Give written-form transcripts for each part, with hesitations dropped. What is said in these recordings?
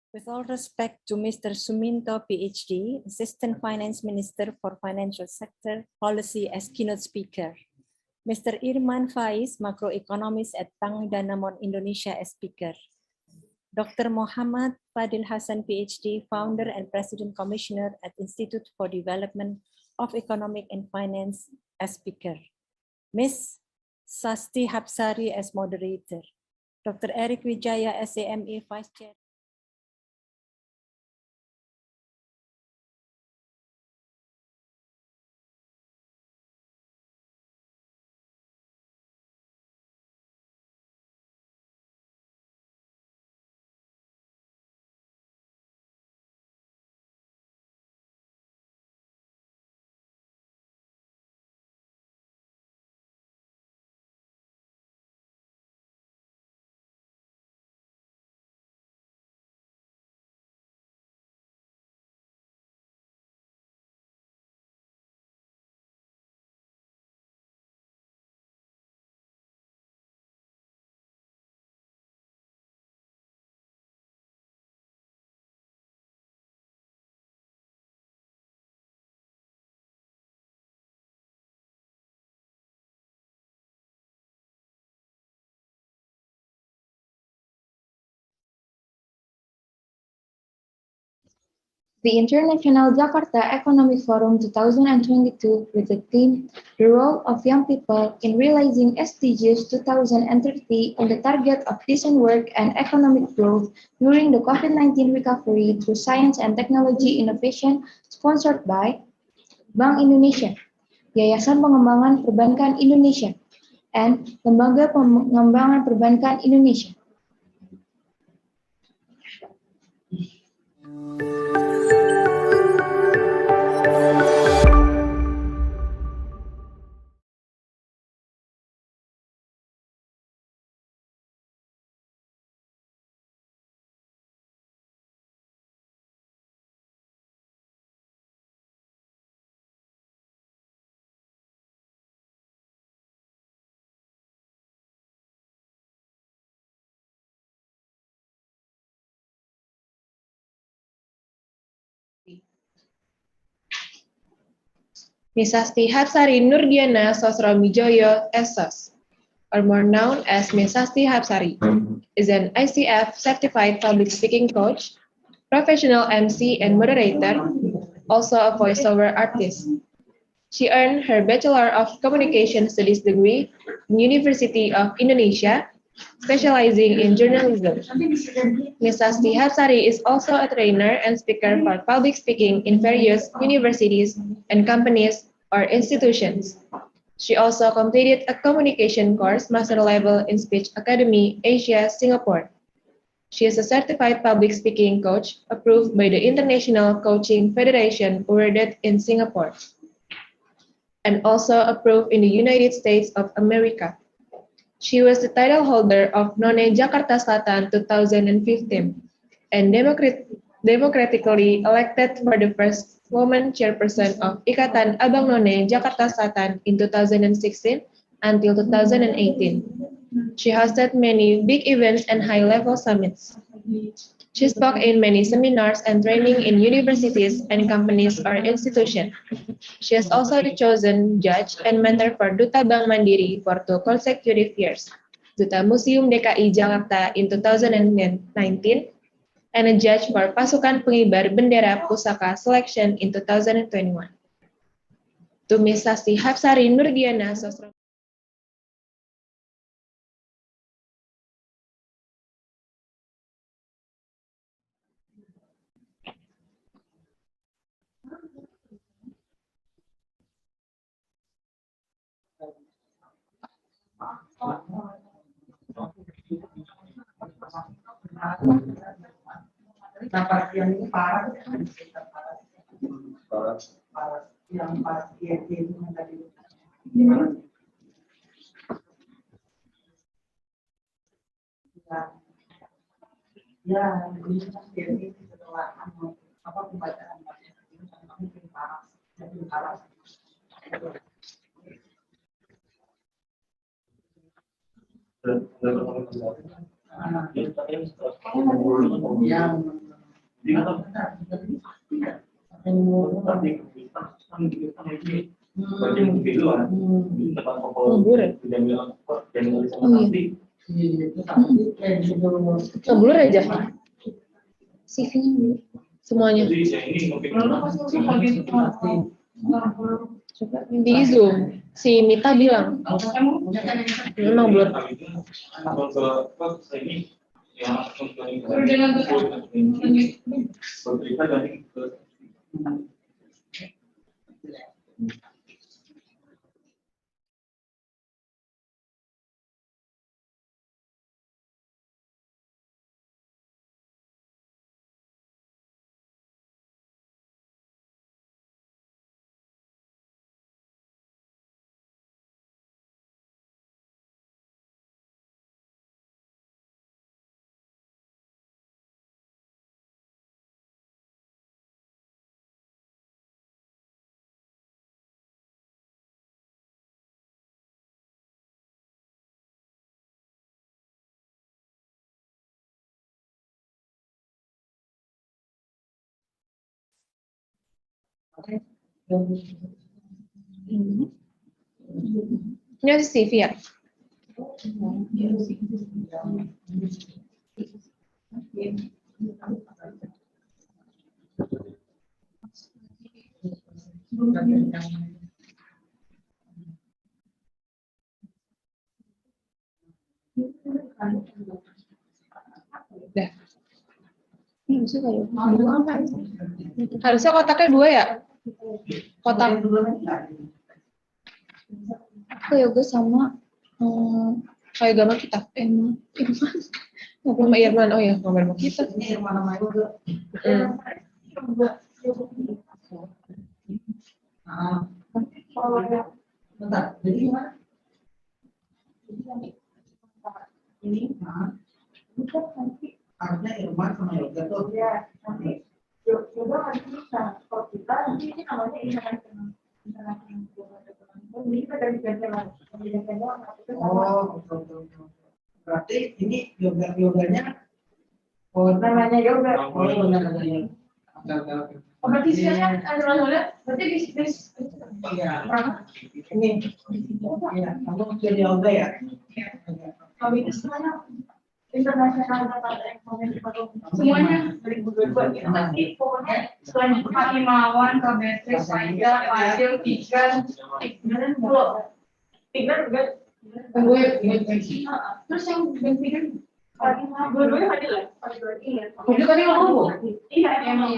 With all respect to Mr. Suminto, PhD, Assistant Finance Minister for Financial Sector Policy as keynote speaker. Mr. Irman Faiz, Macroeconomist at Bank Danamon Indonesia as speaker. Dr. Muhammad Fadil Hasan, PhD, Founder and President Commissioner at Institute for Development of Economic and Finance as speaker. Ms. Sasti Hapsari as moderator. Dr. Eric Wijaya, SAME Vice Chair. The International Jakarta Economic Forum 2022 with the theme The Role of Young People in Realizing SDGs 2030 on the Target of Decent Work and Economic Growth during the COVID-19 Recovery through Science and Technology Innovation, sponsored by Bank Indonesia, Yayasan Pengembangan Perbankan Indonesia, and Lembaga Pengembangan Perbankan Indonesia. Ms. Sasti Hapsari Nurdiana Sosromijoyo SSOS, or more known as Ms. Sasti Hapsari, is an ICF certified public speaking coach, professional MC and moderator, also a voiceover artist. She earned her Bachelor of Communication Studies degree in University of Indonesia, specializing in journalism. Ms. Sasti Hapsari is also a trainer and speaker for public speaking in various universities and companies or institutions. She also completed a communication course master level in Speech Academy, Asia, Singapore. She is a certified public speaking coach approved by the International Coaching Federation awarded in Singapore, and also approved in the United States of America. She was the title holder of None Jakarta Selatan 2015 and democratically elected for the first woman chairperson of Ikatan Abang None Jakarta Selatan in 2016 until 2018. She hosted many big events and high-level summits. She spoke in many seminars and training in universities and companies or institutions. She has also been chosen judge and mentor for Duta Bank Mandiri for 2 consecutive years, Duta Museum DKI Jakarta in 2019, and a judge for Pasukan Pengibar Bendera Pusaka selection in 2021. To Ms. Sasti Hapsari Nurdiana Sosro. Yang ini parah, yang pas itu tadi. Ya, ini setelah apa pembacaan ini mungkin parah, jadi parah. Yang Blur aja. CV-nya dulu. Semuanya. Coba di Zoom. Si Mita bilang. Memang blur. Ini ada CV ya? Udah. Harusnya kotaknya 2 ya? Kotak. Aku yoga sama Kayak gambar kita. Sama Irman. Oh ya, gambar kita. Ini Irman sama Yoga. Bentar, jadi gimana? Ini, harusnya Irman sama Yoga tuh. Ya, nanti Yoga harus bisa. Kalau kita nanti ini namanya internasional. Ini kita ganti-ganti lagi. Oh, betul. Berarti ini yoganya namanya yoga. Oh, namanya. Berarti siapa ada berarti bisnis. Iya. Ini. Iya, kamu jadi yoga ya? Kalau itu semuanya internasional semuanya 2022 kita nanti pokoknya selain Pak Imawan, Kak Beatrice, Faida, Fadil, Tigan, Tigan juga terus yang Tigan dua-duanya Fadil ya? Fadil tadi ngomong? Iya, emang.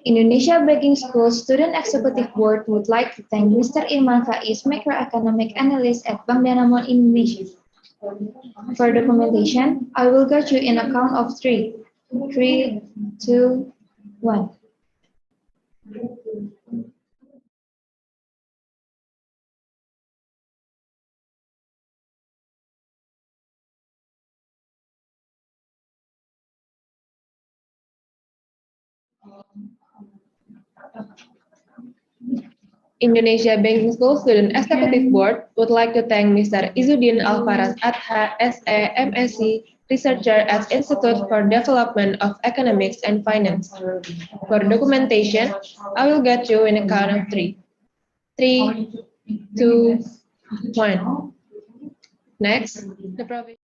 Indonesia Banking School Student Executive Board would like to thank Mr. Irman Faiz, Macroeconomic Analyst at Bank Danamon Indonesia. For documentation, I will guide you in a count of 3. 3, 2, 1. Indonesia Banking School Student Executive Board would like to thank Mr. Izzuddin Alfaraz Adha, SA, MSc, Researcher at Institute for Development of Economics and Finance. For documentation, I will get you in a count of 3. 3, 2, 1. Next, the province.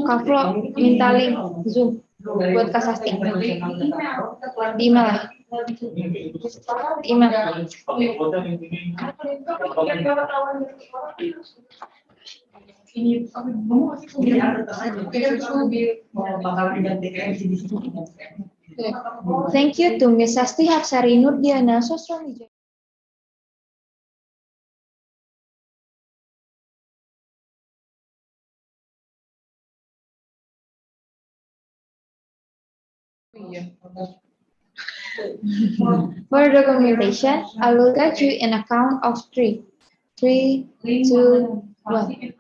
Kak Flo minta link Zoom buat Kak Sasti. Di email lah. Email. Thank you to Ms. Sasti Hapsari Nurdiana Sosromijoyo. For documentation, I will get you an account of 3. 3, 2, 1.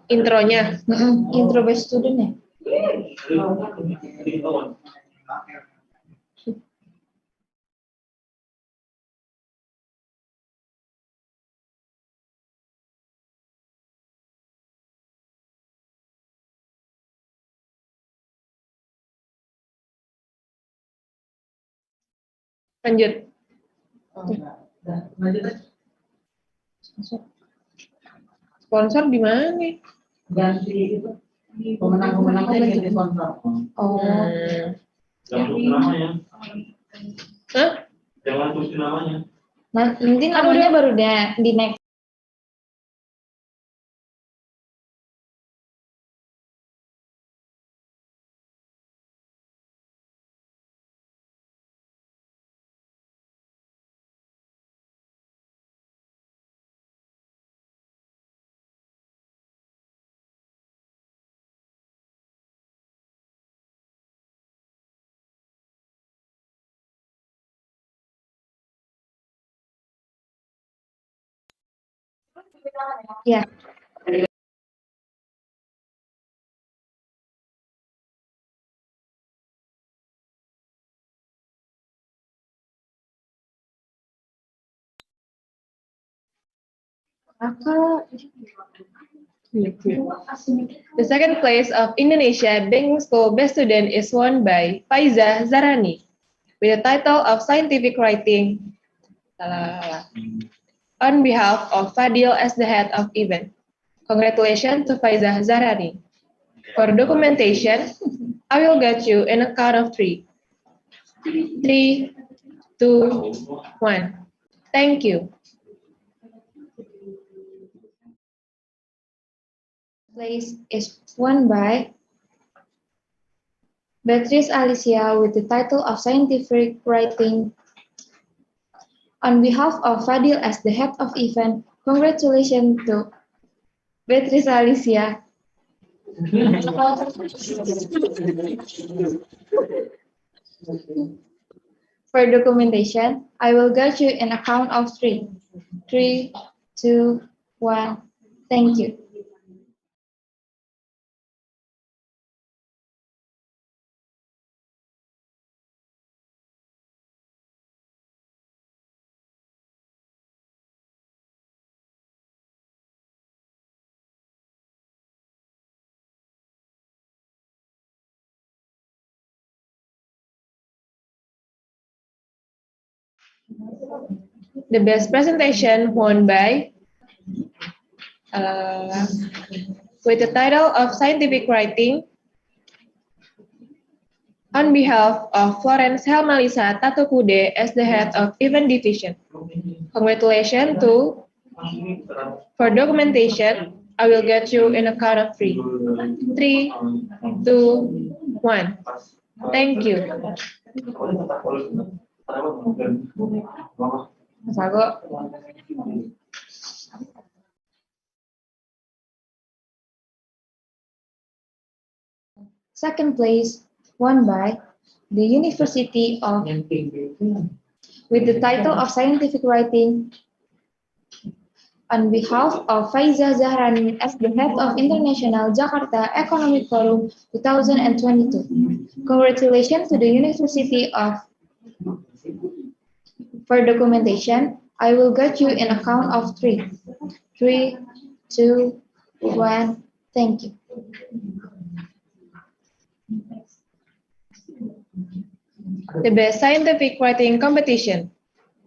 Intronya. Intro by student ya? Lanjut. Sponsor di mana nih? Ganti itu pemenang-pemenang jadi sponsor. Oh. Jangan tulis namanya. Hah? Jangan tulis namanya. Nanti namanya baru di next. Ya. The second place of Indonesia Banking School Best Student is won by Faiza Zarani with the title of Scientific Writing on behalf of Fadil as the head of event. Congratulations to Faiza Zarani. For documentation, I will get you in a count of 3. 3, 2, 1. Thank you. Place is won by Beatrice Alicia with the title of Scientific Writing on behalf of Fadil as the head of event. Congratulations to Beatrice Alicia. For documentation, I will get you an account of 3. 3, 2, 1. Thank you. The best presentation won by with the title of Scientific Writing on behalf of Florence Helmalisa Tatokude as the head of event division. Congratulations to for documentation, I will get you in a count of 3. 3, 2, 1. Thank you. Second place won by the University of with the title of scientific writing on behalf of Faiza Zahrani as the head of International Jakarta Economic Forum 2022. Congratulations to the University of for documentation. I will get you in a count of three. 3, 2, 1. Thank you. The Best Scientific Writing Competition.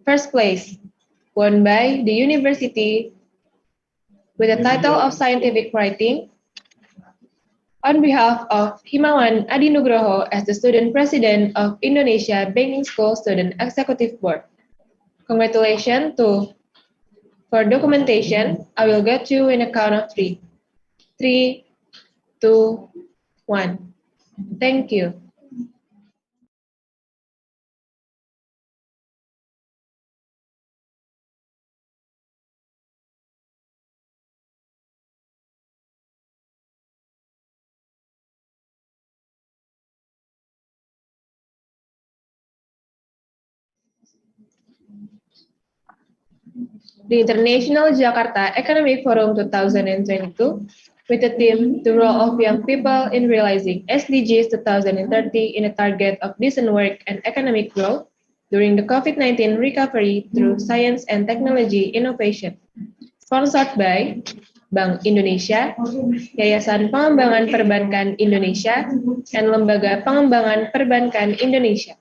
First place, won by the university with the title of Scientific Writing on behalf of Himawan Adinugroho as the Student President of Indonesia Banking School Student Executive Board. Congratulations to for documentation. I will get you in a count of three. 3, 2, 1. Thank you. The International Jakarta Economic Forum 2022 with the theme The Role of Young People in Realizing SDGs 2030 in a Target of Decent Work and Economic Growth during the COVID-19 recovery through science and technology innovation. Sponsored by Bank Indonesia, Yayasan Pengembangan Perbankan Indonesia, dan Lembaga Pengembangan Perbankan Indonesia.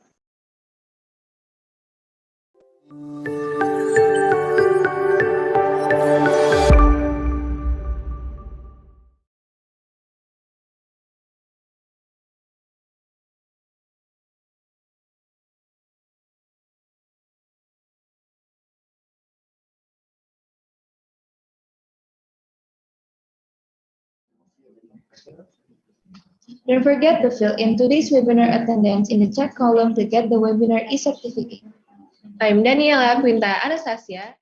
Don't forget to fill in today's webinar attendance in the chat column to get the webinar e-certificate. I'm Daniela Quinta Anastasia.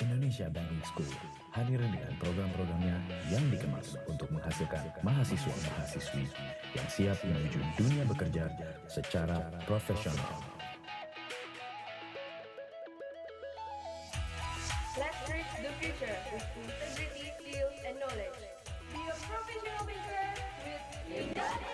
Indonesia Banking School hadir dengan program-programnya yang dikemas untuk menghasilkan mahasiswa-mahasiswi yang siap menuju dunia bekerja secara profesional. Let's reach the future with integrity, skill, and knowledge. Be a professional banker with Indonesia.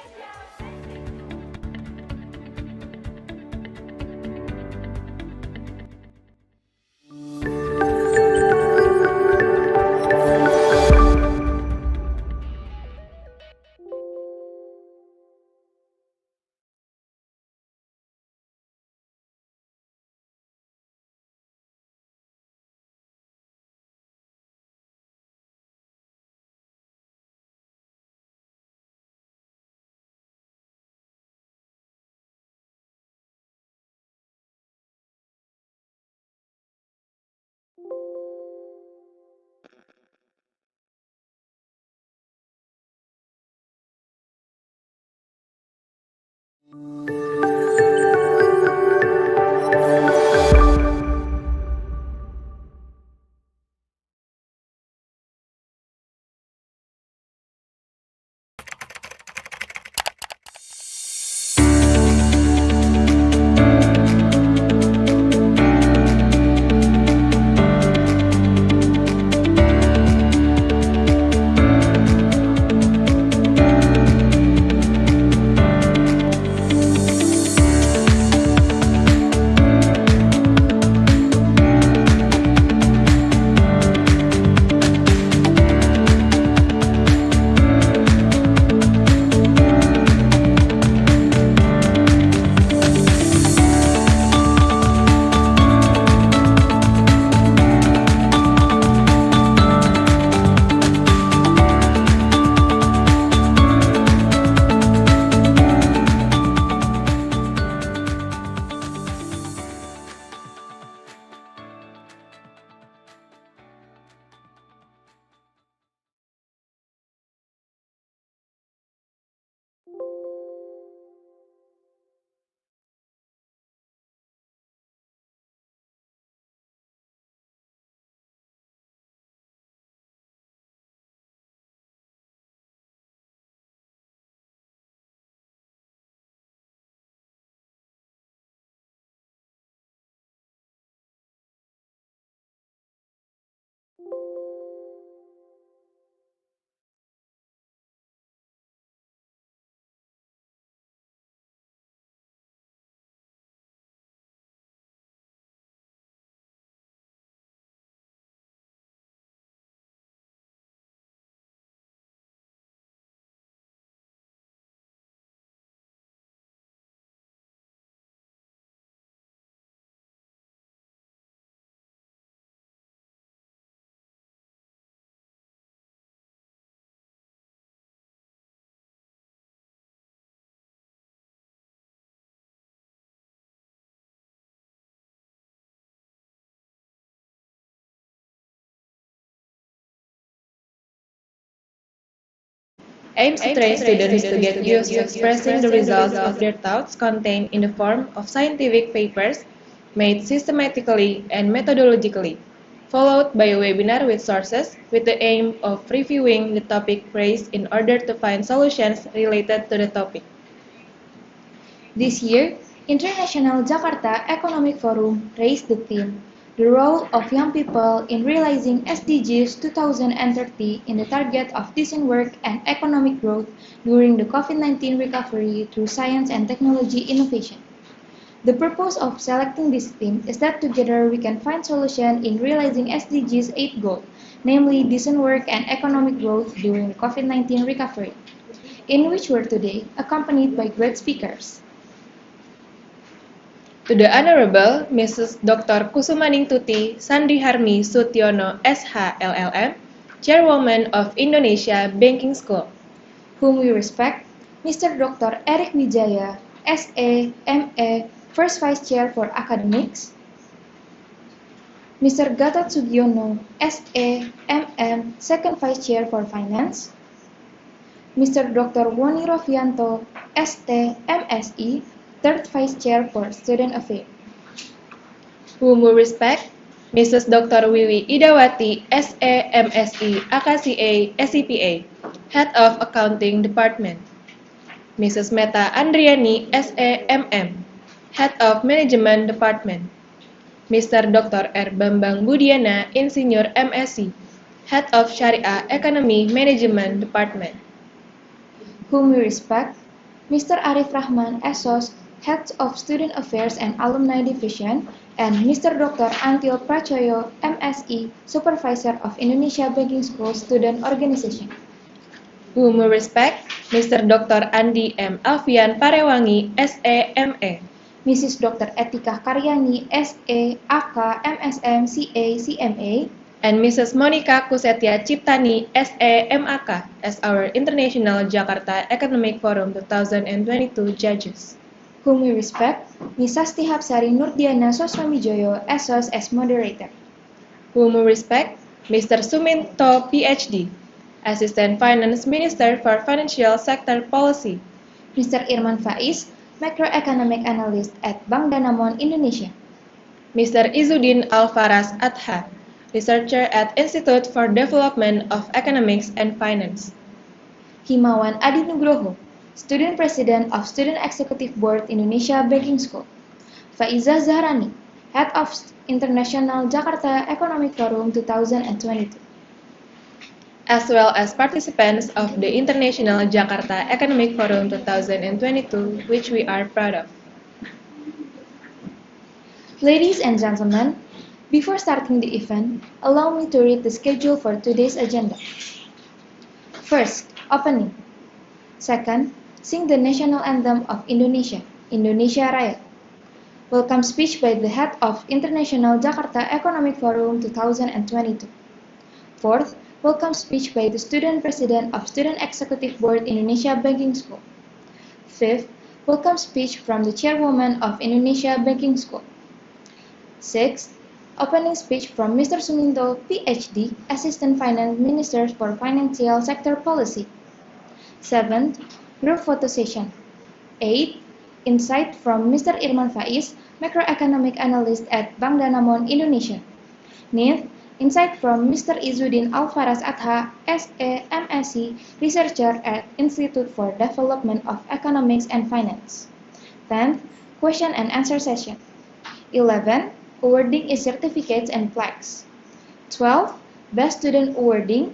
Aims to train students to get used to expressing the results of their thoughts contained in the form of scientific papers made systematically and methodologically, followed by a webinar with sources with the aim of reviewing the topic raised in order to find solutions related to the topic. This year, International Jakarta Economic Forum raised the theme, the role of young people in realizing SDGs 2030 in the target of decent work and economic growth during the COVID-19 recovery through science and technology innovation. The purpose of selecting this theme is that together we can find solutions in realizing SDGs 8 goal, namely decent work and economic growth during the COVID-19 recovery, in which we're today accompanied by great speakers. To the Honorable Mrs. Dr. Kusumaningtuti Sandriharmi Sutiono SH LLM, Chairwoman of Indonesia Banking School, whom we respect, Mr. Dr. Eric Wijaya, SA, MA, First Vice Chair for Academics, Mr. Gatot Sugiono, SA, MM, Second Vice Chair for Finance, Mr. Dr. Woni Rofianto, ST, MSE, Third Vice Chair for Student Affairs, whom we respect, Mrs. Dr. Wiwi Idawati, SA, MSc, AKCA, SCPA, Head of Accounting Department. Mrs. Meta Andriani, SA, MM, Head of Management Department. Mr. Dr. R. Bambang Budiana, Insinyur MSc, Head of Sharia Economy Management Department. Whom we respect, Mr. Arif Rahman, SOS, Head of Student Affairs and Alumni Division, and Mr. Dr. Antio Prachoyo, MSE, Supervisor of Indonesia Banking School Student Organization. Whom we respect, Mr. Dr. Andi M. Alfian Parewangi, SAMA. Mrs. Dr. Etika Karyani, SA, AK, MSM, CA, CMA, and Mrs. Monica Kusetia Ciptani, SAMAK, as our International Jakarta Economic Forum 2022 judges. whom we respect, Ms. Sasti Hapsari Nurdiana Soswamijoyo, SOS as moderator. Whom we respect, Mr. Suminto, PhD, Assistant Finance Minister for Financial Sector Policy. Mr. Irman Faiz, Macroeconomic Analyst at Bank Danamon, Indonesia. Mr. Izzuddin Alfaraz Adha, Researcher at Institute for Development of Economics and Finance. Himawan Adi Nugroho, Student President of Student Executive Board Indonesia Banking School. Faiza Zahrani, Head of International Jakarta Economic Forum 2022. As well as participants of the International Jakarta Economic Forum 2022, which we are proud of. Ladies and gentlemen, before starting the event, allow me to read the schedule for today's agenda. First, opening. Second, sing the national anthem of Indonesia, Indonesia Raya. Welcome speech by the head of International Jakarta Economic Forum 2022. Fourth, welcome speech by the student president of Student Executive Board Indonesia Banking School. Fifth, welcome speech from the chairwoman of Indonesia Banking School. Sixth, opening speech from Mr. Suminto, PhD, Assistant Finance Minister for Financial Sector Policy. Seventh, group photo session. Eighth, insight from Mr. Irman Faiz, Macroeconomic Analyst at Bank Danamon, Indonesia. Ninth, insight from Mr. Izzuddin Alfaraz Adha, SA, MSc, Researcher at Institute for Development of Economics and Finance. 10th, question and answer session. 11, awarding is certificates and plaques. 12, best student awarding.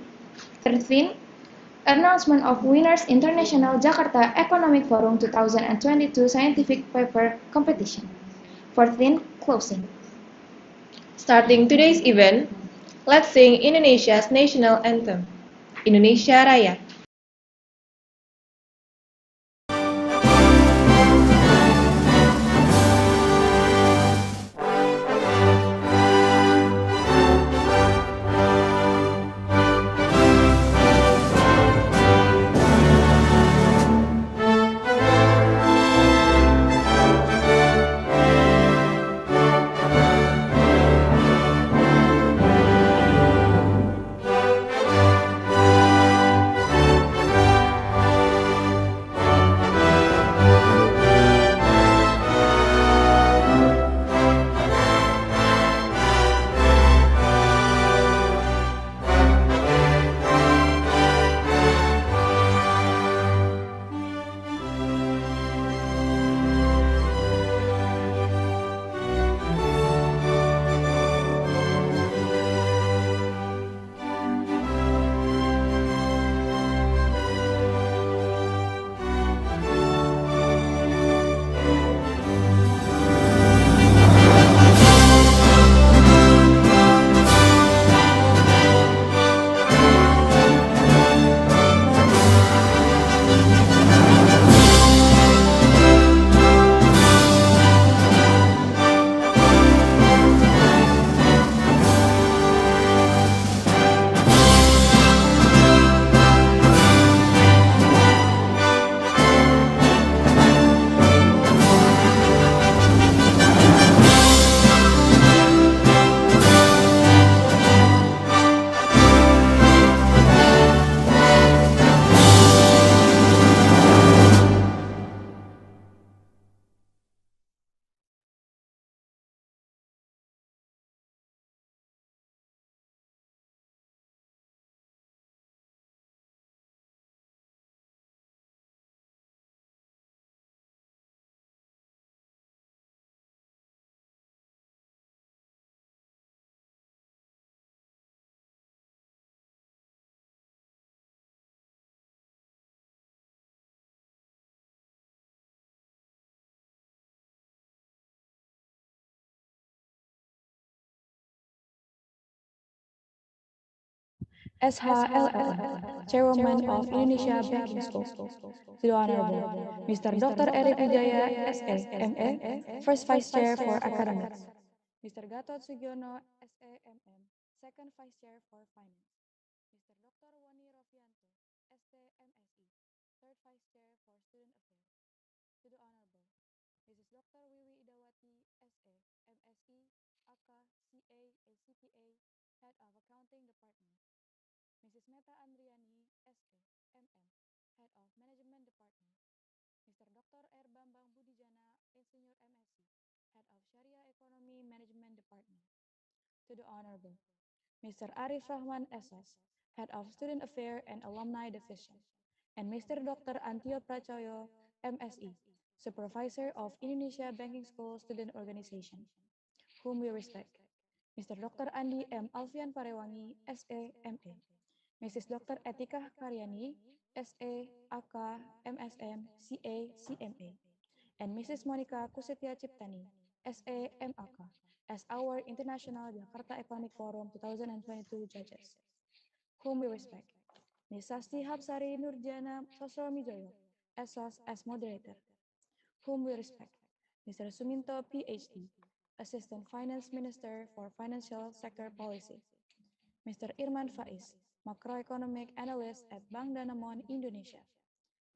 13, announcement of winners International Jakarta Economic Forum 2022 scientific paper competition. 14, closing. Starting today's event, let's sing Indonesia's national anthem, Indonesia Raya. SHLLM, Chairwoman of Indonesia Banking School. To the Honorable Mr. Dr. Eric Wijaya, SA, MA, First Vice Chair for Academics. Mr. Gatot Sugiono, SA, MM, Second Vice Chair for Finance. Mr. Dr. Wani Rofianto, SA, MSE, Third Vice Chair for Student Affairs. To the Honorable Mrs. Dr. Wiwi Idawati, SA, MSE, AK, CA, ACPA, Head of Accounting Department. Mrs. Meta Andriani, SA, MM, Head of Management Department. Mr. Dr. R. Bambang Budijana, Insinyur MSc, Head of Sharia Economy Management Department. To the Honorable Mr. Arif Rahman SS, Head of Student Affairs and Alumni Division, and Mr. Dr. Antio Prachoyo, MSE, Supervisor of Indonesia Banking School Student Organization, whom we respect. Mr. Dr. Andi M. Alfian Parewangi, SA, MA. Mrs. Dr. Etika Karyani, SA, AK, MSM, CA, CMA. And Mrs. Monica Kusetia Ciptani, SA, MAK, as our International Jakarta Economic Forum 2022 judges, whom we respect. Ms. Sasti Hapsari Nurjana Sosromijoyo, SOS as moderator, whom we respect. Mr. Suminto, PhD, Assistant Finance Minister for Financial Sector Policy. Mr. Irman Faiz, Macroeconomic Analyst at Bank Danamon, Indonesia.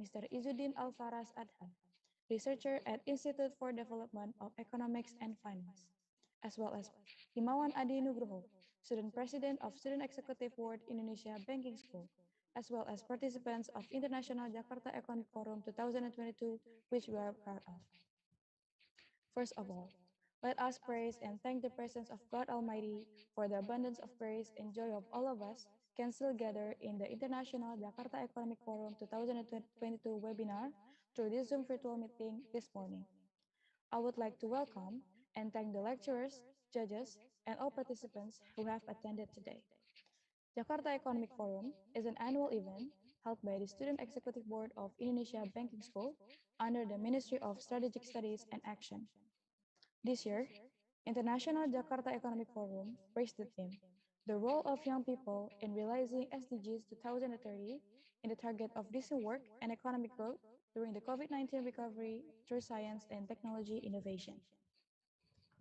Mr. Izzuddin Alfaraz Adhan, Researcher at Institute for Development of Economics and Finance, as well as Himawan Adi Nugroho, Student President of Student Executive Board Indonesia Banking School, as well as participants of International Jakarta Economic Forum 2022, which we are proud of. First of all, let us praise and thank the presence of God Almighty for the abundance of grace and joy of all of us can still gather in the International Jakarta Economic Forum 2022 webinar through this Zoom virtual meeting this morning. I would like to welcome and thank the lecturers, judges, and all participants who have attended today. Jakarta Economic Forum is an annual event held by the Student Executive Board of Indonesia Banking School under the Ministry of Strategic Studies and Action. This year, International Jakarta Economic Forum raised the theme, the role of young people in realizing SDGs 2030 in the target of decent work and economic growth during the COVID-19 recovery through science and technology innovation.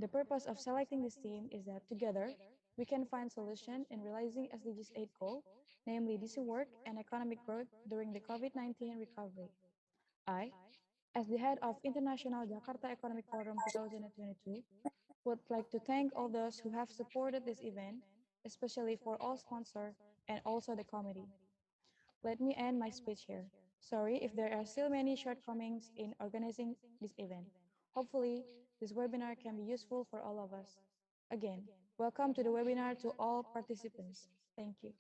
The purpose of selecting this theme is that together, we can find solution in realizing SDGs 8 goal, namely decent work and economic growth during the COVID-19 recovery. I, as the head of International Jakarta Economic Forum 2022, would like to thank all those who have supported this event, especially for all sponsors and also the committee. Let me end my speech here. Sorry if there are still many shortcomings in organizing this event. Hopefully, this webinar can be useful for all of us. Again, welcome to the webinar to all participants. Thank you.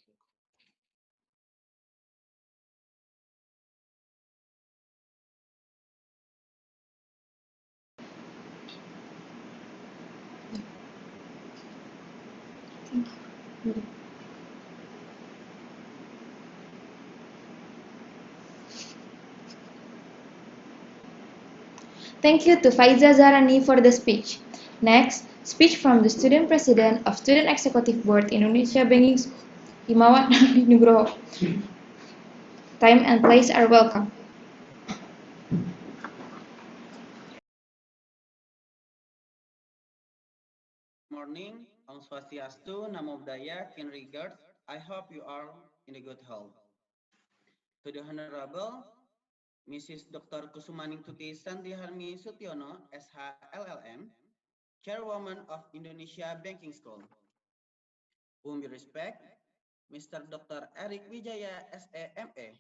Thank you to Faiza Zarani for the speech. Next, speech from the Student President of Student Executive Board Indonesia Banking School, Himawan Adi Nugroho. Time and place are welcome. Morning, Om Swastiastu, Namo Buddhaya, Kin regards. I hope you are in a good health. To the Honorable Mrs. Dr. Kusumaning Tuti Santiharmi Sutiono, SHLLM, Chairwoman of Indonesia Banking School, whom we respect, Mr. Dr. Eric Wijaya, SAMA,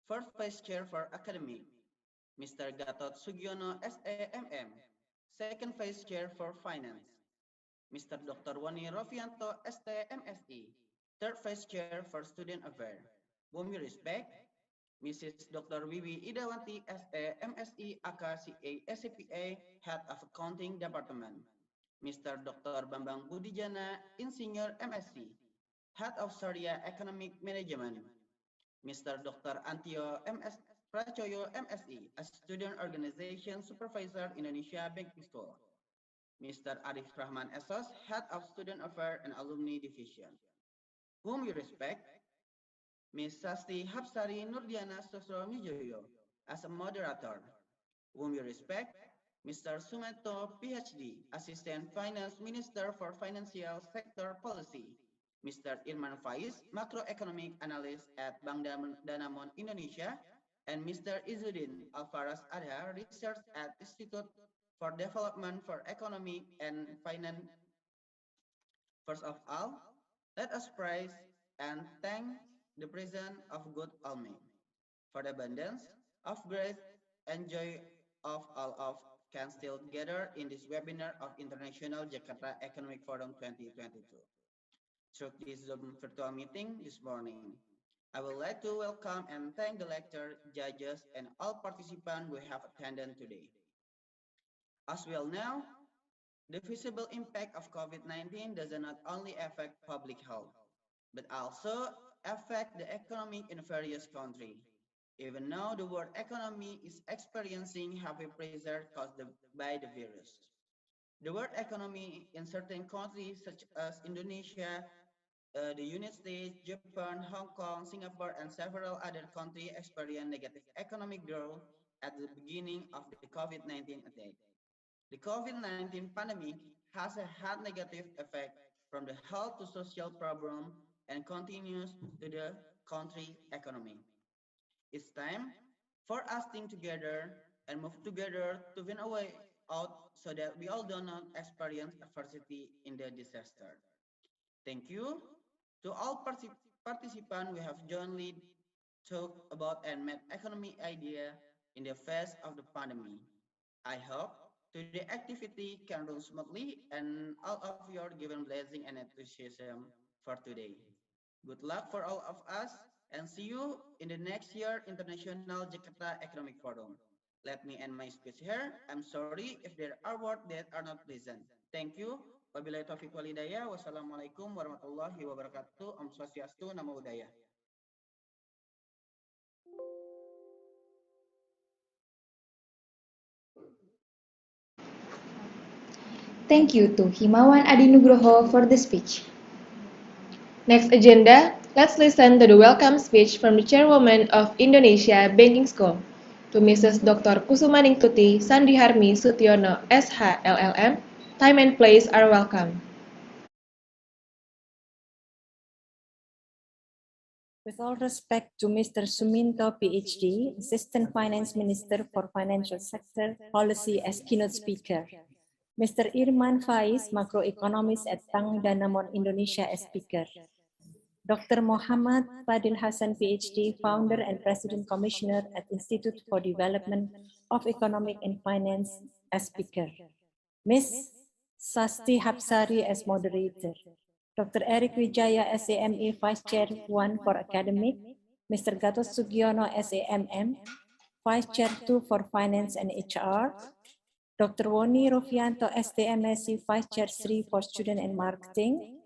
First Vice Chair for Academy, Mr. Gatot Sugiono, SAMM, Second Vice Chair for Finance, Mr. Dr. Wani Rofianto, STMSE, Third Vice Chair for Student Affairs, whom we respect, Mrs. Dr. Wiwi Idawanti, SAMSE, AKCA, SCPA, Head of Accounting Department, Mr. Dr. Bambang Budijana, Insinyur MSc, Head of Sharia Economic Management, Mr. Dr. Antio MS Prachoyo MSc, a Student Organization Supervisor Indonesia Banking School, Mr. Arif Rahman Esos, Head of Student Affairs and Alumni Division, whom we respect, Ms. Sasti Hapsari Nurdiana Sosromijoyo as a moderator, whom we respect, Mr. Sumeto, PhD, Assistant Finance Minister for Financial Sector Policy, Mr. Irman Faiz, Macroeconomic Analyst at Bank Danamon Indonesia, and Mr. Izzuddin Alfaraz Adha, Research at Institute for Development for Economic and Finance. First of all, let us praise and thank the presence of good Almighty for the abundance of grace and joy of all of can still gather in this webinar of International Jakarta Economic Forum 2022. Through this Zoom virtual meeting this morning, I would like to welcome and thank the lecturer, judges, and all participants who have attended today. As we all know, the visible impact of COVID-19 does not only affect public health, but also affect the economy in various countries. Even now, the world economy is experiencing heavy pressure caused by the virus. The world economy in certain countries such as Indonesia, the United States, Japan, Hong Kong, Singapore, and several other countries experienced negative economic growth at the beginning of the COVID-19 attack. The COVID-19 pandemic has had negative effect from the health to social problem and continues to the country economy. It's time for us think together and move together to win a way out so that we all do not experience adversity in the disaster. Thank you to all participants we have jointly talked about and made economic idea in the face of the pandemic. I hope today activity can run smoothly and all of your given blessing and enthusiasm for today. Good luck for all of us and see you in the next year International Jakarta Economic Forum. Let me end my speech here. I'm sorry if there are words that are not pleasant. Thank you. Wabillahi taufiq walhidayah. Wassalamualaikum warahmatullahi wabarakatuh. Om Swastiastu, Namo Buddhaya. Thank you to Himawan Adinugroho for the speech. Next agenda, let's listen to the welcome speech from the Chairwoman of Indonesia Banking School, to Mrs. Dr. Kusumaningtuti Sandiharmi Sutiono, SH, LLM. Time and place are welcome. With all respect to Mr. Suminto, PhD, Assistant Finance Minister for Financial Sector Policy as keynote speaker. Mr. Irman Faiz, Macroeconomist at Bank Danamon Indonesia as speaker. Dr. Muhammad Fadil Hasan, PhD, Founder and President Commissioner at Institute for Development of Economic and Finance as speaker. Ms. Sasti Hapsari as moderator. Dr. Eric Wijaya, SAME, Vice Chair 1 for Academic. Mr. Gatot Sugiono, SAMM, Vice Chair 2 for Finance and HR. Dr. Woni Rofianto, STMSC, Vice Chair 3 for Student and Marketing.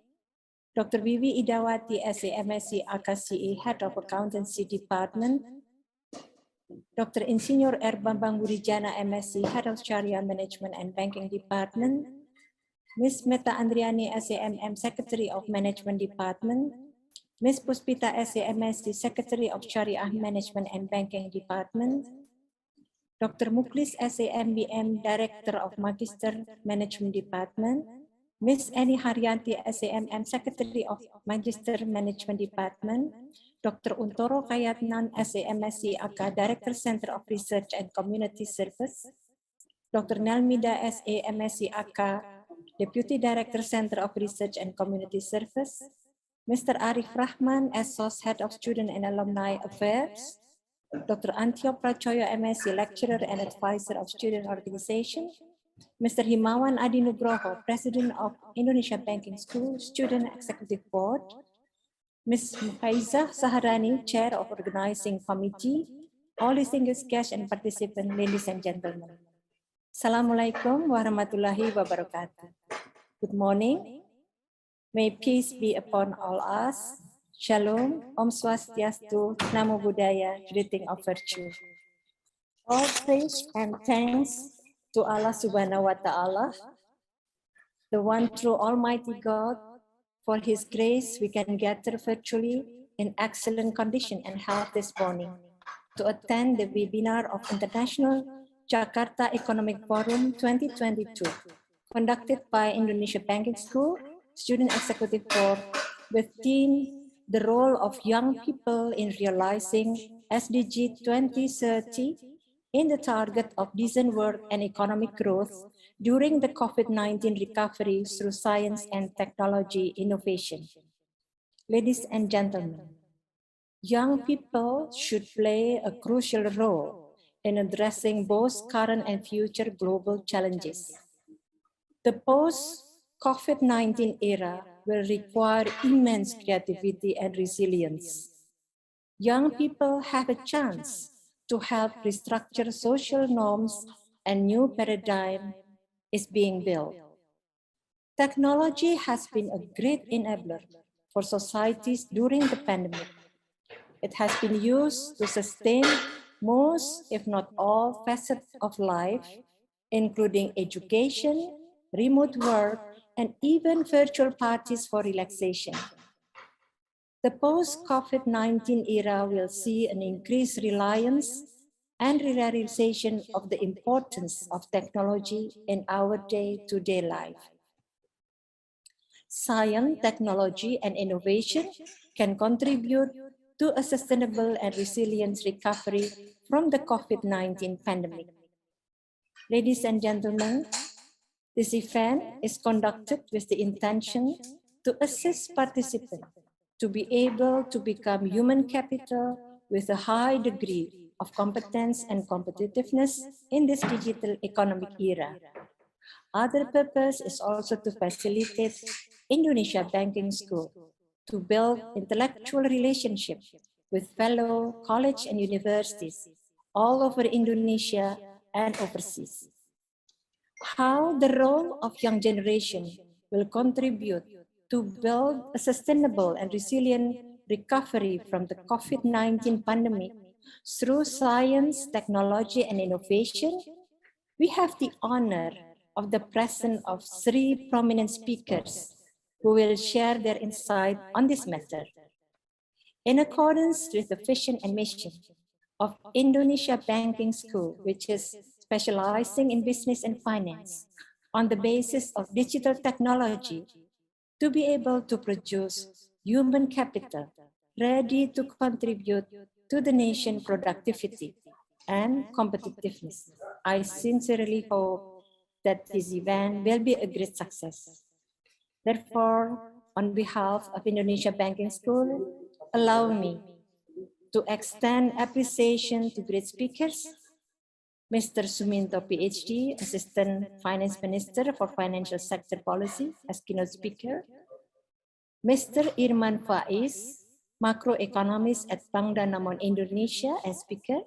Dr. Vivi Idawati, SAMSC, AKCE, Head of Accountancy Department. Dr. Insinyur R. Bambang Wurijana, MSc, Head of Sharia Management and Banking Department. Ms. Meta Andriani, SAMM, Secretary of Management Department. Ms. Puspita, SAMSC, Secretary of Sharia Management and Banking Department. Dr. Muklis, SAMBM, Director of Magister Management Department. Ms. Eni Haryanti, SAMM, Secretary of Magister Management Department. Dr. Untoro Kayatnan, SAMSC, AK, Director Center of Research and Community Service. Dr. Nelmida, SAMSC, AK, Deputy Director Center of Research and Community Service. Mr. Arif Rahman, SOS, Head of Student and Alumni Affairs. Dr. Antio Prachoyo, MSc, Lecturer and Advisor of Student Organization. Mr. Himawan Adinugroho, President of Indonesia Banking School Student Executive Board. Ms. Faiza Saharani, Chair of Organizing Committee. All distinguished guests and participants, ladies and gentlemen. Assalamualaikum warahmatullahi wabarakatuh. Good morning. May peace be upon all us. Shalom, Om Swastiastu, Namo Buddhaya, greeting of virtue. All praise and thanks to Allah Subhanahu wa Ta'ala, the one true Almighty God. For His grace, we can gather virtually in excellent condition and health this morning to attend the webinar of International Jakarta Economic Forum 2022, conducted by Indonesia Banking School Student Executive Board with theme The Role of Young People in Realizing SDG 2030 in the Target of Decent Work and Economic Growth during the COVID-19 recovery through science and technology innovation. Ladies and gentlemen, young people should play a crucial role in addressing both current and future global challenges. The post-COVID-19 era will require immense creativity and resilience. Young people have a chance to help restructure social norms and new paradigm is being built. Technology has been a great enabler for societies during the pandemic. It has been used to sustain most, if not all, facets of life, including education, remote work, and even virtual parties for relaxation. The post-COVID-19 era will see an increased reliance and realization of the importance of technology in our day-to-day life. Science, technology, and innovation can contribute to a sustainable and resilient recovery from the COVID-19 pandemic. Ladies and gentlemen, this event is conducted with the intention to assist participants to be able to become human capital with a high degree of competence and competitiveness in this digital economic era. Other purpose is also to facilitate Indonesia Banking School to build intellectual relationship with fellow college and universities all over Indonesia and overseas. How the role of young generation will contribute to build a sustainable and resilient recovery from the COVID-19 pandemic through science, technology, and innovation, we have the honor of the presence of three prominent speakers who will share their insight on this matter. In accordance with the vision and mission of Indonesia Banking School, which is specializing in business and finance on the basis of digital technology to be able to produce human capital ready to contribute to the nation productivity and competitiveness. I sincerely hope that this event will be a great success. Therefore, on behalf of Indonesia Banking School, allow me to extend appreciation to great speakers, Mr. Suminto, PhD, Assistant Finance Minister for Financial Sector Policy as keynote speaker, Mr. Irman Faiz, Macroeconomist at Bank Danamon Indonesia as speaker,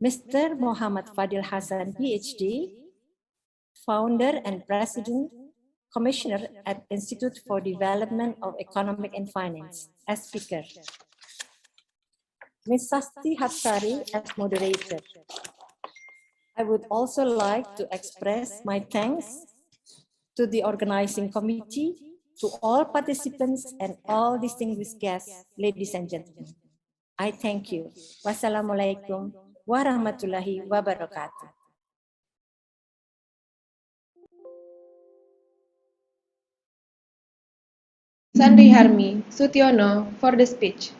Mr. Muhammad Fadil Hasan, PhD, Founder and President, Commissioner at Institute for Development of Economic and Finance as speaker, Ms. Sasti Hapsari as moderator. I would also like to express my thanks to the organizing committee, to all participants and all distinguished guests, ladies and gentlemen. I thank you. Wassalamualaikum warahmatullahi wabarakatuh. Sandri Harmi Sutiono for the speech.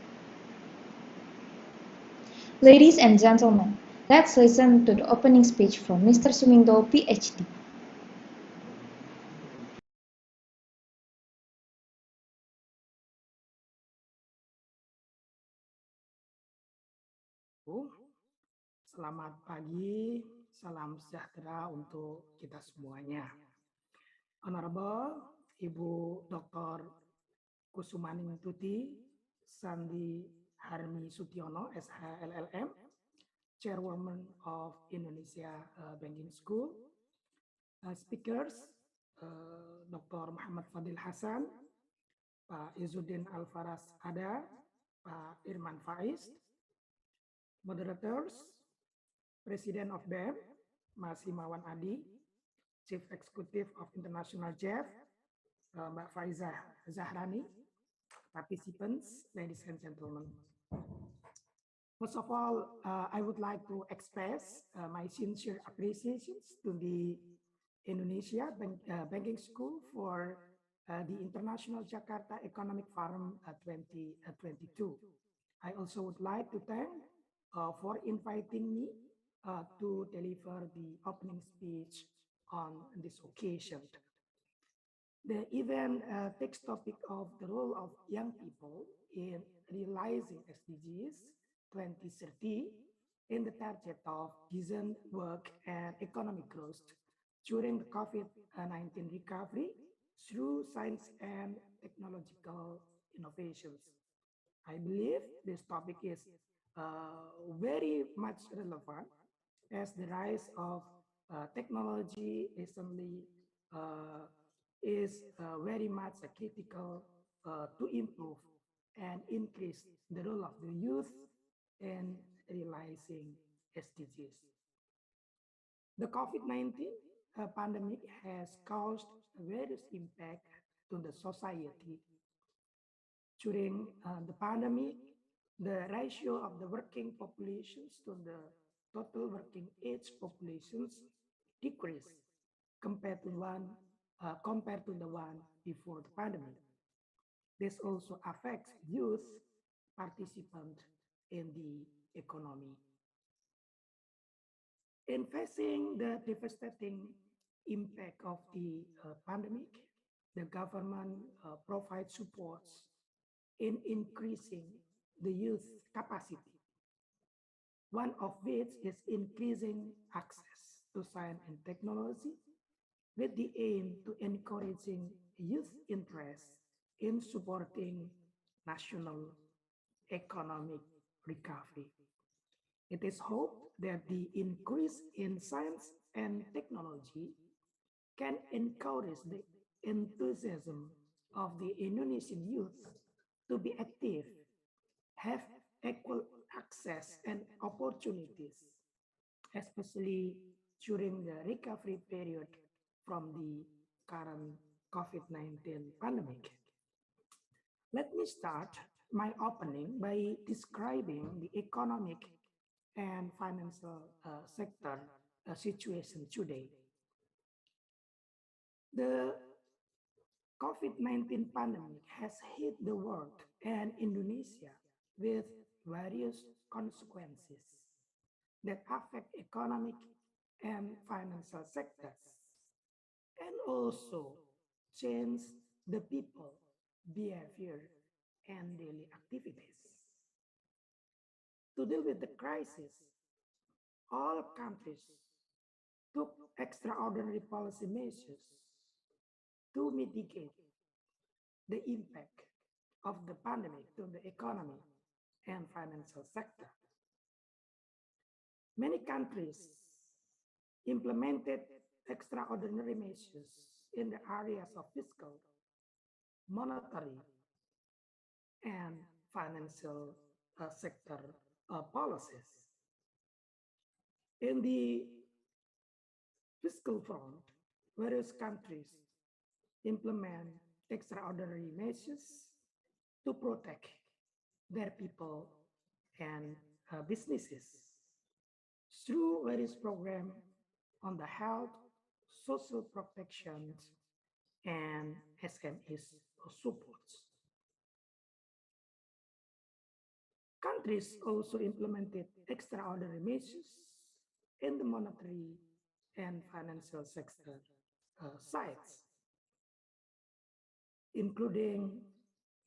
Ladies and gentlemen, let's listen to the opening speech from Mr. Suminto, PhD. Selamat pagi, salam sejahtera untuk kita semuanya. Honorable Ibu Dr. Kusumaning Tuti Sandi Harmi Sutiono, SHLLM, Chairwoman of Indonesia Banking School, speakers, Dr. Muhammad Fadil Hasan, Pak Izzuddin Alfaras Ada, Pak Irman Faiz, moderators, President of BEM, Mas Himawan Adi, Chief Executive of International JEF, Mbak Faizah Zahrani, participants, ladies and gentlemen. First of all, I would like to express my sincere appreciations to the Indonesia Banking School for the International Jakarta Economic Forum 2022. I also would like to thank for inviting me to deliver the opening speech on this occasion. The event takes topic of the role of young people in realizing SDGs 2030 in the target of decent work and economic growth during the COVID-19 recovery through science and technological innovations. I believe this topic is very much relevant as the rise of technology recently is very much critical to improve and increase the role of the youth in realizing SDGs. The COVID-19 pandemic has caused various impact to the society. During the pandemic, the ratio of the working populations to the total working age populations decreased compared to the one before the pandemic. This also affects youth participants in the economy. In facing the devastating impact of the pandemic, the government provides supports in increasing the youth capacity. One of which is increasing access to science and technology with the aim to encouraging youth interest in supporting national economic recovery. It is hoped that the increase in science and technology can encourage the enthusiasm of the Indonesian youth to be active, have equal access and opportunities, especially during the recovery period from the current COVID-19 pandemic. Let me start my opening by describing the economic and financial sector situation today. The COVID-19 pandemic has hit the world and Indonesia with various consequences that affect economic and financial sectors and also change the people behavior and daily activities. To deal with the crisis, all countries took extraordinary policy measures to mitigate the impact of the pandemic to the economy and financial sector. Many countries implemented extraordinary measures in the areas of fiscal, monetary, and financial sector policies. In the fiscal front, various countries implement extraordinary measures to protect their people and businesses through various programs on the health, social protection, and SMEs supports. Countries also implemented extraordinary measures in the monetary and financial sector sides, including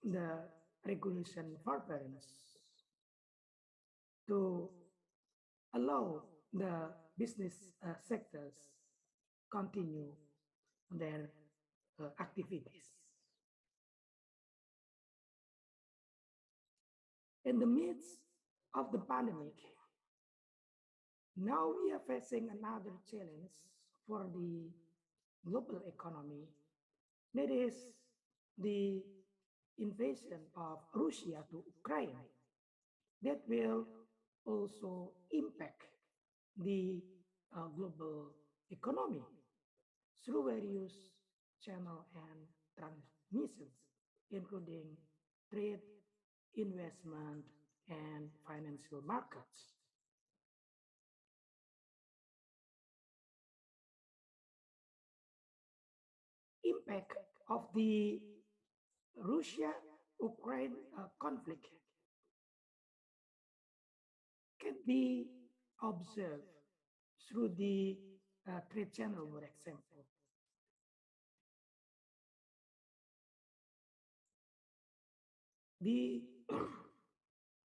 the regulation forbearance to allow the business sectors continue their activities. In the midst of the pandemic, now we are facing another challenge for the global economy, that is the invasion of Russia to Ukraine. That will also impact the global economy through various channel and transmissions, including trade, investment, and financial markets. Impact of the Russia-Ukraine conflict can be observed through the trade channel, for example. The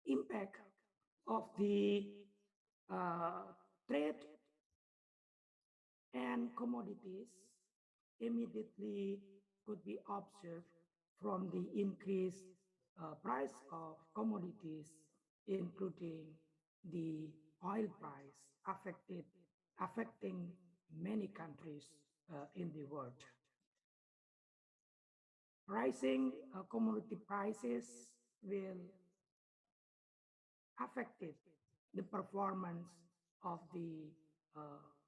impact of the trade and commodities immediately could be observed from the increased price of commodities, including the oil price, affecting many countries in the world. Rising commodity prices will affect the performance of the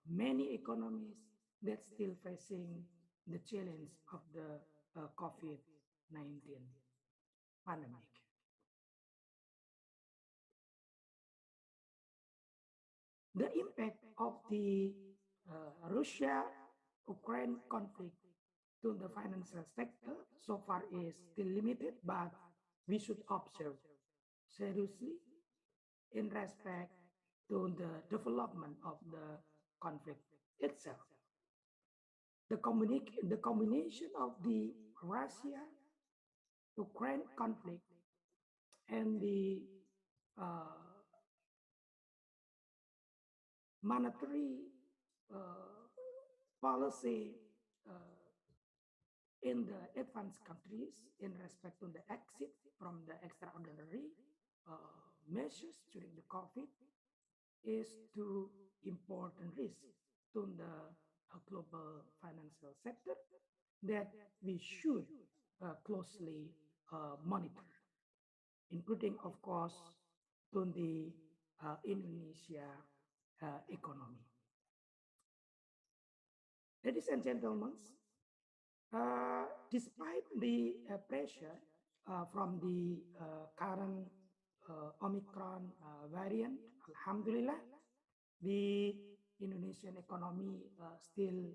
many economies that still facing the challenge of the COVID-19 pandemic. The impact of the Russia-Ukraine conflict to the financial sector so far is still limited, but we should observe seriously in respect to the development of the conflict itself. The combination of the Russia-Ukraine conflict and the monetary policy in the advanced countries in respect to the exit from the extraordinary measures during the COVID is two important risks to the global financial sector that we should closely monitor, including, of course, to the Indonesia economy. Ladies and gentlemen, despite the pressure from the current Omicron variant, Alhamdulillah, the Indonesian economy still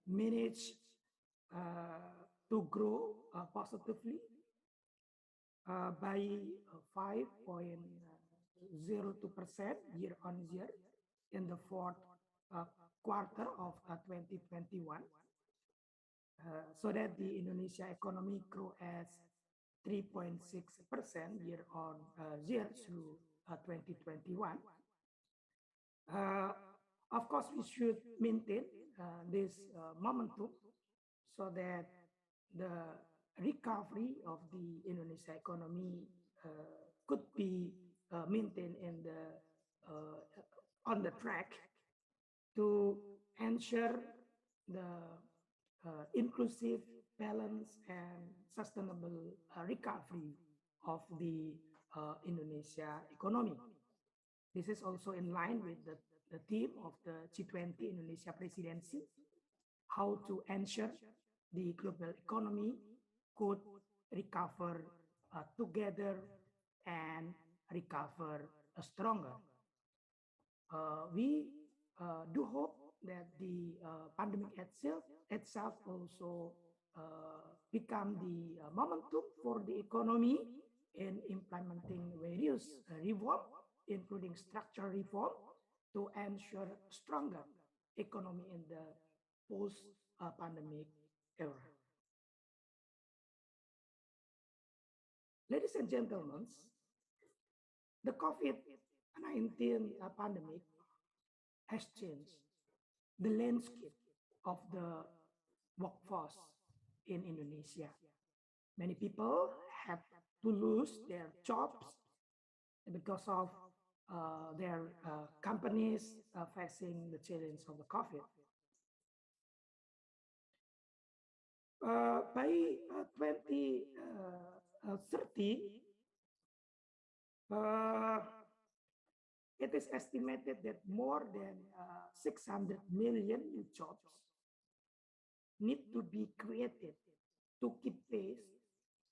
managed to grow positively by 5.02% year on year in the fourth quarter of 2021, so that the Indonesia economy grew at 3.6% year on year through 2021. Of course, we should maintain this momentum so that the recovery of the Indonesia economy could be maintained in the on the track to ensure the inclusive, balanced, and sustainable recovery of the Indonesia economy. This is also in line with the theme of the G20 Indonesia presidency, how to ensure the global economy could recover together and recover stronger. We do hope that the pandemic itself also become the momentum for the economy in implementing various reform, including structural reform, to ensure stronger economy in the post-pandemic era. Ladies and gentlemen, the COVID-19 pandemic has changed the landscape of the workforce in Indonesia. Many people have to lose their jobs because of their companies facing the challenge of the COVID. By 2030, it is estimated that more than 600 million new jobs need to be created to keep pace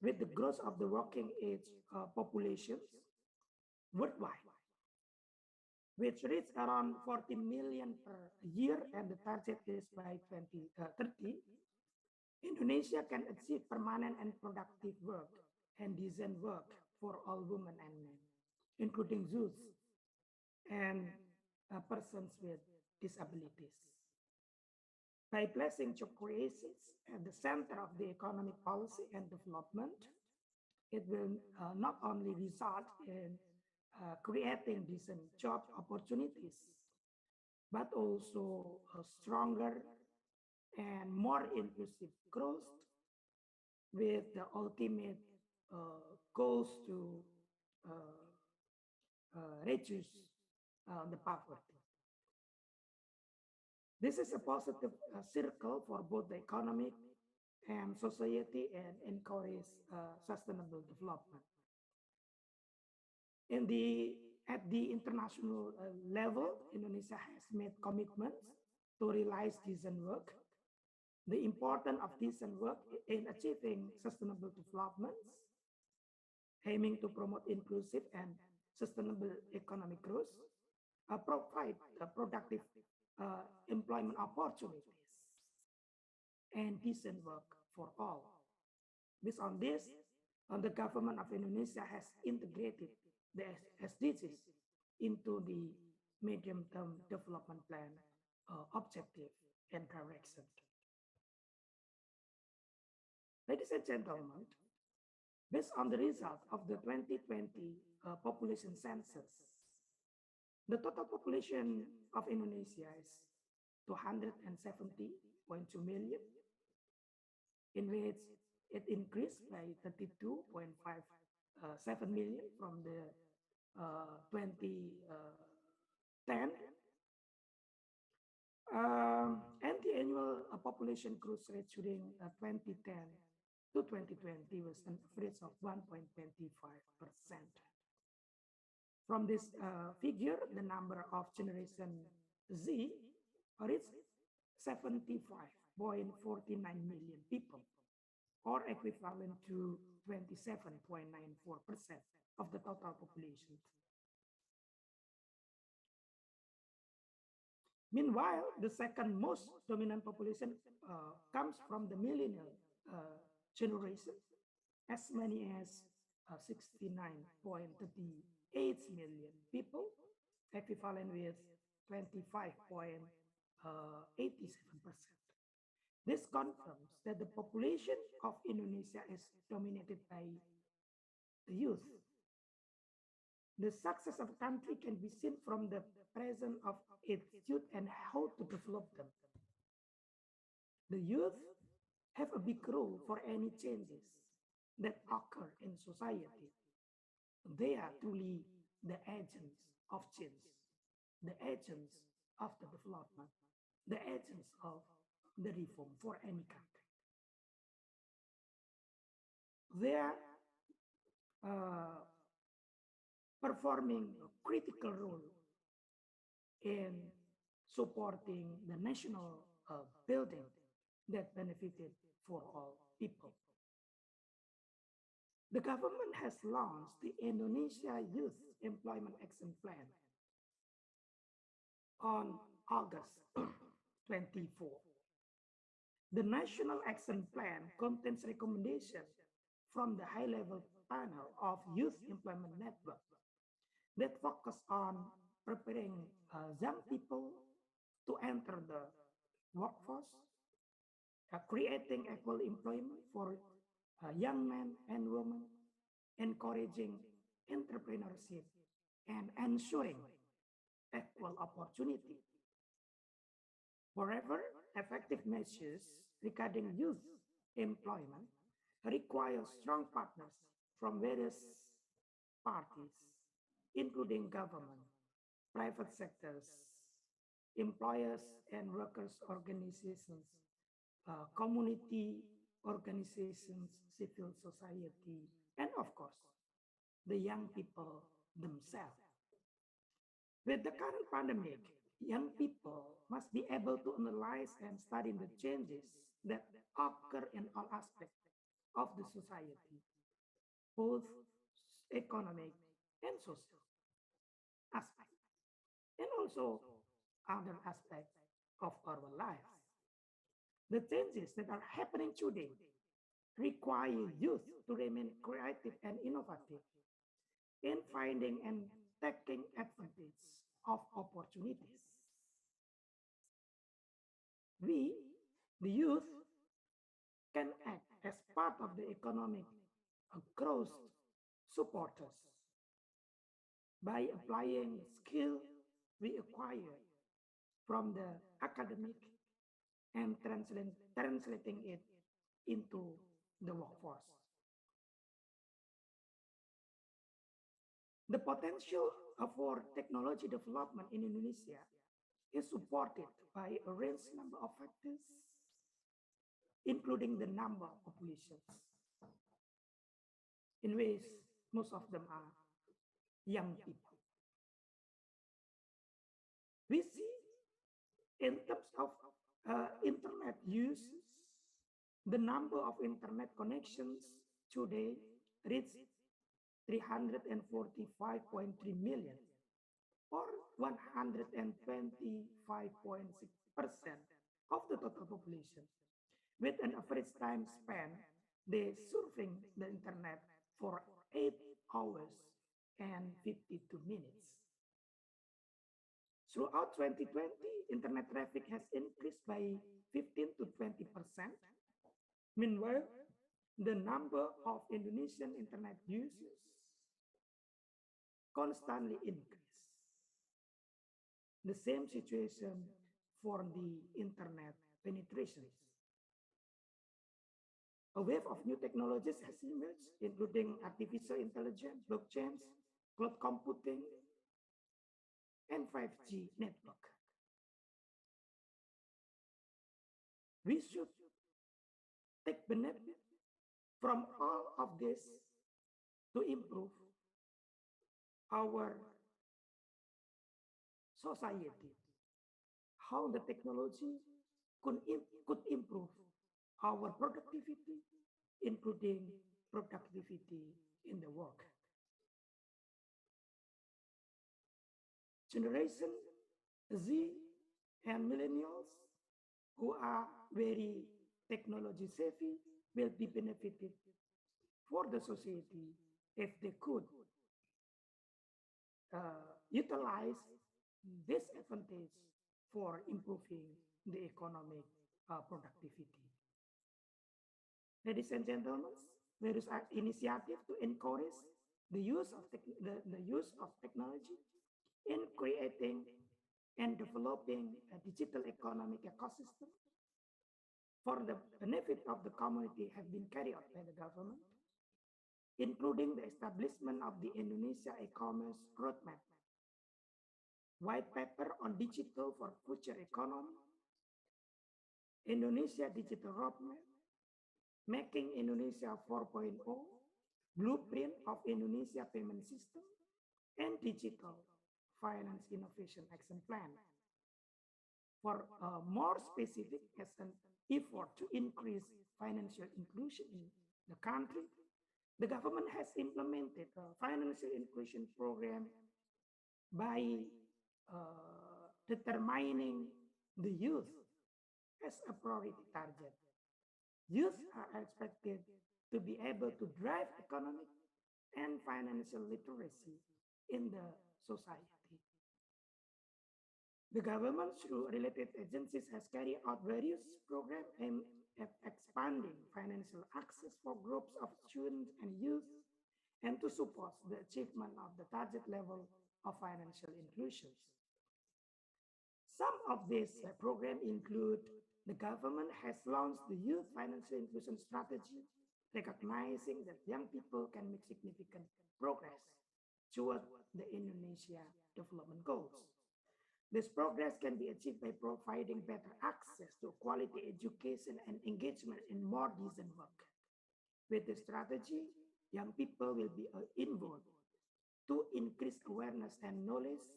with the growth of the working age populations worldwide, which reach around 40 million per year, and the target is by 2030, Indonesia can achieve permanent and productive work and decent work for all women and men, including youth and persons with disabilities. By placing job creation at the center of the economic policy and development, it will not only result in creating decent job opportunities, but also a stronger and more inclusive growth with the ultimate goals to reduce the poverty. This is a positive circle for both the economic and society and encourage sustainable development. At the international level, Indonesia has made commitments to realize decent work. The importance of decent work in achieving sustainable development, aiming to promote inclusive and sustainable economic growth, provide productive employment opportunities, and decent work for all. Based on this, the government of Indonesia has integrated the SDGs into the medium-term development plan objective and direction. Ladies and gentlemen, based on the result of the 2020 population census, the total population of Indonesia is 270.2 million, in which it increased by 32.57 million from the 2010. And the annual population growth rate during 2010 to 2020 was an average of 1.25%. From this figure, the number of Generation Z reached 75.49 million people, or equivalent to 27.94% of the total population. Meanwhile, the second most dominant population comes from the millennial generation, as many as 69.38 million people, equivalent with 25.87%. This confirms that the population of Indonesia is dominated by the youth. The success of a country can be seen from the presence of its youth and how to develop them. The youth have a big role for any changes that occur in society. They are truly the agents of change, the agents of the development, the agents of the reform for any country. They are performing a critical role in supporting the national building that benefited for all people. The government has launched the Indonesia Youth Employment Action Plan on August 24. The National Action Plan contains recommendations from the high-level panel of Youth Employment Network that focus on preparing young people to enter the workforce, creating equal employment for young men and women, encouraging entrepreneurship, and ensuring equal opportunity. Moreover, effective measures regarding youth employment require strong partners from various parties, including government, private sectors, employers and workers organizations, community organizations, civil society, and of course, the young people themselves. With the current pandemic, young people must be able to analyze and study the changes that occur in all aspects of the society, both economic and social aspect, and also other aspects of our lives. The changes that are happening today require youth to remain creative and innovative in finding and taking advantage of opportunities. We, the youth, can act as part of the economic growth supporters by applying skill we acquire from the academic and translating it into the workforce. The potential for technology development in Indonesia is supported by a range number of factors, including the number of populations, in ways most of them are young people. We see in terms of internet use, the number of internet connections today reached 345.3 million, or 125.6% of the total population, with an average time spent they surfing the internet for 8 hours and 52 minutes. Throughout 2020, internet traffic has increased by 15 to 20%. Meanwhile, the number of Indonesian internet users constantly increase. The same situation for the internet penetrations. A wave of new technologies has emerged, including artificial intelligence, blockchains, cloud computing, and 5G network. We should take benefit from all of this to improve our society, how the technology could improve our productivity, including productivity in the work. Generation Z and millennials who are very technology savvy will be benefited for the society if they could utilize this advantage for improving the economic productivity. Ladies and gentlemen, there is an initiative to encourage the use of technology in creating and developing a digital economic ecosystem for the benefit of the community have been carried out by the government, including the establishment of the Indonesia e-commerce roadmap, white paper on digital for future economy, Indonesia digital roadmap, making Indonesia 4.0, blueprint of Indonesia payment system, and digital finance innovation action plan. For more specific as an effort to increase financial inclusion in the country, the government has implemented a financial inclusion program by determining the youth as a priority target. Youth are expected to be able to drive economic and financial literacy in the society. The government, through related agencies, has carried out various programs aimed at expanding financial access for groups of students and youth, and to support the achievement of the target level of financial inclusion. Some of these programs include the government has launched the Youth Financial Inclusion Strategy, recognizing that young people can make significant progress toward the Indonesia development goals. This progress can be achieved by providing better access to quality education and engagement in more decent work. With this strategy, young people will be involved to increase awareness and knowledge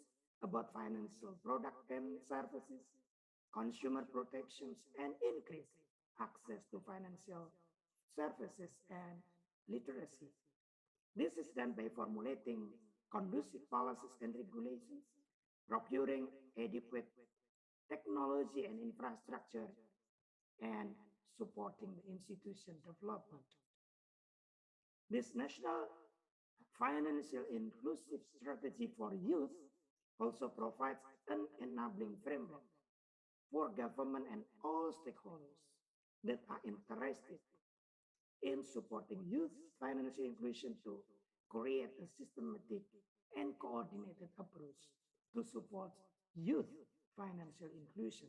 about financial products and services, consumer protections, and increase access to financial services, and literacy. This is done by formulating conducive policies and regulations, procuring adequate technology and infrastructure, and supporting the institution development. This national financial inclusive strategy for youth also provides an enabling framework for government and all stakeholders that are interested in supporting youth financial inclusion to create a systematic and coordinated approach to support youth financial inclusion.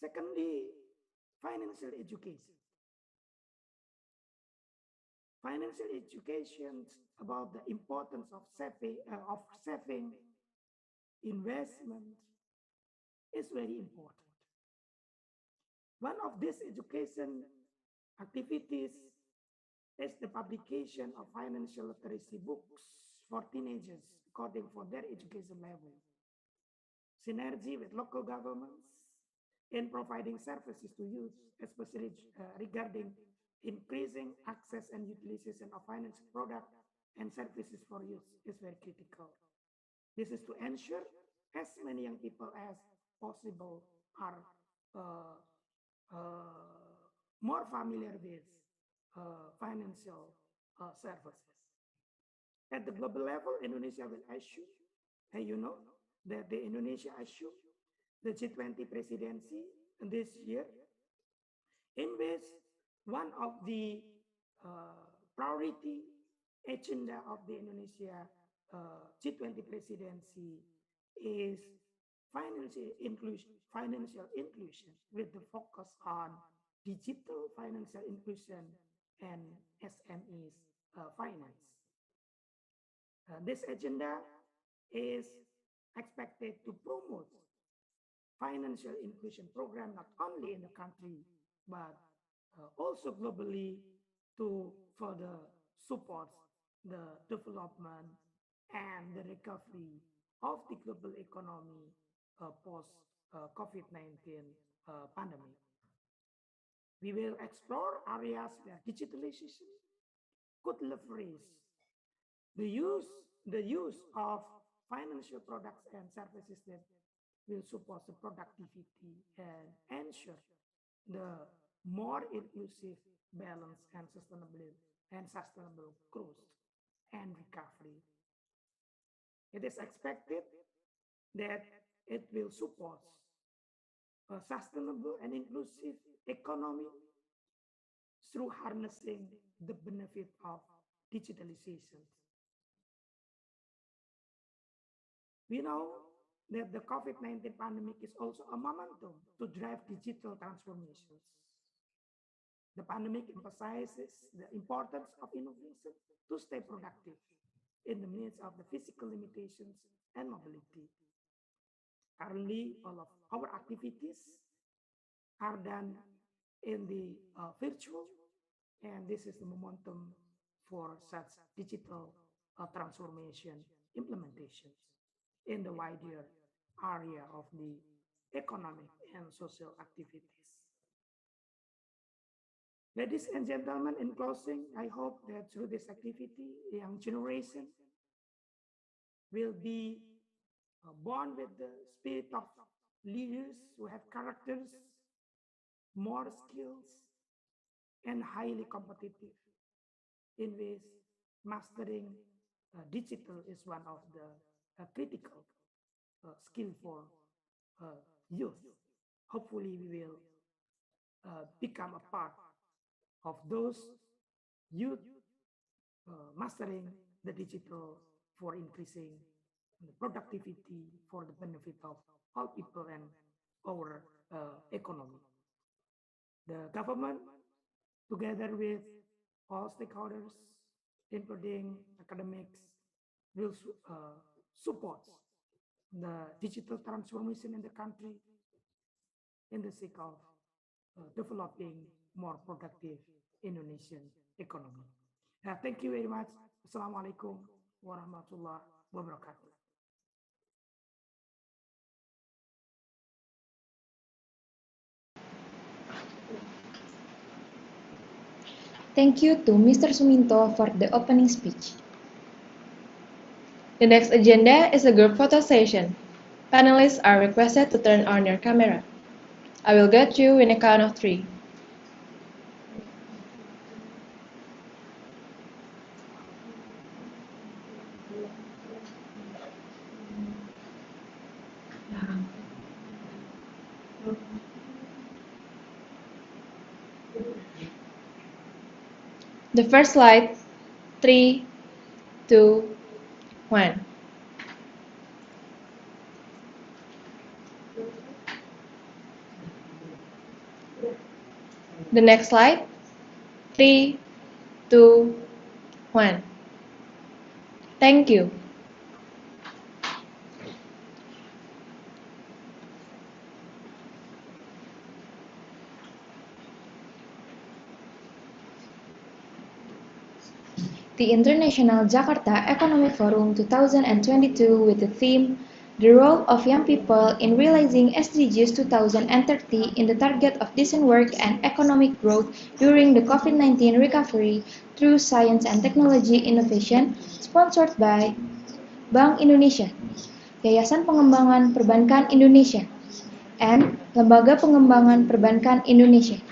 Secondly, financial education. Financial education about the importance of saving, investment is very important. One of these education activities is the publication of financial literacy books for teenagers according for their education level. Synergy with local governments in providing services to youth, especially regarding increasing access and utilization of financial products and services for youth is very critical. This is to ensure as many young people as possible are more familiar with financial services. At the global level, Indonesia will issue, and you know that the Indonesia issue the G20 presidency this year, in which one of the priority agenda of the Indonesia G20 presidency is financial inclusion with the focus on digital financial inclusion and SMEs finance. This agenda is expected to promote financial inclusion program not only in the country but also globally to further support the development and the recovery of the global economy post COVID-19 pandemic. We will explore areas where digitalization could leverage the use of financial products and services that will support the productivity and ensure the more inclusive, balanced, and sustainable growth and recovery. It is expected that it will support a sustainable and inclusive economy through harnessing the benefit of digitalization. We know that the COVID-19 pandemic is also a momentum to drive digital transformations. The pandemic emphasizes the importance of innovation to stay productive in the midst of the physical limitations and mobility. Currently, all of our activities are done in the virtual, and this is the momentum for such digital transformation implementations in the wider area of the economic and social activities. Ladies and gentlemen, in closing, I hope that through this activity, the young generation will be born with the spirit of leaders who have characters, more skills, and highly competitive, in which mastering digital is one of the critical skill for youth. Hopefully, we will become a part of those youth mastering the digital for increasing the productivity for the benefit of all people and our economy. The government, together with all stakeholders, including academics, will support the digital transformation in the country in the sake of developing more productive Indonesian economy. Thank you very much. Assalamualaikum warahmatullahi wabarakatuh. Thank you to Mr. Suminto for the opening speech. The next agenda is a group photo session. Panelists are requested to turn on your camera. I will get you in a count of 3. The first slide, 3, 2, 1. The next slide, 3, 2, 1. Thank you. The International Jakarta Economic Forum 2022 with the theme The Role of Young People in Realizing SDGs 2030 in the Target of Decent Work and Economic Growth During the COVID-19 Recovery Through Science and Technology Innovation, sponsored by Bank Indonesia, Yayasan Pengembangan Perbankan Indonesia, and Lembaga Pengembangan Perbankan Indonesia.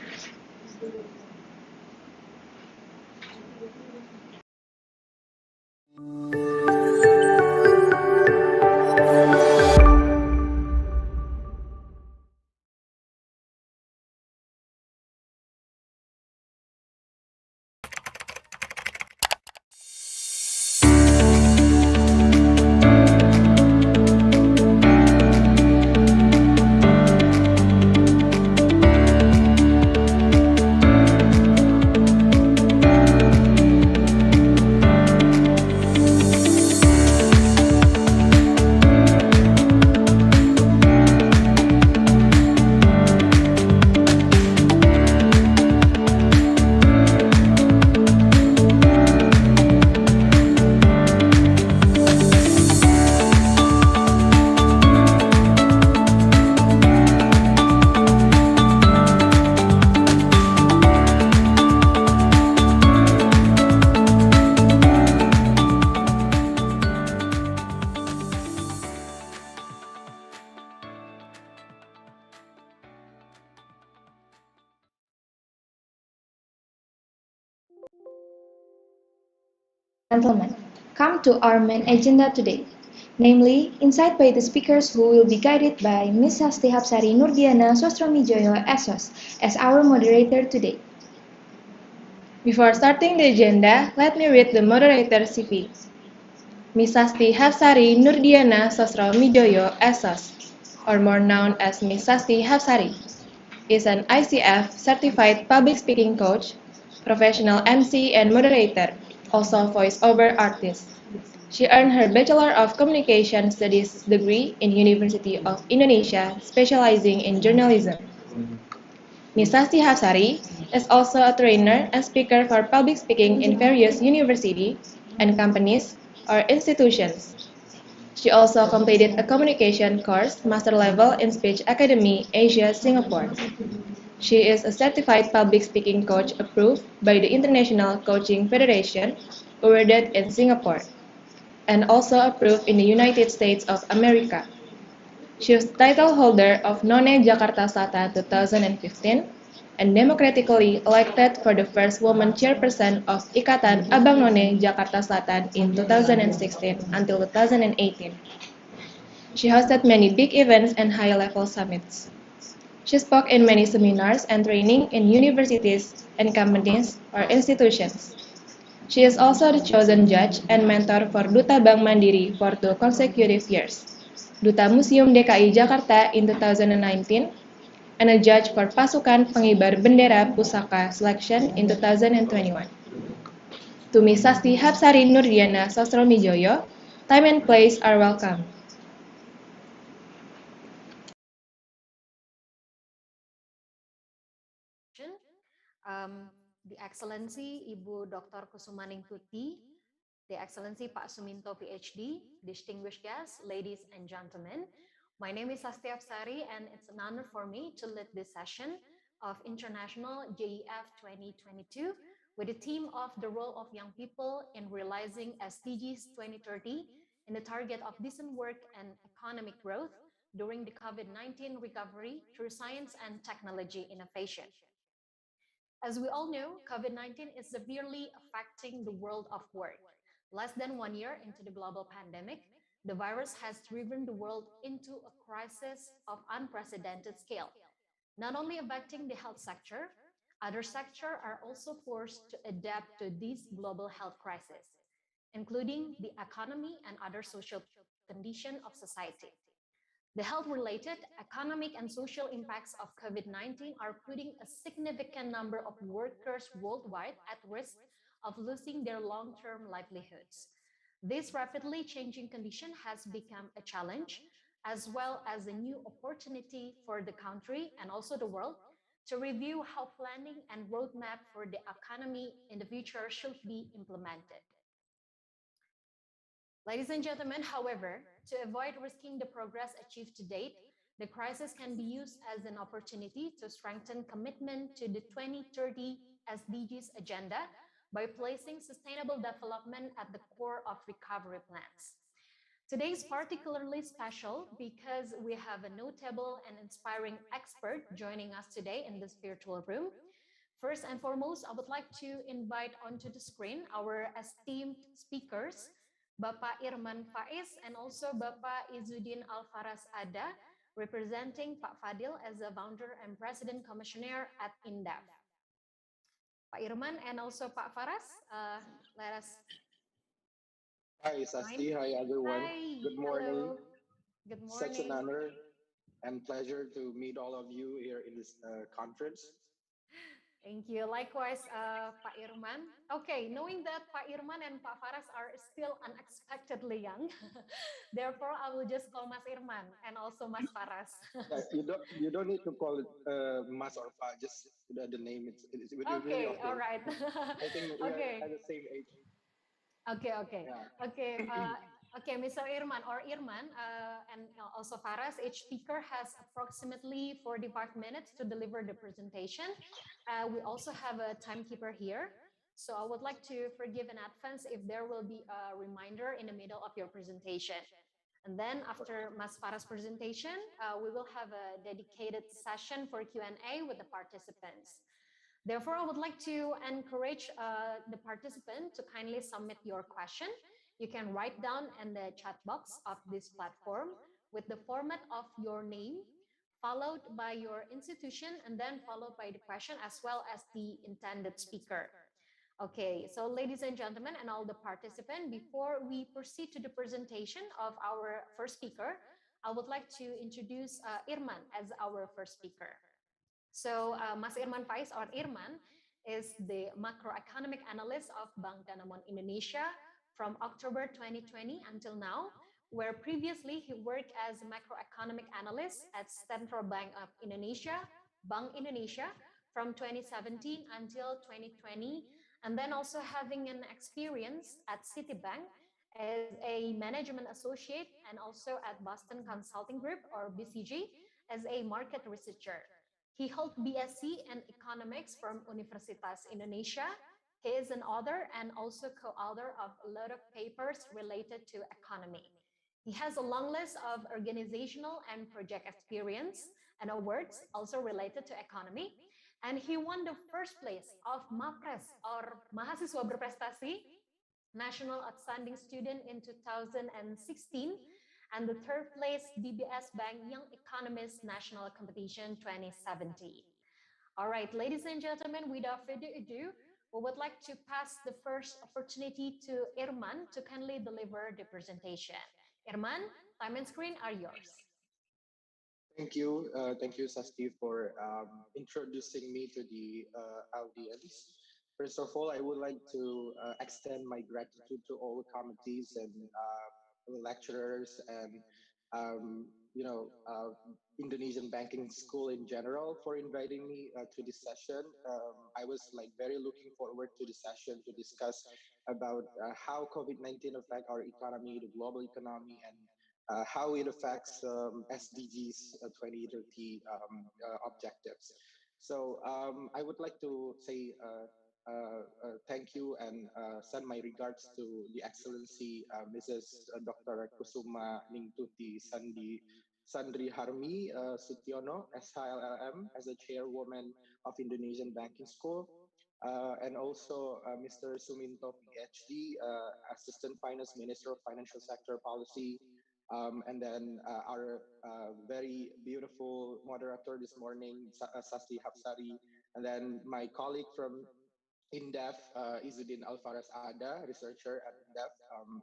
Gentlemen, come to our main agenda today, namely insight by the speakers who will be guided by Ms. Sasti Hapsari Nurdiana Sostromijoyo SOS as our moderator today. Before starting the agenda, let me read the moderator CV. Ms. Sasti Hapsari Nurdiana Sostromijoyo SOS, or more known as Ms. Sasti Hapsari, is an ICF certified public speaking coach, professional MC and moderator, also voice-over artist. She earned her Bachelor of Communication Studies degree in University of Indonesia, specializing in journalism. Ms. Sasti Hapsari is also a trainer and speaker for public speaking in various universities and companies or institutions. She also completed a communication course, master level in Speech Academy, Asia, Singapore. She is a certified public speaking coach approved by the International Coaching Federation, awarded in Singapore, and also approved in the United States of America. She was title holder of None Jakarta Selatan 2015 and democratically elected for the first woman chairperson of Ikatan Abang None Jakarta Selatan in 2016 until 2018. She hosted many big events and high-level summits. She spoke in many seminars and training in universities and companies or institutions. She is also the chosen judge and mentor for Duta Bank Mandiri for 2 consecutive years, Duta Museum DKI Jakarta in 2019, and a judge for Pasukan Pengibar Bendera Pusaka selection in 2021. To Ms. Sasti Hapsari Nurdiana Sostromijoyo, time and place are welcome. The Excellency Ibu Dr. Kusumaning Tuti, the Excellency Pak Suminto PhD, distinguished guests, ladies and gentlemen. My name is Sasti Hapsari and it's an honor for me to lead this session of International JEF 2022 with the theme of the role of young people in realizing SDGs 2030 in the target of decent work and economic growth during the COVID-19 recovery through science and technology innovation. As we all know, COVID-19 is severely affecting the world of work. Less than 1 year into the global pandemic, the virus has driven the world into a crisis of unprecedented scale, not only affecting the health sector, other sectors are also forced to adapt to this global health crisis, including the economy and other social conditions of society. The health-related economic and social impacts of COVID-19 are putting a significant number of workers worldwide at risk of losing their long-term livelihoods. This rapidly changing condition has become a challenge, as well as a new opportunity for the country and also the world to review how planning and roadmap for the economy in the future should be implemented. Ladies and gentlemen, however, to avoid risking the progress achieved to date, the crisis can be used as an opportunity to strengthen commitment to the 2030 SDGs agenda by placing sustainable development at the core of recovery plans. Today is particularly special because we have a notable and inspiring expert joining us today in this virtual room. First and foremost, I would like to invite onto the screen our esteemed speakers, Bapak Irman Faiz and also Bapak Izzuddin Alfaras Ada, representing Pak Fadil as the founder and president commissioner at INDAF. Pak Irman and also Pak Faras, let us. Hi, Sasti. Hi, everyone. Hi. Good morning. Hello. Good morning. Such an honor and pleasure to meet all of you here in this conference. Thank you. Likewise, Pak Irman. Okay, knowing that Pak Irman and Pak Faras are still unexpectedly young, therefore I will just call Mas Irman and also Mas Faras. You don't need to call it Mas or Pa, just the name. It's okay, really all right. I think we are at the same age. Okay. Yeah. Okay. Okay, Mr. Irman or Irman and also Faras, each speaker has approximately 45 minutes to deliver the presentation. We also have a timekeeper here. So I would like to forgive in advance if there will be a reminder in the middle of your presentation. And then after Mas Faras' presentation, we will have a dedicated session for Q&A with the participants. Therefore, I would like to encourage the participant to kindly submit your question. You can write down in the chat box of this platform with the format of your name, followed by your institution, and then followed by the question as well as the intended speaker. Okay, so ladies and gentlemen and all the participants, before we proceed to the presentation of our first speaker, I would like to introduce Irman as our first speaker. So Mas Irman Faiz or Irman is the macroeconomic analyst of Bank Danamon Indonesia from October 2020 until now, where previously he worked as a macroeconomic analyst at Central Bank of Indonesia, Bank Indonesia, from 2017 until 2020, and then also having an experience at Citibank as a management associate and also at Boston Consulting Group or BCG as a market researcher. He held BSc in economics from Universitas Indonesia. He is an author and also co-author of a lot of papers related to economy. He has a long list of organizational and project experience and awards also related to economy. And he won the first place of MAPRES or Mahasiswa Berprestasi, National Outstanding Student in 2016, and the third place DBS Bank Young Economist National Competition 2017. All right, ladies and gentlemen, without further ado, we would like to pass the first opportunity to Irman to kindly deliver the presentation. Irman, time and screen are yours. Thank you, Sasti, for introducing me to the audience. First of all, I would like to extend my gratitude to all committees and lecturers and Indonesian banking school in general for inviting me to this session. I was very looking forward to the session to discuss about how COVID-19 affect our economy, the global economy, and how it affects SDGs 2030 objectives. So I would like to say thank you and send my regards to the Excellency Mrs. Dr. Kusuma Ningtuti Sandri Harmi Sutiono, SHLLM, as a chairwoman of Indonesian Banking School, and also Mr. Suminto, PhD, Assistant Finance Minister of Financial Sector Policy, and then our very beautiful moderator this morning, Sasti Hapsari, and then my colleague from INDEF, Izzuddin Alfaraz Ada, researcher at INDEF.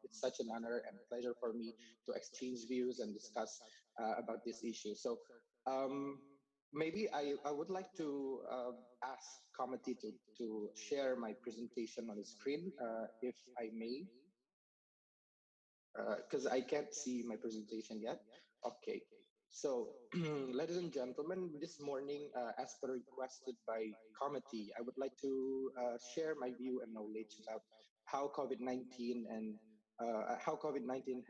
It's such an honor and pleasure for me to exchange views and discuss about this issue. So um, maybe I would like to ask committee to share my presentation on the screen, if I may, because I can't see my presentation yet. Okay. So, ladies and gentlemen, this morning, as per requested by committee, I would like to share my view and knowledge about how COVID-19 and how COVID-19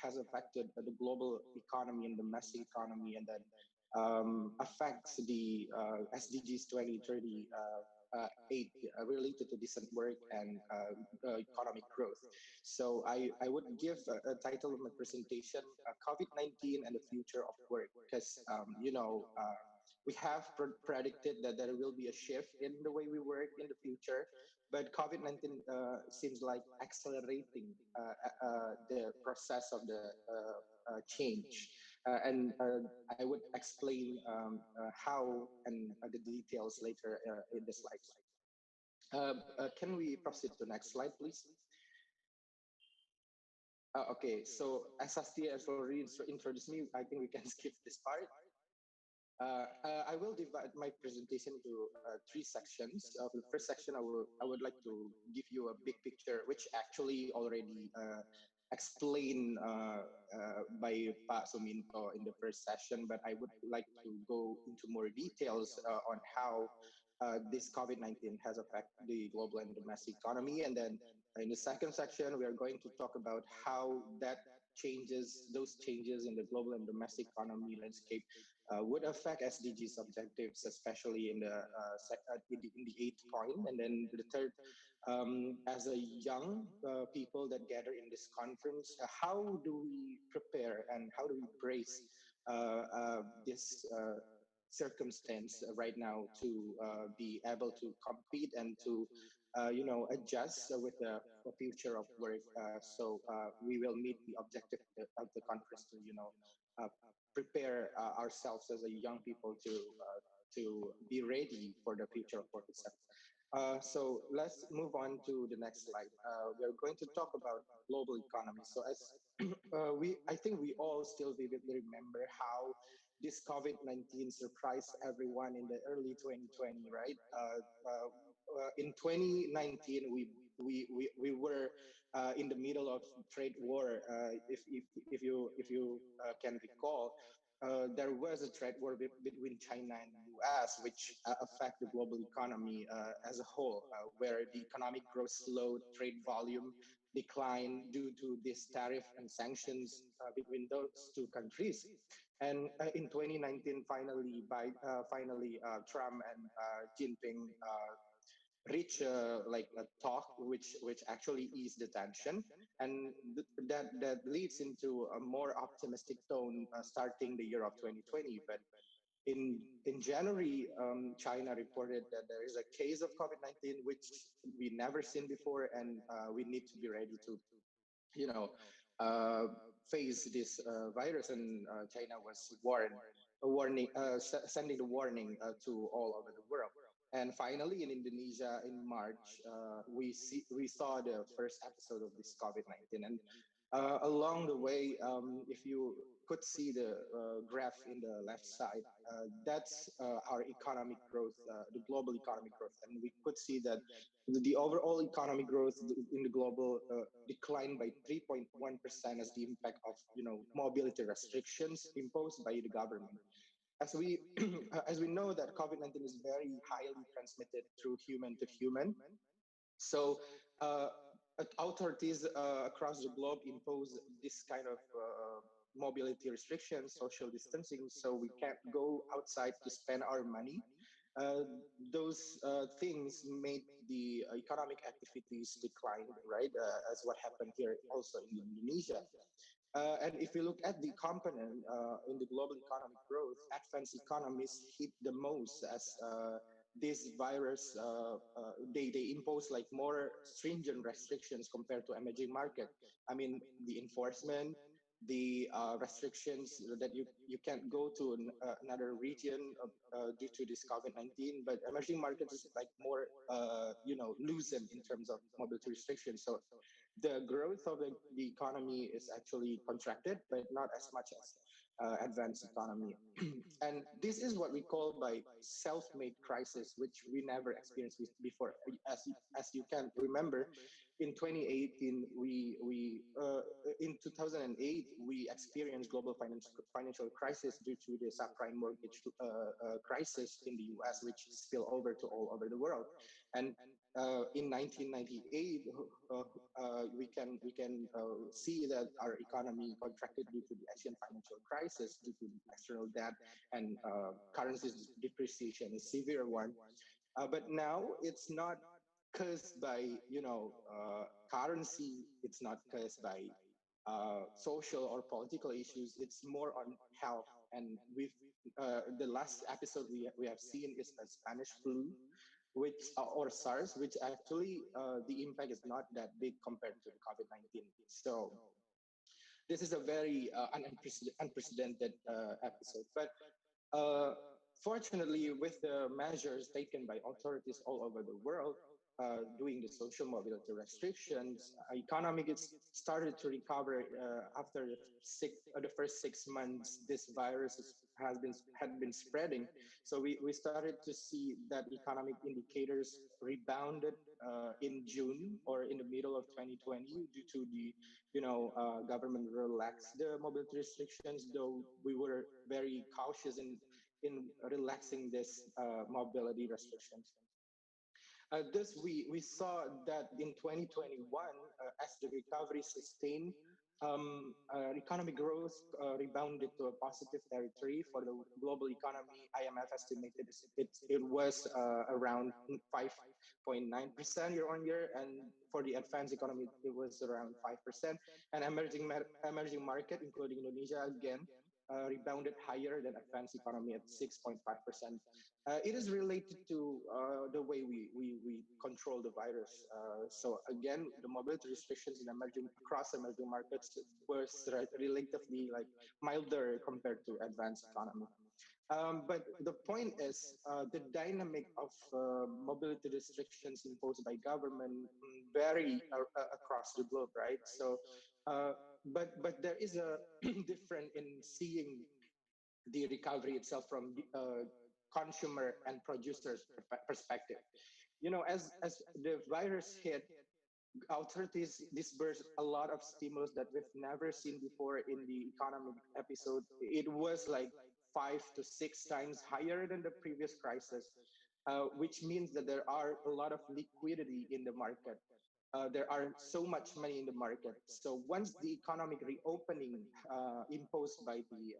has affected the global economy and domestic economy, and then affects the SDGs 2030 aid related to decent work and economic growth. So I would give a title of my presentation, COVID-19 and the Future of Work, because, we have predicted that there will be a shift in the way we work in the future, but COVID-19 seems like accelerating the process of the change. And I would explain how and the details later in the slides. Can we proceed to the next slide, please? Okay, so as Sasti has already introduced me, I think we can skip this part. I will divide my presentation into three sections. The first section, I would like to give you a big picture, which actually already explained by Pak Suminto in the first session, but I would like to go into more details on how this COVID-19 has affected the global and domestic economy. And then in the second section, we are going to talk about how those changes in the global and domestic economy landscape would affect SDGs objectives, especially in the eighth point. And then the third, as a young people that gather in this conference, how do we prepare and how do we brace this circumstance right now to be able to compete and to adjust with the future of work. So we will meet the objective of the conference to prepare ourselves as a young people to be ready for the future of work itself. So let's move on to the next slide. We are going to talk about global economy. So as I think we all still vividly remember how this COVID-19 surprised everyone in the early 2020, right? In 2019, we were in the middle of trade war. If you can recall, there was a trade war between China and the US, which affect the global economy as a whole, where the economic growth slowed, trade volume declined due to this tariff and sanctions between those two countries. And in 2019, finally, Trump and Jinping reach like a talk which actually eased the tension, and that leads into a more optimistic tone starting the year of 2020. But in January, China reported that there is a case of COVID-19 which we never seen before, and we need to be ready to face this virus. And China was sending the warning to all over the world. And finally, in Indonesia, in March, we saw the first episode of this COVID-19. And along the way, if you could see the graph in the left side, that's our economic growth, the global economic growth. And we could see that the overall economic growth in the global declined by 3.1% as the impact of mobility restrictions imposed by the government. As we as we know that COVID-19 is very highly transmitted through human to human, so authorities across the globe impose this kind of mobility restrictions, social distancing, so we can't go outside to spend our money. uh, those things made the economic activities decline, right? As what happened here also in Indonesia. And if we look at the component in the global economic growth, advanced economies hit the most as this virus, they impose like more stringent restrictions compared to emerging market. I mean, the enforcement, the restrictions that you can't go to another region due to this COVID-19, but emerging markets is like more, loosened in terms of mobility restrictions. So the growth of the economy is actually contracted, but not as much as advanced economy. And this is what we call by self-made crisis, which we never experienced before. As you can remember, in 2018, in 2008 we experienced global financial crisis due to the subprime mortgage crisis in the U.S., which spilled over to all over the world. And in 1998, we can see that our economy contracted due to the Asian financial crisis, due to the external debt and currency depreciation, a severe one. But now it's not caused by currency. It's not caused by social or political issues. It's more on health. And with the last episode we have seen is the Spanish flu, which or SARS, which actually the impact is not that big compared to the COVID-19. So this is a very unprecedented episode. But fortunately, with the measures taken by authorities all over the world, doing the social mobility restrictions, economy gets started to recover after the first 6 months. This virus had been spreading, so we started to see that economic indicators rebounded in June or in the middle of 2020 due to the government relaxed the mobility restrictions, though we were very cautious in relaxing this mobility restrictions. Thus, we saw that in 2021, as the recovery sustained, economic growth rebounded to a positive territory for the global economy. IMF estimated it was around 5.9% year on year, and for the advanced economy, it was around 5%. And emerging market, including Indonesia, again rebounded higher than advanced economy at 6.5%. It is related to the way we control the virus. So again, the mobility restrictions in across emerging markets was relatively like milder compared to advanced economy. But the point is the dynamic of mobility restrictions imposed by government vary across the globe, right? So, but there is a difference in seeing the recovery itself from consumer and producers perspective. As the virus hit, authorities disbursed a lot of stimulus that we've never seen before in the economic episode. It was like 5 to 6 times higher than the previous crisis, which means that there are a lot of liquidity in the market. There are so much money in the market. So once the economic reopening imposed by the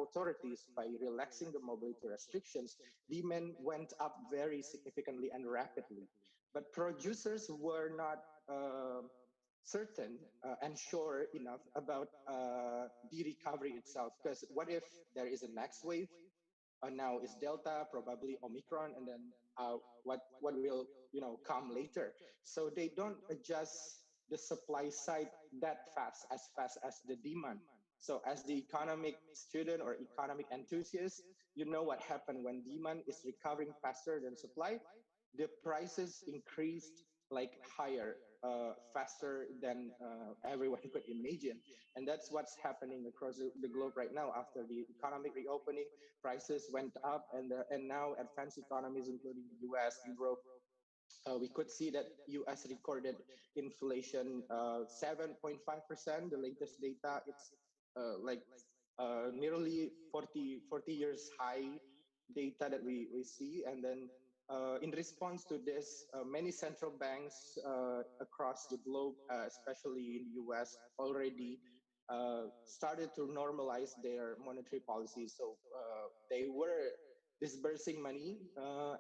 authorities by relaxing the mobility restrictions, demand went up very significantly and rapidly. But producers were not certain and sure enough about the recovery itself. Because what if there is a next wave? Now is Delta, probably Omicron, and then what will come later. So they don't adjust the supply side that fast as the demand. So as the economic student or economic enthusiast, you know what happened when demand is recovering faster than supply. The prices increased like higher, faster than everyone could imagine. And that's what's happening across the globe right now. After the economic reopening, prices went up, and now advanced economies, including the US, Europe, we could see that US recorded inflation 7.5%. The latest data, it's like nearly 40 years high data that we see. And then in response to this, many central banks across the globe, especially in the US, already started to normalize their monetary policy. So they were disbursing money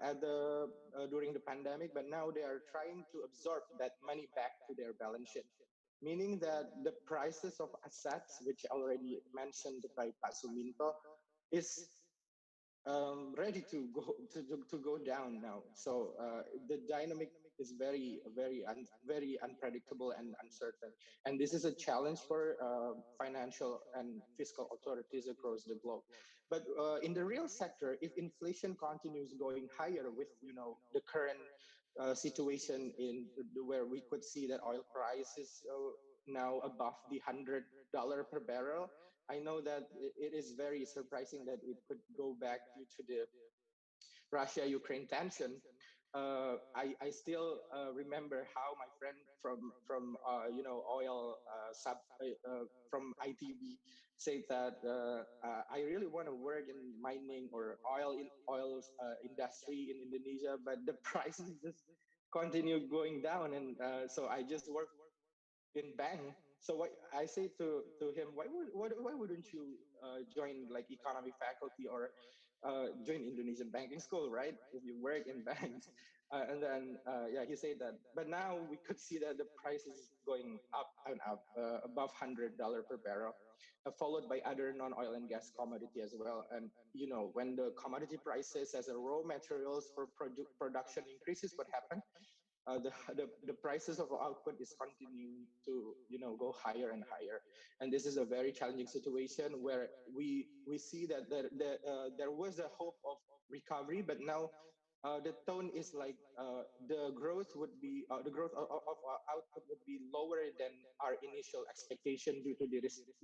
at the during the pandemic, but now they are trying to absorb that money back to their balance sheet, meaning that the prices of assets, which already mentioned by Pak Suminto, is ready to go to go down now. So the dynamic is very unpredictable and uncertain, and this is a challenge for financial and fiscal authorities across the globe. But in the real sector, if inflation continues going higher with the current situation where we could see that oil price is now above the $100 per barrel, I know that it is very surprising that it could go back due to the Russia-Ukraine tension. I still remember how my friend from oil from ITB said that I really want to work in mining or oil industry in Indonesia, but the prices just continue going down, and so I just work in bank. So what I say to him, why wouldn't you join like economy faculty or join Indonesian banking school, right? If you work in banks, and then yeah, he said that. But now we could see that the price is going up and up, above $100 per barrel, followed by other non-oil and gas commodity as well. And when the commodity prices as a raw materials for production increases, what happens? The prices of output is continuing to go higher and higher, and this is a very challenging situation where we see that there was a hope of recovery, but now the tone is like the growth of our output would be lower than our initial expectation due to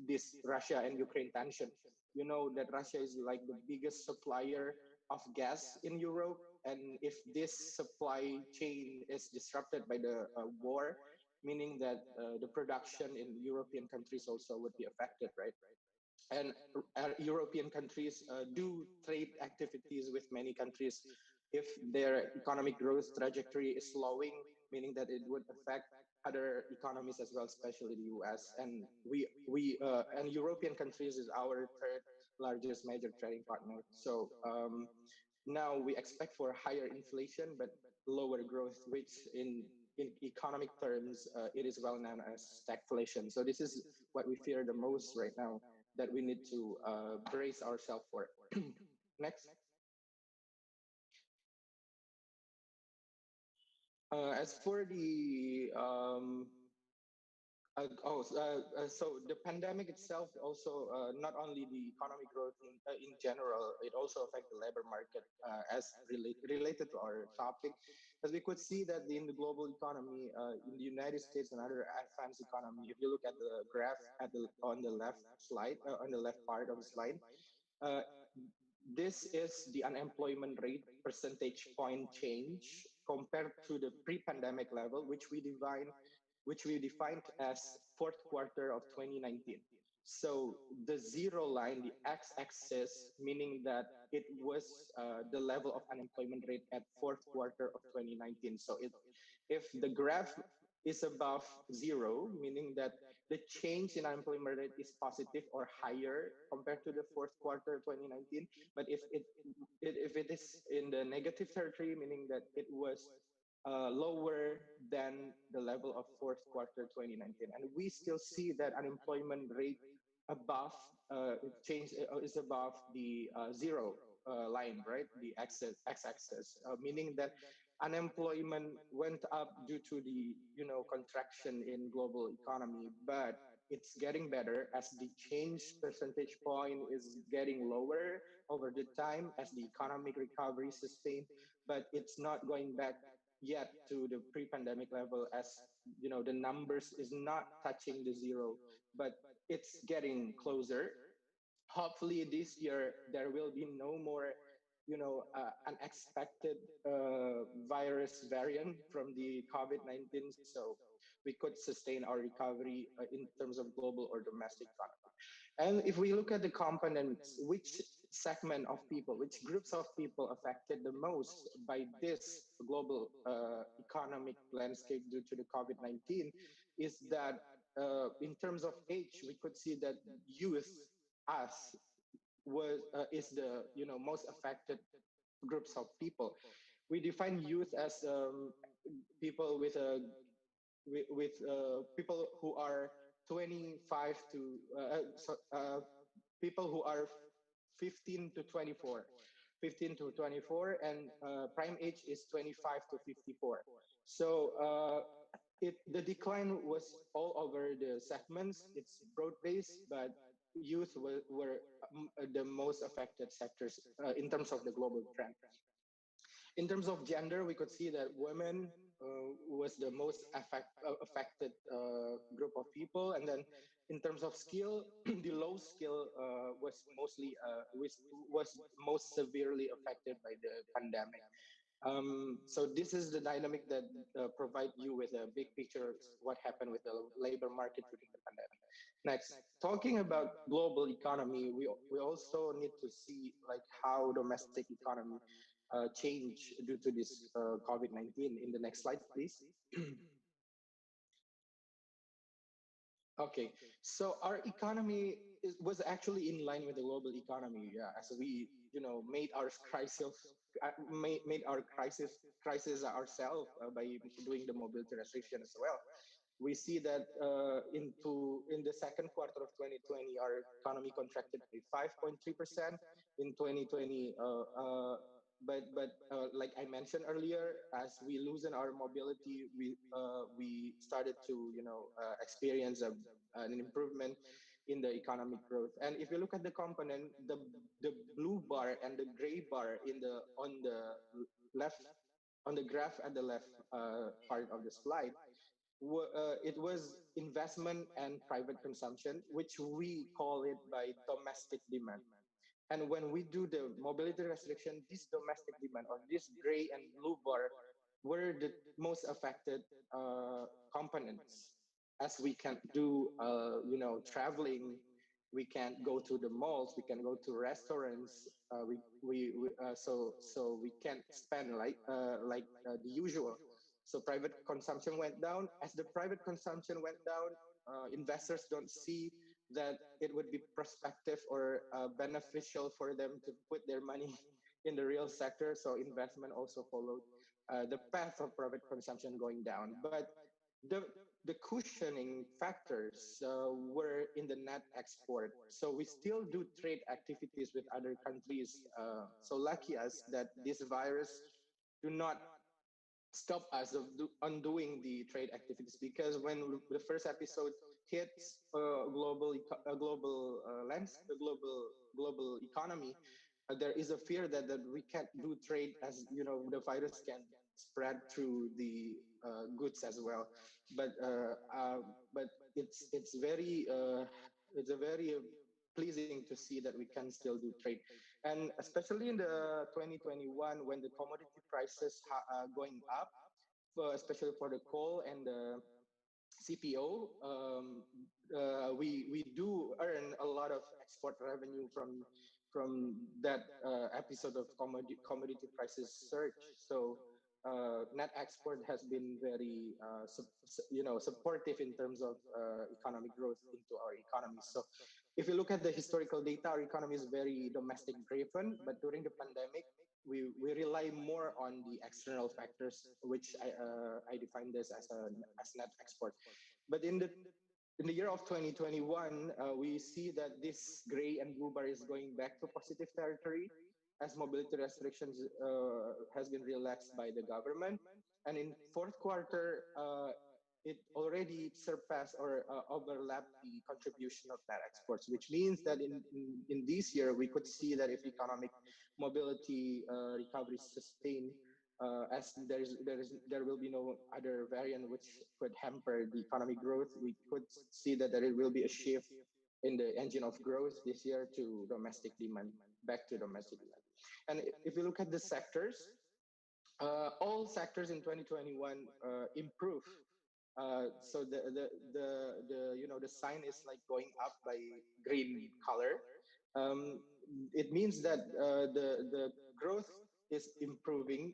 this Russia and Ukraine tension. You know that Russia is like the biggest supplier of gas in Europe, and if this supply chain is disrupted by the war, meaning that the production in European countries also would be affected, right? And European countries do trade activities with many countries. If their economic growth trajectory is slowing, meaning that it would affect other economies as well, especially the US. And and European countries is our third largest major trading partner. So now we expect for higher inflation but lower growth, which in economic terms it is well known as stagflation. So this is what we fear the most right now, that we need to brace ourselves for. Next. As for the so the pandemic itself also not only the economic growth in general, it also affects the labor market as related to our topic, as we could see that in the global economy, in the United States and other advanced economy, if you look at the graph on the left slide, on the left part of the slide, uh, this is the unemployment rate percentage point change compared to the pre-pandemic level, which we defined as fourth quarter of 2019. So the zero line, the x-axis, meaning that it was the level of unemployment rate at fourth quarter of 2019. So if the graph is above zero, meaning that the change in unemployment rate is positive or higher compared to the fourth quarter 2019. But if it is in the negative territory, meaning that it was lower than the level of fourth quarter 2019, and we still see that unemployment rate above change is above the zero line, right? The x-axis, meaning that unemployment went up due to the contraction in global economy, but it's getting better as the change percentage point is getting lower over the time as the economic recovery sustained, but it's not going back yet to the pre-pandemic level, as the numbers is not touching the zero, but it's getting closer. Hopefully this year there will be no more unexpected virus variant from the COVID-19, so we could sustain our recovery in terms of global or domestic economy. And if we look at the components, which segment of people, which groups of people affected the most by this global economic landscape due to the COVID-19, is that in terms of age, we could see that youth, us, is the most affected groups of people. We define youth as people with people who are 25 to people who are 15 to 24, 15 to 24, and prime age is 25 to 54. So the decline was all over the segments. It's broad based, but youth were the most affected sectors in terms of the global trend. In terms of gender, we could see that women was the most affected group of people, and then in terms of skill, the low skill was most severely affected by the pandemic. So this is the dynamic that provide you with a big picture of what happened with the labor market during the pandemic. Next, talking about global economy, we also need to see like how domestic economy change due to this COVID-19. In the next slide, please. Okay, so our economy was actually in line with the global economy. Yeah, as we made our crisis ourselves by doing the mobility restriction as well. We see that in the second quarter of 2020, our economy contracted by 5.3%. In 2020, like I mentioned earlier, as we loosen our mobility, we started to experience an improvement in the economic growth. And if you look at the component, the blue bar and the gray bar on the left, on the graph at the left part of the slide, it was investment and private consumption, which we call it by domestic demand. And when we do the mobility restriction, this domestic demand, or this gray and blue bar, were the most affected components, as we can't do traveling, we can't go to the malls, we can go to restaurants, so we can't spend like the usual. So private consumption went down. As the private consumption went down, investors don't see that it would be prospective or beneficial for them to put their money in the real sector. So investment also followed the path of private consumption going down. But the cushioning factors were in the net export. So we still do trade activities with other countries. So lucky us that this virus do not stop us of undoing the trade activities, because when the first episode hits global economy, there is a fear that we can't do trade, as the virus can spread through the goods as well. But it's very pleasing to see that we can still do trade, and especially in the 2021 when the commodity prices going up, especially for the coal and the CPO, we do earn a lot of export revenue from that episode of commodity prices surge. So net export has been very supportive in terms of economic growth into our economy. So if you look at the historical data, our economy is very domestic driven, but during the pandemic, we rely more on the external factors, which I define this as net export. But in the year of 2021, we see that this gray and blue bar is going back to positive territory as mobility restrictions has been relaxed by the government. And in fourth quarter, it already surpassed or overlapped the contribution of net exports, which means that in this year, we could see that if economic mobility recovery is sustained, as there will be no other variant which could hamper the economic growth, we could see that there will be a shift in the engine of growth this year to domestic demand, back to domestic demand. And if you look at the sectors, all sectors in 2021 improve. So the sign is like going up by green color. It means that the growth is improving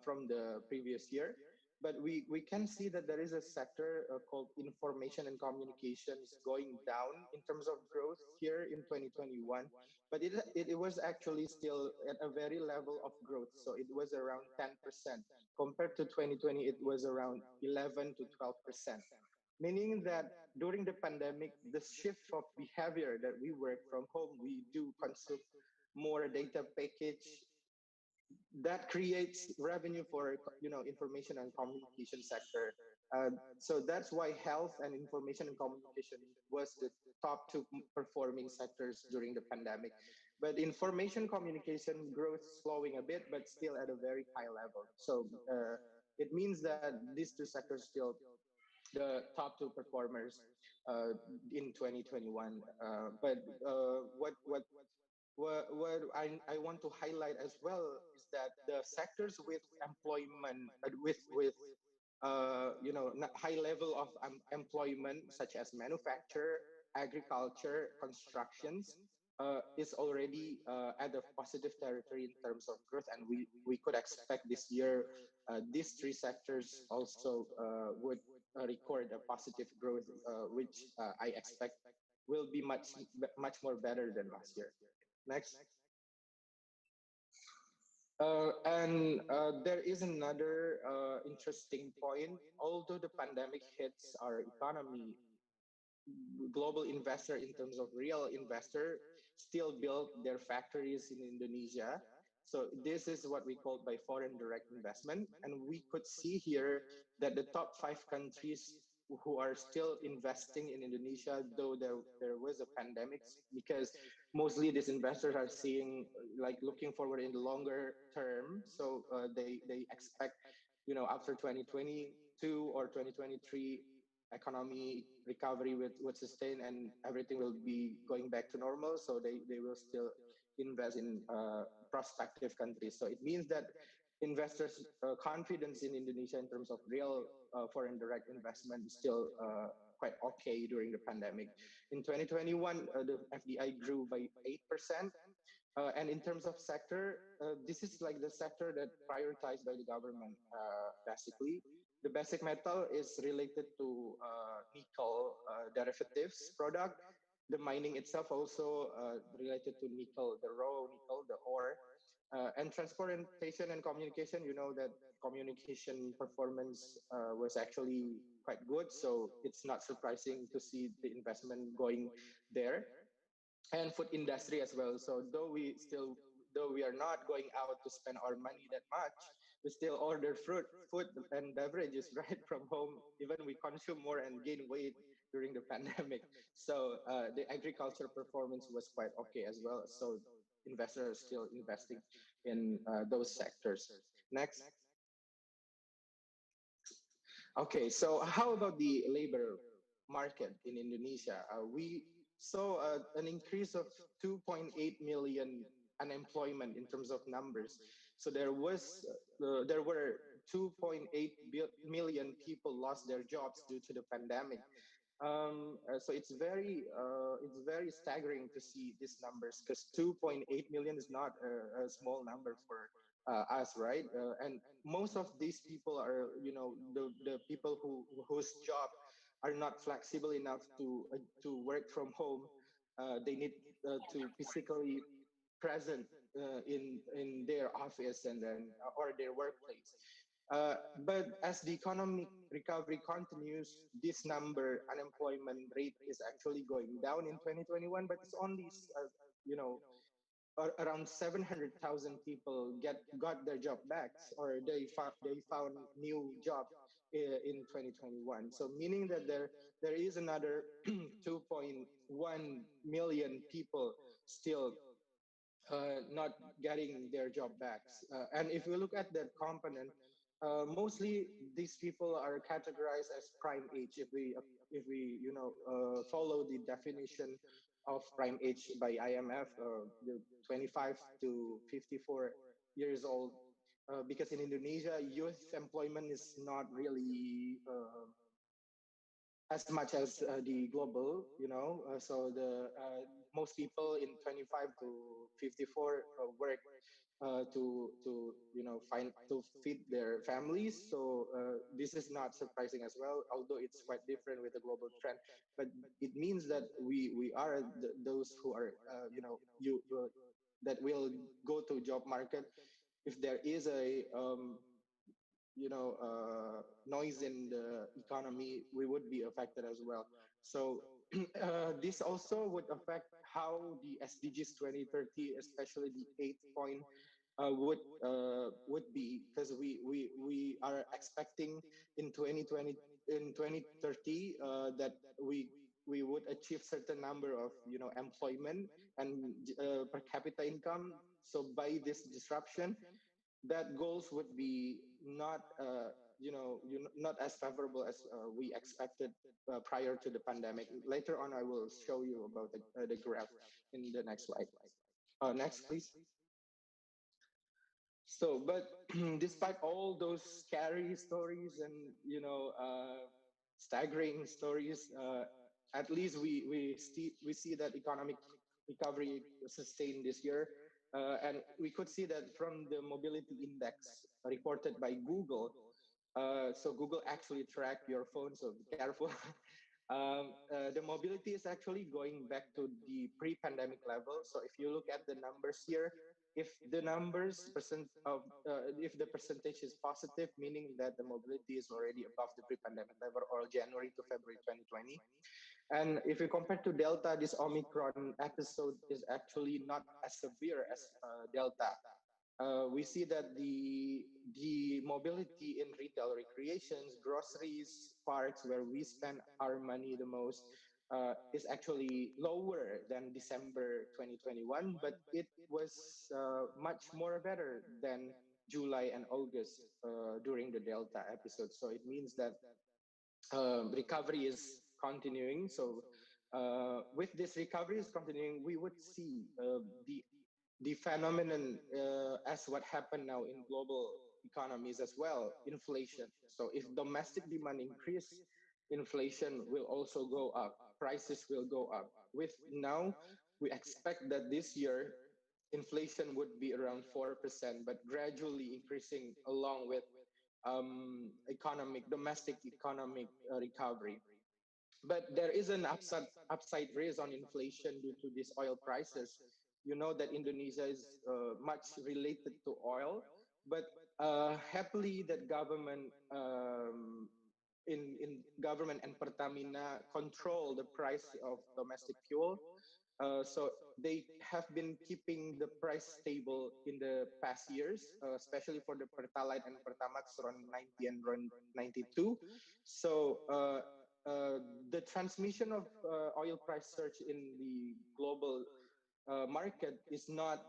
from the previous year. but we can see that there is a sector called information and communications going down in terms of growth here in 2021, but it was actually still at a very level of growth. So it was around 10%. Compared to 2020, it was around 11 to 12%. Meaning that during the pandemic, the shift of behavior that we work from home, we do consume more data package that creates revenue for information and communication sector. So that's why health and information and communication was the top two performing sectors during the pandemic. But information communication growth slowing a bit, but still at a very high level. So it means that these two sectors still the top two performers in 2021. What I want to highlight as well is that the sectors with employment with high level of employment such as manufacture, agriculture, constructions is already at a positive territory in terms of growth, and we could expect this year these three sectors also would record a positive growth, which I expect will be much more better than last year. Next. There is another interesting point. Although the pandemic hits our economy, global investor in terms of real investor still build their factories in Indonesia. So this is what we call by foreign direct investment. And we could see here that the top 5 countries who are still investing in Indonesia, though there was a pandemic, because mostly these investors are seeing, like, looking forward in the longer term. So they expect, after 2022 or 2023, economy recovery would sustain and everything will be going back to normal. So they will still invest in prospective countries. So it means that investors' confidence in Indonesia in terms of real foreign direct investment is still quite okay during the pandemic. In 2021, the FDI grew by 8%. And in terms of sector, this is like the sector that prioritized by the government, basically. The basic metal is related to nickel derivatives product. The mining itself also related to nickel, the raw nickel, the ore. And transportation and communication, that communication performance was actually quite good. So it's not surprising to see the investment going there. And food industry as well. So though we are not going out to spend our money that much, we still order food and beverages right from home. Even we consume more and gain weight during the pandemic. So the agriculture performance was quite okay as well. So investors are still investing in those sectors. Next. Okay, so how about the labor market in Indonesia? We saw an increase of 2.8 million unemployment in terms of numbers. So there were 2.8 million people lost their jobs due to the pandemic. So it's very staggering to see these numbers, because 2.8 million is not a small number for us, right? And most of these people are, the people whose job are not flexible enough to work from home. They need to physically present in their office and then or their workplace. But as the economic recovery continues, this number, unemployment rate, is actually going down in 2021, but it's only, around 700,000 people got their job back, or they found new job in 2021. So meaning that there is another 2.1 million people still not getting their job back. And if we look at that component, mostly these people are categorized as prime age. If we follow the definition of prime age by IMF, the 25 to 54 years old, because in Indonesia, youth employment is not really as much as the global, so the most people in 25 to 54 work to feed their families. So this is not surprising as well, although it's quite different with the global trend. But it means that we are those who are that will go to job market if there is a noise in the economy, we would be affected as well. So this also would affect how the SDGs 2030, especially the eighth point, would be, because we are expecting in 2020 in 2030 that we would achieve certain number of employment and per capita income. So by this disruption, that goals would be not not as favorable as we expected prior to the pandemic. Later on, I will show you about the graph in the next slide. Next, please. So, but despite all those scary stories and staggering stories, at least we see that economic recovery sustained this year, and we could see that from the mobility index reported by Google. So Google actually tracked your phone, so be careful. The mobility is actually going back to the pre-pandemic level. So if you look at the numbers here, if the if the percentage is positive, meaning that the mobility is already above the pre-pandemic level, or January to February 2020. And if you compare to Delta, this Omicron episode is actually not as severe as Delta. We see that the mobility in retail, recreations, groceries, parks, where we spend our money the most, is actually lower than December 2021, but it was much more better than July and August during the Delta episode. So it means that recovery is continuing. So with this recovery is continuing, we would see the phenomenon as what happened now in global economies as well, inflation. So if domestic demand increase, inflation will also go up, prices will go up. With now, we expect that this year, inflation would be around 4%, but gradually increasing along with domestic economic recovery. But there is an upside risk on inflation due to these oil prices. You know that Indonesia is much related to oil, but happily that government in government and Pertamina control the price of domestic fuel. So they have been keeping the price stable in the past years, especially for the Pertalite and Pertamax around 90 and around 92. So the transmission of oil price surge in the global market is not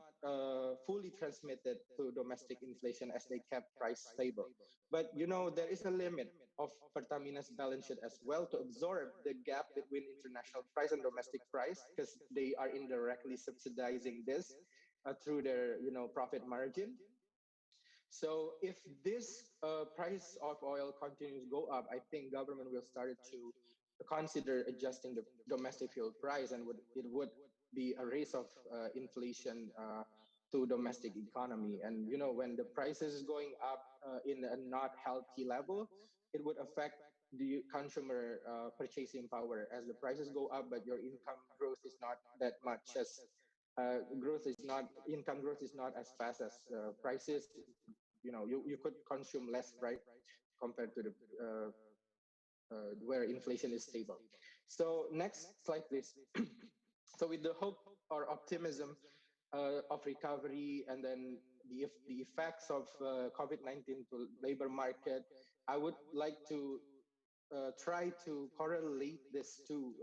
fully transmitted to domestic inflation, as they kept price stable. But there is a limit of Pertamina's balance sheet as well to absorb the gap between international price and domestic price, because they are indirectly subsidizing this through their profit margin. So if this price of oil continues to go up, I think government will start to consider adjusting the domestic fuel price, and it would be a raise of inflation to domestic economy. And when the prices is going up in a not healthy level, it would affect the consumer purchasing power, as the prices go up, but your income growth is not that much as income growth is not as fast as prices. You could consume less, right, compared to the where inflation is stable. So next slide, please. So with the hope or optimism of recovery, and then the effects of COVID-19 to labor market, I would like to try to correlate this to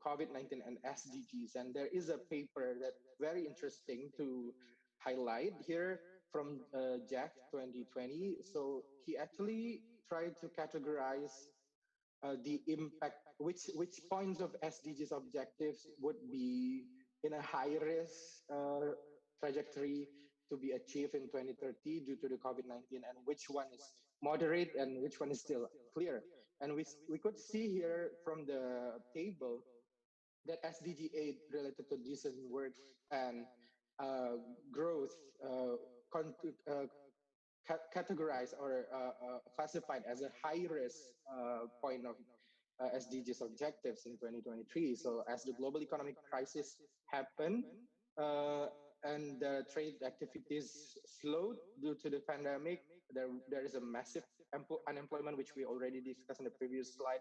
COVID-19 and SDGs. And there is a paper that's very interesting to highlight here from Jack 2020. So he actually tried to categorize the impact, which points of SDGs objectives would be in a high risk trajectory to be achieved in 2030 due to the COVID-19, and which one is moderate and which one is still clear. And we could see here from the table that SDG 8 related to decent work and growth categorized or classified as a high risk point of SDGs objectives in 2023. So as the global economic crisis happened uh, and the trade activities slowed due to the pandemic, there is a massive unemployment, which we already discussed in the previous slide,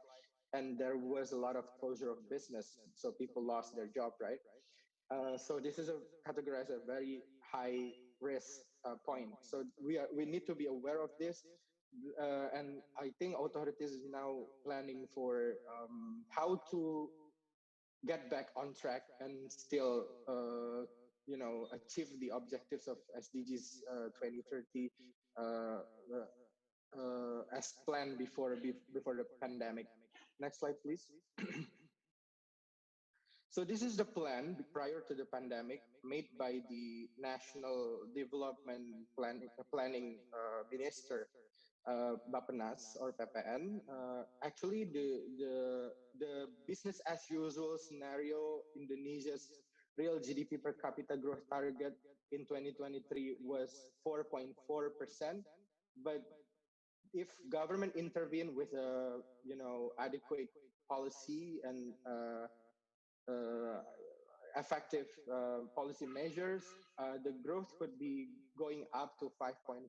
and there was a lot of closure of business, so people lost their job, right? So this is a categorized a very high risk point. So we need to be aware of this, and I think authorities is now planning for how to get back on track and still achieve the objectives of SDGs 2030 uh, as planned before the pandemic. Next slide, please. So this is the plan prior to the pandemic made by the National Development Planning Minister, Bapenas or PPN. Actually, the business as usual scenario, Indonesia's real GDP per capita growth target in 2023 was 4.4%, but if government intervene with a adequate policy and uh, effective policy measures, the growth could be going up to 5.4.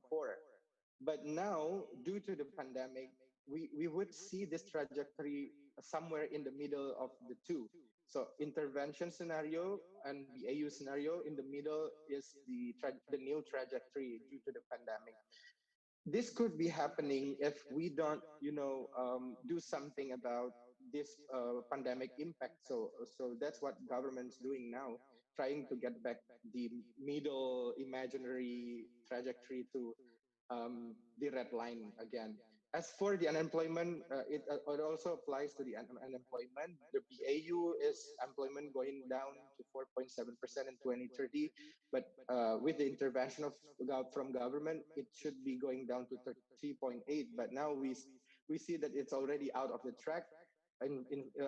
But now, due to the pandemic, we would see this trajectory somewhere in the middle of the two. So intervention scenario and the AU scenario in the middle is the new trajectory due to the pandemic. This could be happening if we don't, do something about this pandemic impact. So that's what government's doing now, trying to get back the middle imaginary trajectory to the red line again. As for the unemployment, it also applies to the unemployment. The BAU is employment going down to 4.7% in 2030, but with the intervention from government, it should be going down to 3.8. But now we see that it's already out of the track.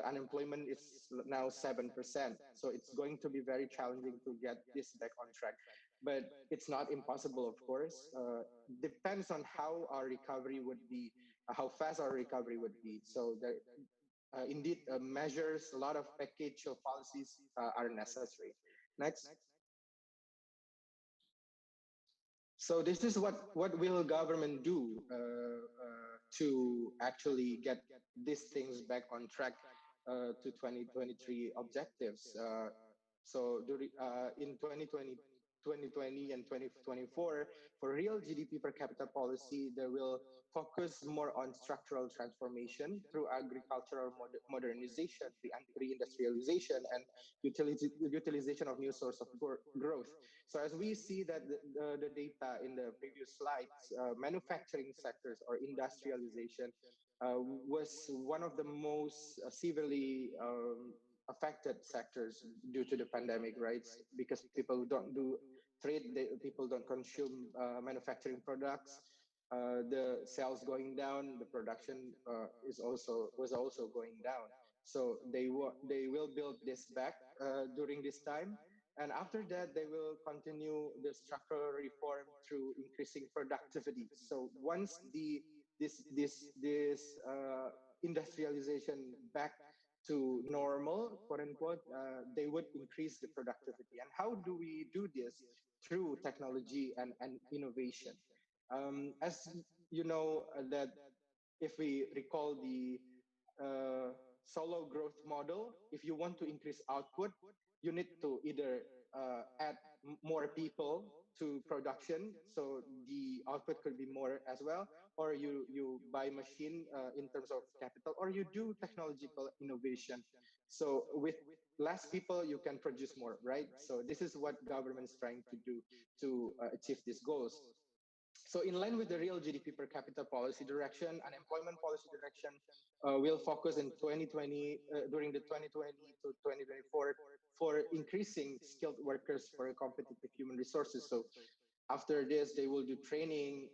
Unemployment is now 7%. So it's going to be very challenging to get this back on track. But it's not impossible, of course. Depends on how our recovery would be, how fast our recovery would be. So there, indeed, measures, a lot of package of policies are necessary. Next. So this is what will government do to actually get these things back on track to 2023 objectives. So in 2020 and 2024, for real GDP per capita policy, they will focus more on structural transformation through agricultural modernization, reindustrialization, and utilization of new source of growth. So as we see that the data in the previous slides, manufacturing sectors or industrialization was one of the most severely affected sectors due to the pandemic, right? Because people don't do trade, people don't consume manufacturing products. The sales going down, the production was also going down. So they will build this back during this time, and after that they will continue the structural reform through increasing productivity. So once this industrialization back to normal, quote unquote, they would increase the productivity. And how do we do this? Through technology and innovation. As you know, that if we recall the solo growth model, if you want to increase output, you need to either add more people to production, so the output could be more as well, or you buy machine in terms of capital, or you do technological innovation. So with less people, you can produce more, right? So this is what government is trying to do to achieve these goals. So in line with the real GDP per capita policy direction, unemployment policy direction will focus in 2020, during the 2020 to 2024 for increasing skilled workers for competitive human resources. So after this, they will do training.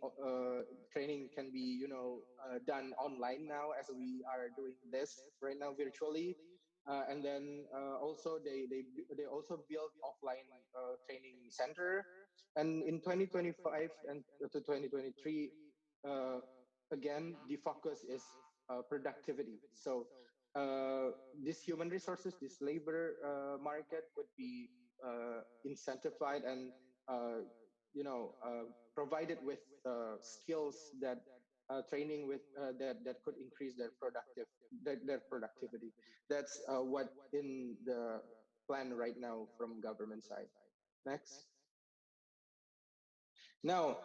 Training can be, done online now, as we are doing this right now virtually. And then also they also built offline training center. And in 2025 and to 2023, uh, again the focus is productivity. So this human resources, this labor market would be incentivized and uh, provided with skills that training with that could increase their productivity. That's what in the plan right now from government side. Next. Now,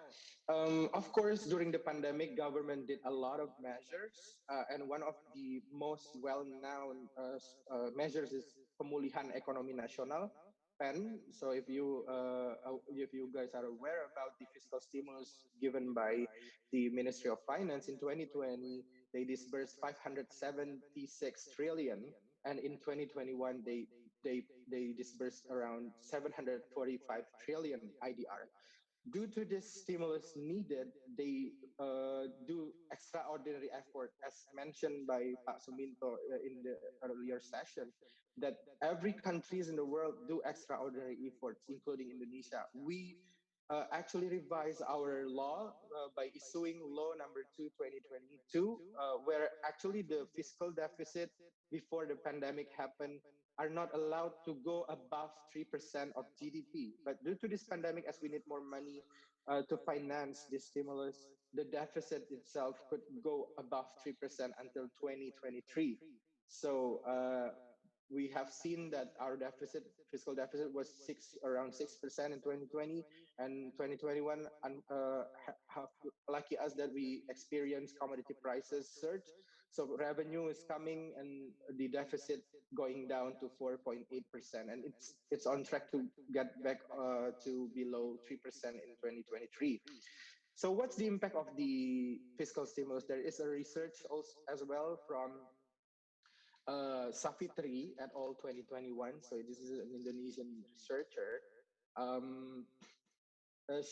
of course, during the pandemic, government did a lot of measures, and one of the most well-known measures is Pemulihan Ekonomi Nasional (PEN). So, if you guys are aware about the fiscal stimulus given by the Ministry of Finance in 2020, they disbursed 576 trillion, and in 2021 they disbursed around 745 trillion IDR. Due to this stimulus needed, they do extraordinary effort, as mentioned by Pak Suminto in the earlier session, that every countries in the world do extraordinary efforts, including Indonesia. We actually revised our law by issuing Law Number 2, 2022, where actually the fiscal deficit before the pandemic happened are not allowed to go above 3% of GDP. But due to this pandemic, as we need more money to finance this stimulus, the deficit itself could go above 3% until 2023. So we have seen that our fiscal deficit was around 6% in 2020, and 2021. Lucky us that we experienced commodity prices surge, so revenue is coming and the deficit going down to 4.8%, and it's on track to get back to below 3% in 2023. So what's the impact of the fiscal stimulus? There is a research also as well from Safitri et al. 2021. So this is an Indonesian researcher.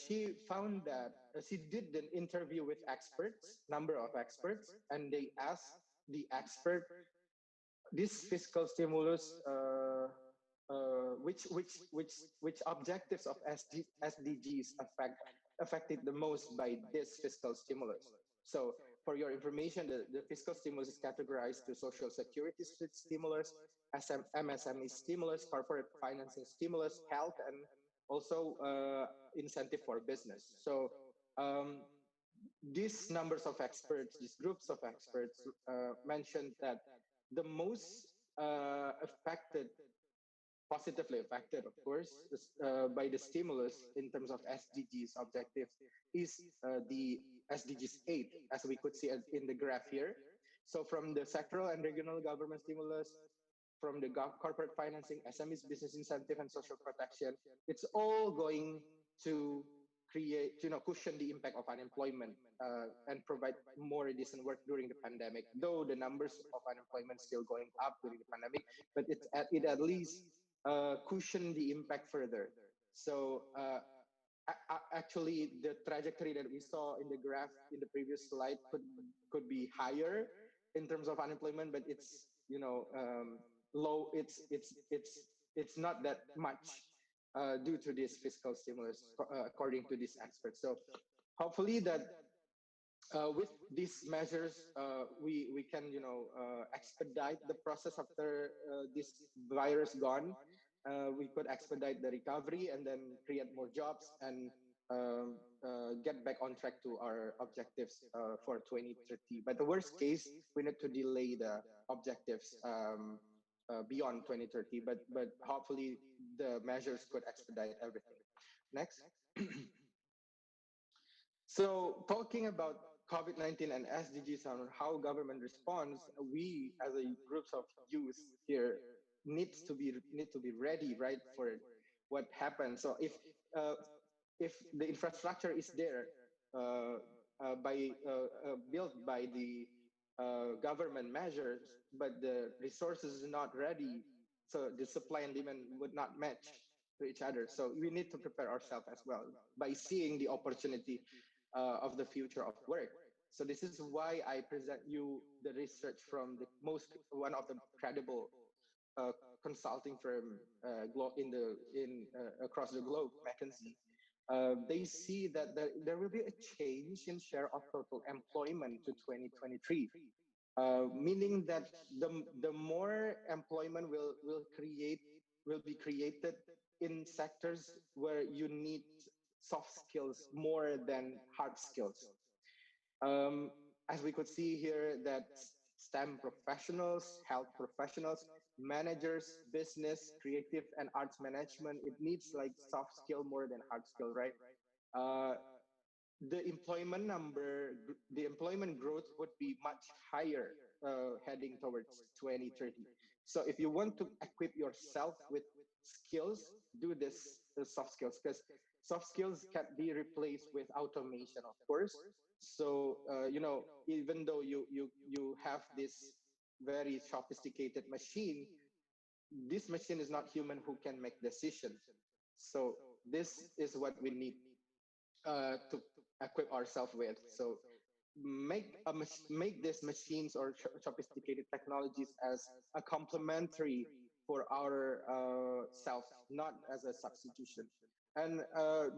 She found that she did an interview with experts, number of experts, and they asked the expert this fiscal stimulus, which objectives of SDGs affected the most by this fiscal stimulus. So for your information, the fiscal stimulus is categorized to social security stimulus, MSME stimulus, corporate financing stimulus, health, and also incentive for business. So these numbers of experts, these groups of experts mentioned that the most positively affected, of course, by the stimulus in terms of SDGs objectives is the SDGs 8, as we could see in the graph here. So from the sectoral and regional government stimulus, from the corporate financing, SMEs, business incentive, and social protection, it's all going to create, cushion the impact of unemployment and provide more decent work during the pandemic. Though the numbers of unemployment still going up during the pandemic, but it at least cushion the impact further. So actually, the trajectory that we saw in the graph in the previous slide could be higher in terms of unemployment, but it's low. It's not that much due to this fiscal stimulus, according to these experts. So hopefully that with these measures, we can expedite the process after this virus gone. We could expedite the recovery and then create more jobs and get back on track to our objectives for 2030. But the worst case, we need to delay the objectives beyond 2030. But hopefully the measures could expedite everything. Next. So talking about COVID-19 and SDGs and how government responds, we as a groups of youth here needs to be ready, right, for what happens. So if the infrastructure is there built by the government measures, but the resources is not ready, so the supply and demand would not match to each other. So we need to prepare ourselves as well by seeing the opportunity of the future of work. So this is why I present you the research from one of the credible consulting firm across the globe, McKinsey, they see that there will be a change in share of total employment to 2023, meaning that the more employment will be created in sectors where you need soft skills more than hard skills. Um, as we could see here, that STEM professionals, health professionals, managers, business, creative, and arts management, it needs like soft skill more than hard skill, right? Uh, the the employment growth would be much higher heading towards 2030. So if you want to equip yourself with skills, do this soft skills, because soft skills can't be replaced with automation, of course. So even though you have this very sophisticated machine, this machine is not human who can make decisions. So this is what we need to equip ourselves with. So make these machines or sophisticated technologies as a complementary for our self, not as a substitution. And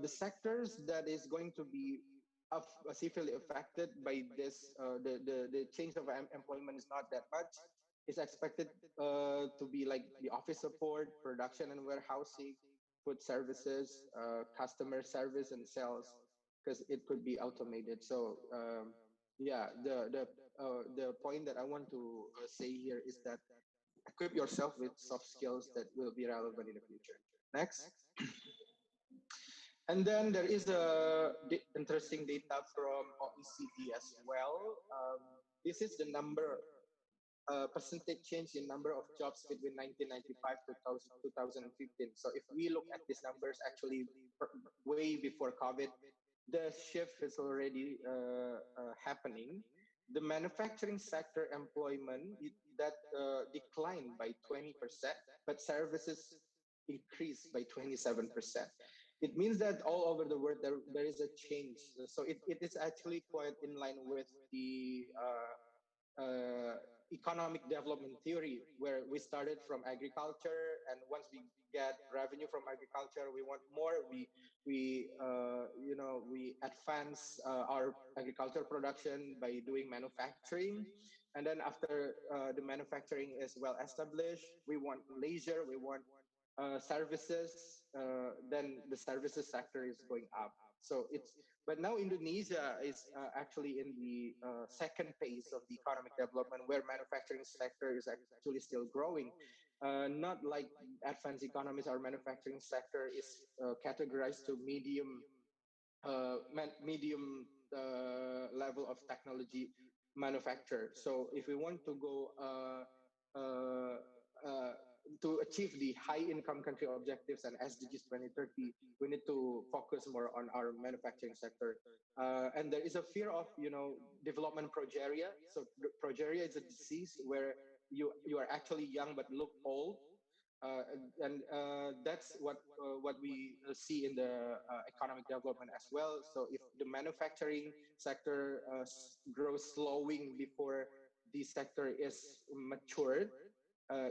the sectors that is going to be severely affected by this, the change of employment is not that much. It's expected to be like the office support, production and warehousing, food services, customer service and sales, because it could be automated. So yeah, the point that I want to say here is that equip yourself with soft skills that will be relevant in the future. Next. And then there is a interesting data from OECD as well. This is the percentage change in number of jobs between 1995 to 2015. So if we look at these numbers, actually way before COVID, the shift is already happening. The manufacturing sector employment that declined by 20%, but services increased by 27%. It means that all over the world there is a change. So it is actually quite in line with the economic development theory, where we started from agriculture, and once we get revenue from agriculture, we want more. We advance our agricultural production by doing manufacturing, and then after the manufacturing is well established, we want leisure, we want services. Then the services sector is going up. So but now Indonesia is actually in the second phase of the economic development, where manufacturing sector is actually still growing. Not like advanced economies, our manufacturing sector is categorized to medium level of technology manufacture. So if we want to go to achieve the high income country objectives and SDGs 2030, we need to focus more on our manufacturing sector. And there is a fear of, development progeria. So progeria is a disease where you are actually young but look old. And that's what we see in the economic development as well. So if the manufacturing sector grows slowing before the sector is matured,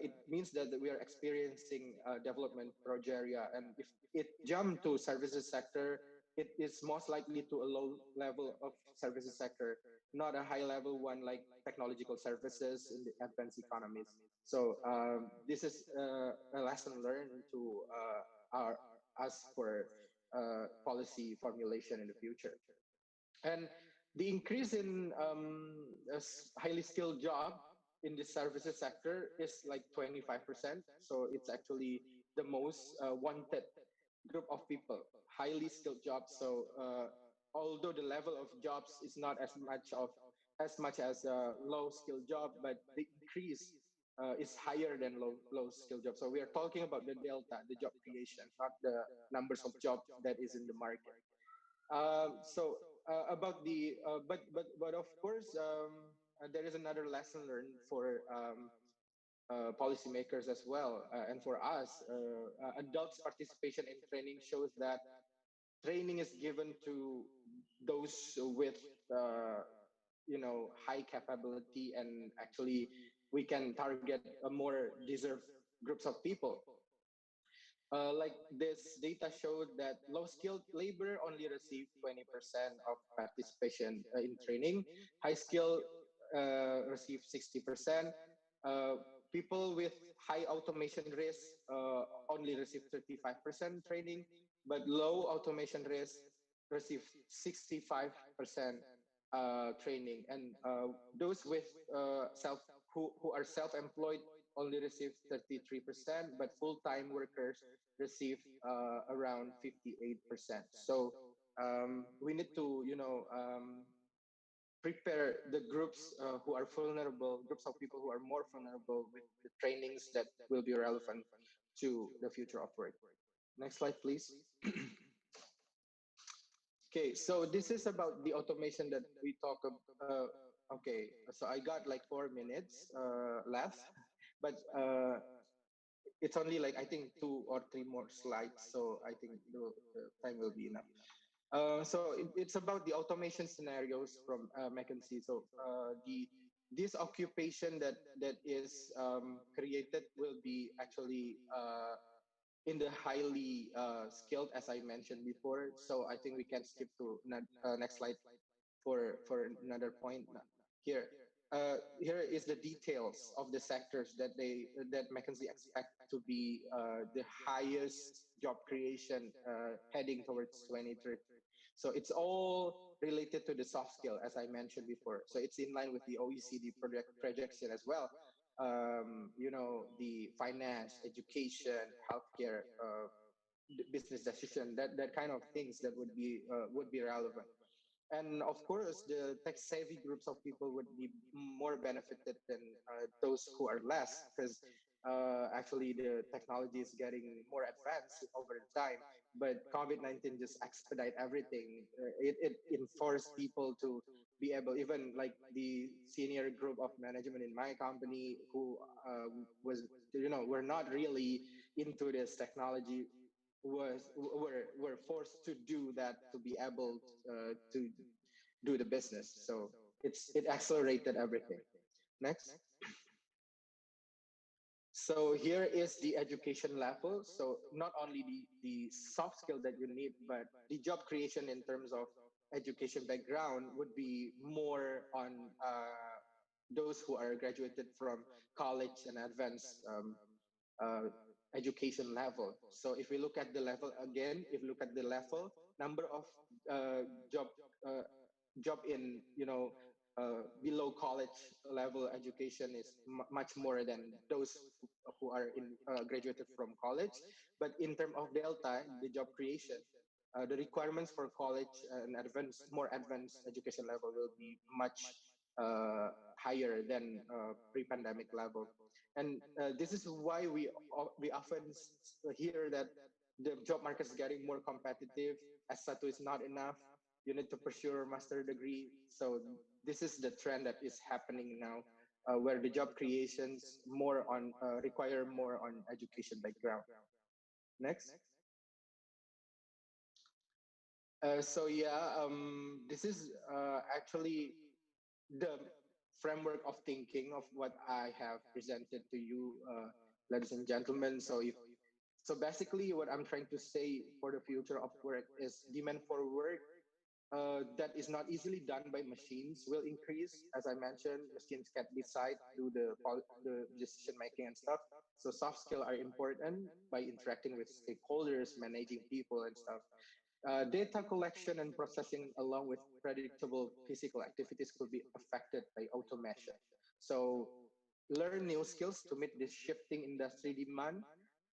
it means that we are experiencing development progeria. And if it jumped to services sector, it is most likely to a low level of services sector, not a high level one like technological services in the advanced economies. So this is a lesson learned to us for policy formulation in the future. And the increase in highly skilled job in the services sector is like 25%. So it's actually the most wanted group of people, highly skilled jobs. So although the level of jobs is not as much as a low skilled job, but the increase is higher than low skilled jobs. So we are talking about the delta, the job creation, not the numbers of jobs that is in the market. About the but of course there is another lesson learned for policymakers as well, and for us. Adults' participation in training shows that training is given to those with high capability, and actually we can target a more deserved groups of people. Like this data showed that low-skilled labor only received 20% of participation in training. High-skilled received 60%. People with high automation risk only receive 35% training, but low automation risk receive 65% training, and those with self who are self-employed only receive 33%, but full-time workers receive around 58%. So we need to, prepare the groups who are vulnerable, groups of people who are more vulnerable with the trainings that will be relevant to the future of work. Next slide, please. Okay, so this is about the automation that we talk about. Okay, so I got like 4 minutes left, but it's only like I think 2 or 3 more slides, so I think the time will be enough. So it's about the automation scenarios from McKinsey. So this occupation that is created will be actually in the highly skilled, as I mentioned before. So I think we can skip to next slide for another point here. Here is the details of the sectors that McKinsey expect to be the highest job creation heading towards 2030. So it's all related to the soft skill, as I mentioned before. So it's in line with the OECD projection as well. The finance, education, healthcare, business decision, that kind of things that would be relevant. And of course, the tech-savvy groups of people would be more benefited than those who are less, because actually the technology is getting more advanced over time. But COVID-19 just expedite everything. It enforced people to be able, even like the senior group of management in my company who were not really into this technology, were forced to do that to be able to do the business. So it accelerated everything. Next. So here is the education level. So not only the soft skill that you need, but the job creation in terms of education background would be more on those who are graduated from college and advanced education level. So if we look at the level again, if we look at the level, number of job in below college level education is much more than those who are graduated from college. But in terms of delta, the job creation, the requirements for college and more advanced education level will be much higher than pre-pandemic level. And this is why we often hear that the job market is getting more competitive. S1 is not enough. You need to pursue a master degree. So this is the trend that is happening now, where the job creations require more on education background. Next. This is actually the framework of thinking of what I have presented to you, ladies and gentlemen. So basically what I'm trying to say for the future of work is demand for work that is not easily done by machines will increase. As I mentioned, machines can decide, do the decision making and stuff. So soft skills are important by interacting with stakeholders, managing people and stuff. Data collection and processing along with predictable physical activities could be affected by automation. So learn new skills to meet this shifting industry demand,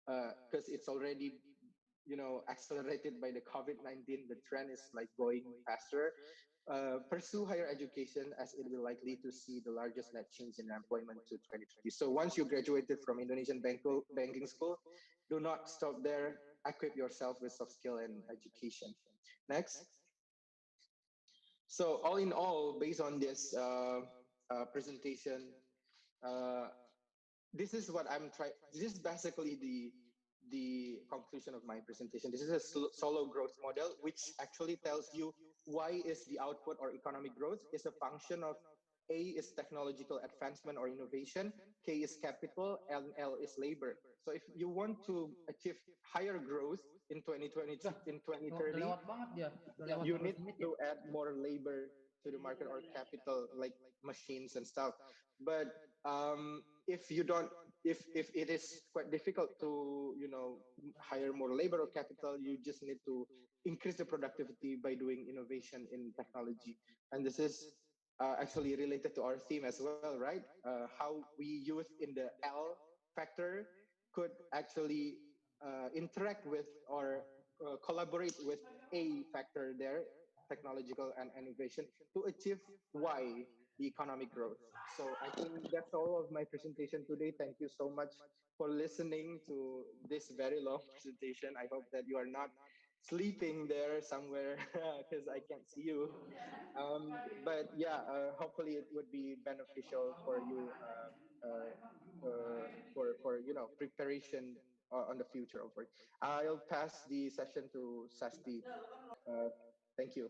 because it's already accelerated by the COVID-19. The trend is like going faster. Pursue higher education as it will likely to see the largest net change in employment to 2020. So once you graduated from Indonesian banking school, do not stop there. Equip yourself with soft skill and education. Next. So all in all, based on this presentation, this is what I'm trying. This is basically the conclusion of my presentation. This is a solo growth model, which actually tells you why is the output or economic growth is a function of A is technological advancement or innovation, K is capital, and L is labor. So if you want to achieve higher growth in 2020, in 2030, you need to add more labor to the market or capital like machines and stuff. But if you don't, if it is quite difficult to hire more labor or capital, you just need to increase the productivity by doing innovation in technology. And this is actually related to our theme as well, right? How we youth in the L factor could actually interact with or collaborate with A factor there, technological and innovation, to achieve Y, the economic growth. So I think that's all of my presentation today. Thank you so much for listening to this very long presentation. I hope that you are not sleeping there somewhere because I can't see you. But yeah, hopefully it would be beneficial for you for preparation on the future of work. I'll pass the session to Sasti. Uh, Thank you.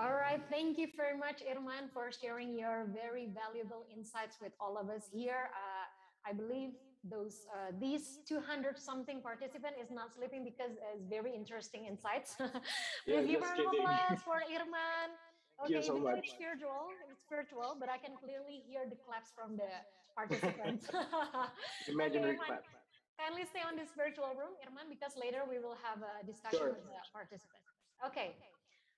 All right, thank you very much, Irman, for sharing your very valuable insights with all of us here. I believe these 200 something participant is not sleeping because it's very interesting insights. Yeah, Please give a just round of kidding. applause for Irman. Thank you Okay, so even though much. it's virtual, but I can clearly hear the claps from the participants. Okay, Imaginary Irman, clap. kindly stay on this virtual room, Irman, because later we will have a discussion Sure. with the participants. Okay,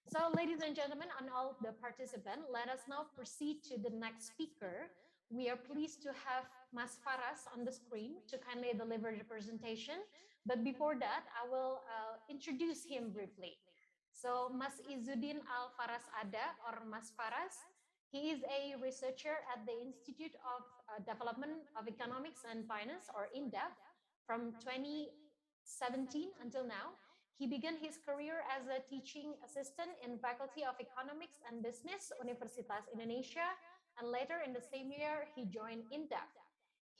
so ladies and gentlemen, and all the participants, let us now proceed to the next speaker. We are pleased to have Mas Faras on the screen to kindly deliver the presentation. But before that, I will introduce him briefly. So Mas Izzuddin Al Faras Ada, or Mas Faras, he is a researcher at the Institute of Development of Economics and Finance, or INDEF, from 2017 until now. He began his career as a teaching assistant in Faculty of Economics and Business, Universitas Indonesia, and later in the same year, he joined INDEF.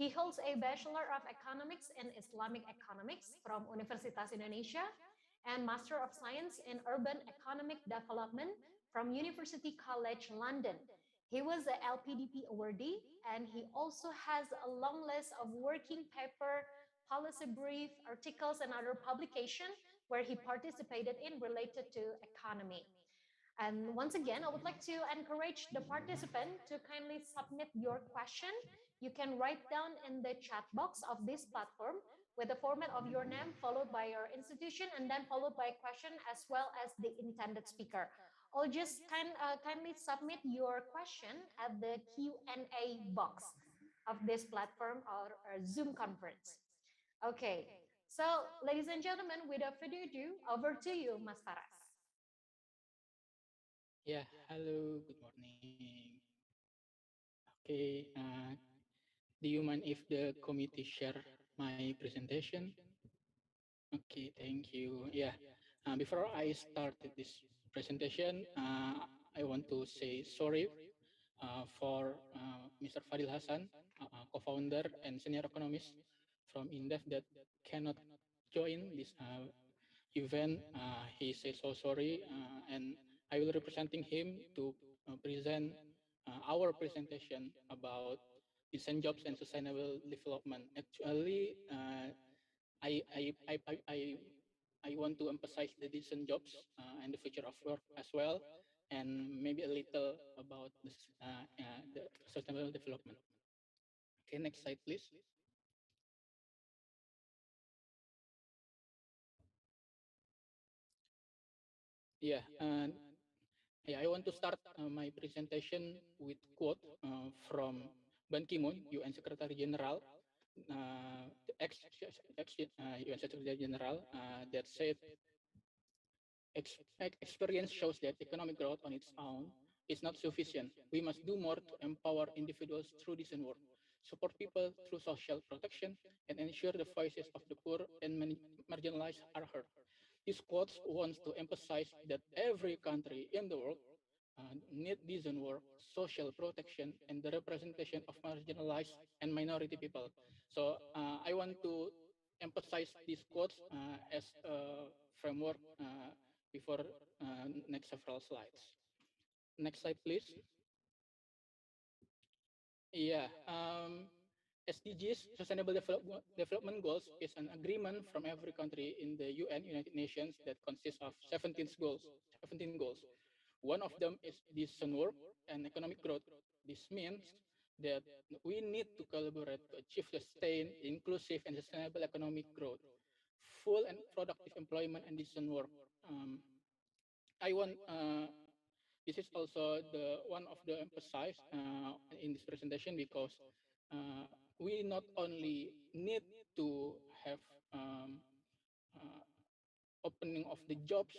He holds a Bachelor of Economics in Islamic Economics from Universitas Indonesia and Master of Science in Urban Economic Development from University College London. He was a LPDP awardee, and he also has a long list of working paper, policy brief, articles, and other publication where he participated in related to economy. And once again, I would like to encourage the participant to kindly submit your question. You can write down in the chat box of this platform with the format of your name followed by your institution and then followed by a question as well as the intended speaker. Or just kindly submit your question at the Q&A box of this platform or Zoom conference. Okay, so ladies and gentlemen, without further ado, over to you, Mas Faras. Yeah, hello, good morning. Okay, do you mind if the committee share my presentation? Okay, thank you. Yeah, before I start this presentation, I want to say sorry for Mr. Fadil Hasan, co-founder and senior economist from INDEF that cannot join this event. He says so sorry, and I will representing him to present our presentation about decent jobs and sustainable development. Actually, I want to emphasize the decent jobs and the future of work as well, and maybe a little about the sustainable development. Okay, next slide, please. Yeah, and yeah, I want to start my presentation with quote from Ban Ki-moon, UN Secretary General, the UN Secretary General, that said, experience shows that economic growth on its own is not sufficient. We must do more to empower individuals through decent work, support people through social protection, and ensure the voices of the poor and marginalized are heard. This quote wants to emphasize that every country in the world need decent work, social protection, and the representation of marginalized and minority people. So I want to emphasize these quotes as a framework before next several slides. Next slide, please. Yeah. SDGs, Sustainable Development Goals, is an agreement from every country in the UN, United Nations, that consists of 17 goals. 17 goals. One of them is decent work and economic growth. This means that we need to collaborate to achieve sustained, inclusive, and sustainable economic growth, full and productive employment, and decent work. I want this is also the one of the emphasize in this presentation, because uh, we not only need to have um, uh, opening of the jobs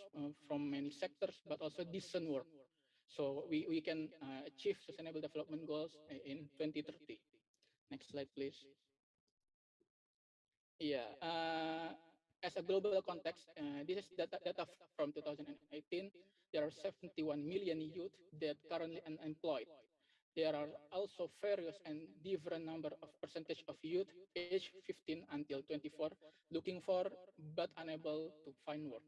from many sectors, but also decent work. So we can achieve sustainable development goals in 2030. Next slide, please. Yeah. As a global context, this is data from 2018. There are 71 million youth that currently unemployed. There are also various and different number of percentage of youth aged 15 until 24 looking for but unable to find work.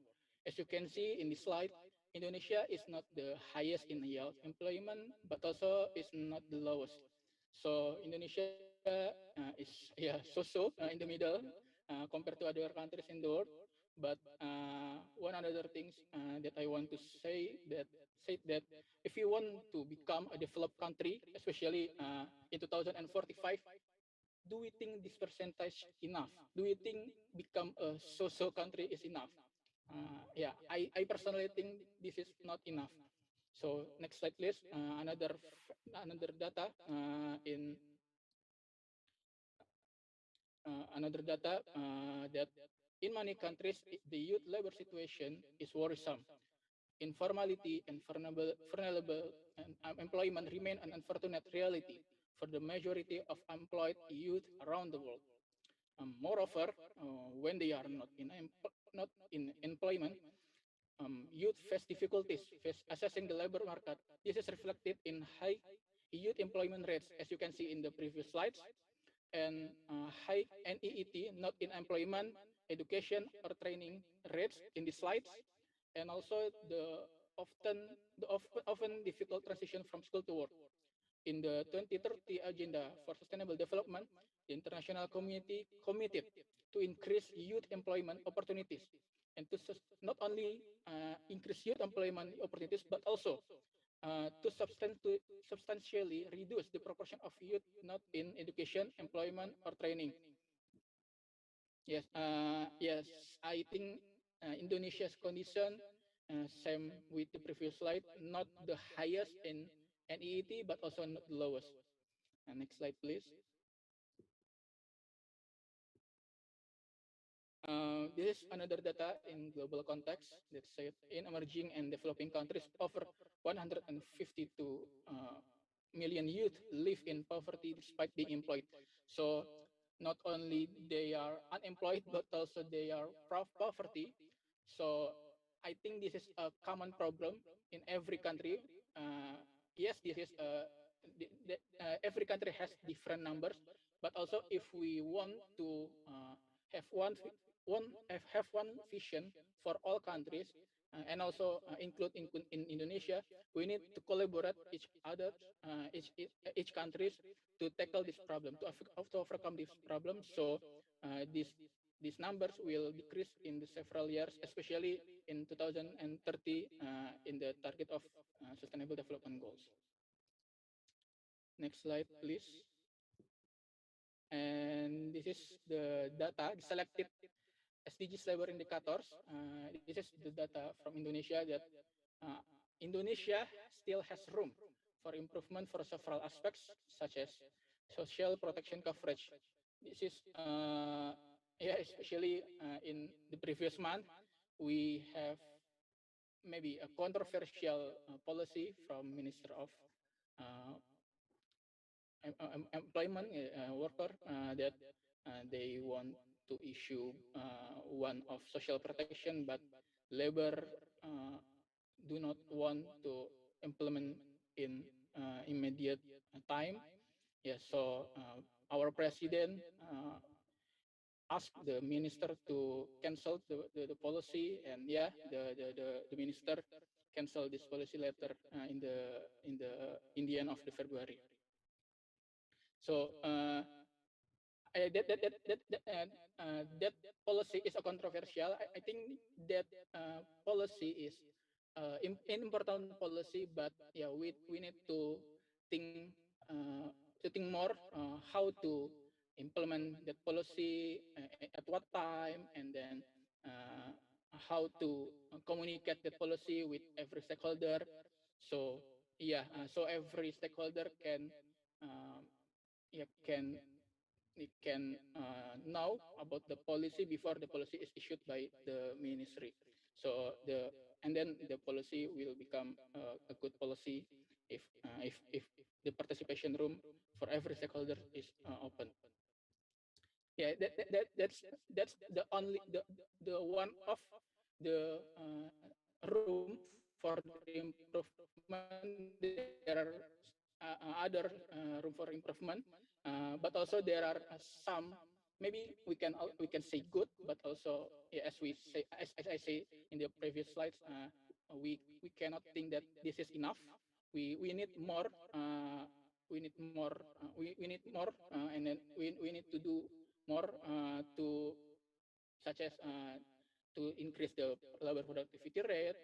As you can see in this slide, Indonesia is not the highest in youth employment, but also is not the lowest. So Indonesia is so-so in the middle compared to other countries in the world. But one other things that I want to say that if you want to become a developed country, especially in 2045, do we think this percentage enough? Do we think become a so-so country is enough? Yeah, I personally think this is not enough. So next slide, please. Another data another data that in many countries the youth labor situation is worrisome. Informality and vulnerable employment remain an unfortunate reality for the majority of employed youth around the world. Moreover, when they are not in employment, youth face difficulties face assessing the labor market. This is reflected in high youth employment rates, as you can see in the previous slides, and high NEET, not in employment, education, or training rates in the slides, and also the often difficult transition from school to work. In the 2030 Agenda for Sustainable Development, the international community committed to increase youth employment opportunities and to not only increase youth employment opportunities, but also to substantially reduce the proportion of youth not in education, employment, or training. Yes, I think Indonesia's condition, same with the previous slide, not the highest in NEET, but also not the lowest. Next slide, please. This is another data in global context that said in emerging and developing countries, over 152 million youth live in poverty despite being employed. So not only they are unemployed, but also they are poverty. So I think this is a common problem in every country. Yes, this is every country has different numbers, but also if we want to have have one vision for all countries, and also include in Indonesia, we need to collaborate each other, each countries to tackle this problem, to overcome this problem. So these numbers will decrease in the several years, especially in 2030 in the target of Sustainable Development Goals. Next slide, please. And this is the data, the selected SDGs labor indicators. This is the data from Indonesia that uh, Indonesia still has room for improvement for several aspects, such as social protection coverage. This is, especially in the previous month, we have maybe a controversial policy from Minister of uh, employment worker that they want to issue one of social protection, but labor do not want to implement in immediate time. Yes, so our president asked the minister to cancel the policy, and yeah, the minister cancel this policy letter in the end of the February. So that policy is a controversial. I think that policy is an important policy, but yeah, we need think uh, to think more how to implement that policy at what time, and then uh, how to communicate that policy with every stakeholder. So yeah, so every stakeholder can um, yeah can know about the policy before the policy is issued by the ministry. So and then the policy will become a good policy if the participation room for every stakeholder is open. Yeah, that's the only the one of the room for the improvement. There are other room for improvement, but also there are some, maybe we can say good, but also yeah, as we say as I say in the previous slides, we cannot think that this is enough. We need more. We need more. We need more, and then we need to do more to such as to increase the labor productivity rate,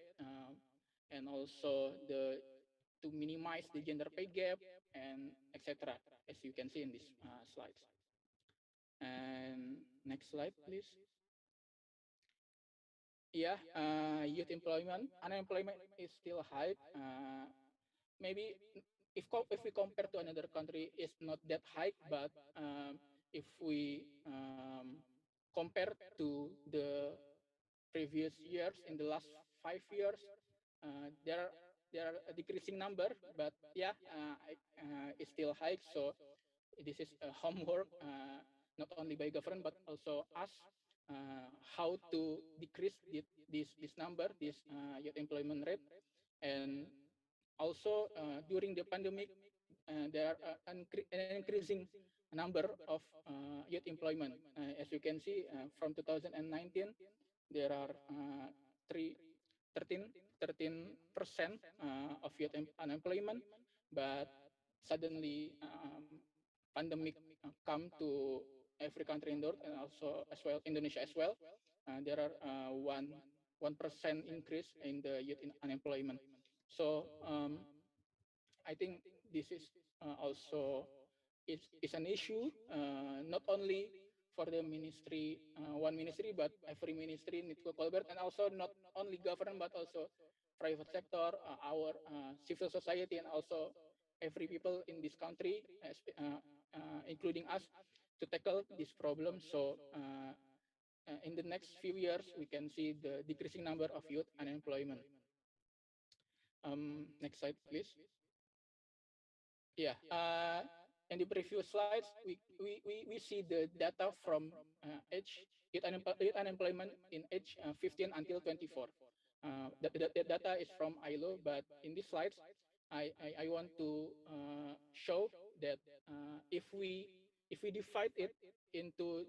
and also the to minimize the gender pay gap, and etc. As you can see in these slides. And next slide, please. Yeah, youth employment, unemployment is still high. Maybe if we compare to another country, it's not that high, but if we compare to the previous years, in the last 5 years, there are a decreasing number, but yeah, it's still high. So this is a homework, not only by government but also us, how to decrease this number, this youth employment rate. And also during the pandemic, there are an increasing number of youth employment. As you can see, from 2019, there are 3, 13% of youth unemployment, but suddenly pandemic come to every country in the world, and also as well Indonesia as well. There are 1% increase in the youth unemployment. So I think this is also is an issue, not only for the ministry, one ministry, but every ministry needs to collaborate, and also not only government but also private sector, our civil society, and also every people in this country, including us, to tackle this problem. So in the next few years, we can see the decreasing number of youth unemployment. Next slide, please. Yeah, in the previous slides, we see the data from youth unemployment in age 15 until 24. The data is from ILO, but in these slides, I want to show that if we divide it into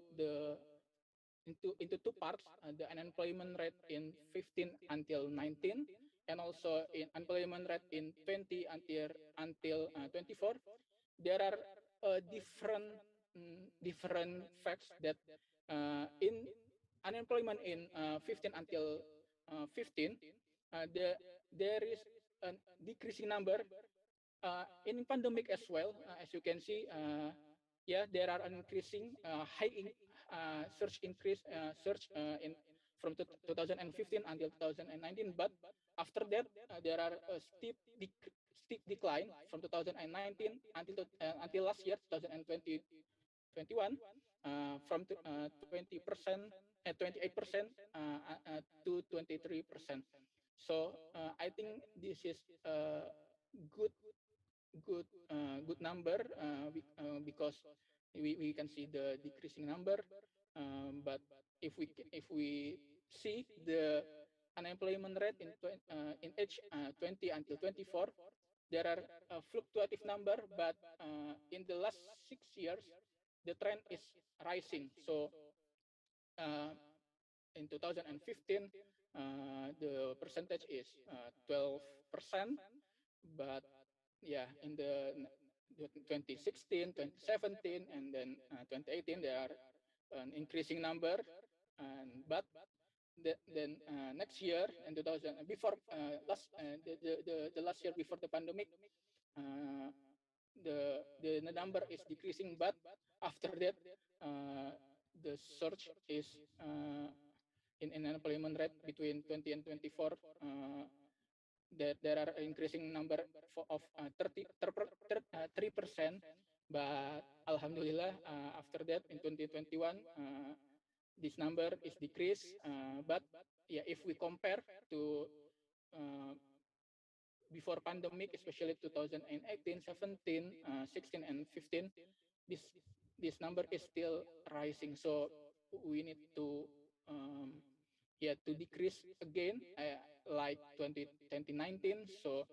into two parts, the unemployment rate in 15 until 19, and also in unemployment rate in 20 until 24. There are different different facts that in unemployment in 15 until 15, there is a decreasing number in pandemic as well. As you can see, yeah, there are an increasing search increase search in from 2015 until 2019, but after that there are a steep decline from 2019 until last year 2020 21, from 20%, 28% to 23%. So I think this is a good good number, because we can see the decreasing number, but if we see the unemployment rate in age 20 until 24, there are a fluctuative number, but in the last 6 years the trend is rising. So in 2015 the percentage is 12%, but yeah, in 2016, 2017, and then 2018, there are an increasing number. And but then next year in 2000, before the last year before the pandemic, uh, the number is decreasing. But after that, uh, the surge is in unemployment rate between 20 and 24. That there are increasing number of 3%, but alhamdulillah, after that in 2021, this number is decreased. But yeah, if we compare to uh, before pandemic, especially 2018, 17, 16, and 15, this this number is still rising. So we need to yeah, to decrease again, like 2019. So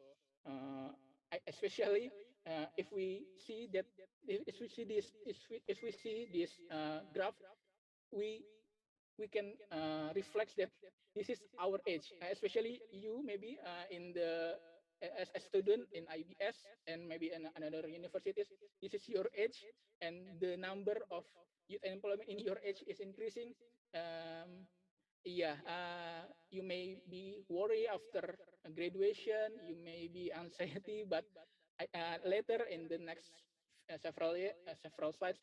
especially if we see that, if we see this, if we see this graph, we we can reflect that this is our age, especially you maybe in the as a student in IBS and maybe in another universities. This is your age, and the number of youth unemployment in your age is increasing. Um, yeah, you may be worried after graduation. You may be anxiety, but later in the next several slides,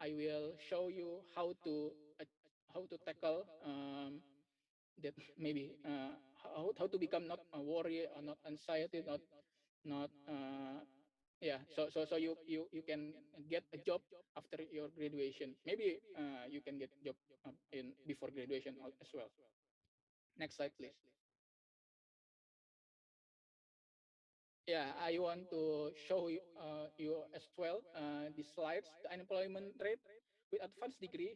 I will show you how to tackle that, maybe how to become not a worry or not anxiety, not yeah. So you can get a job after your graduation. Maybe you can get job in before graduation as well. Next slide, please. Yeah, I want to show you, you as well these slides. The unemployment rate with advanced degree.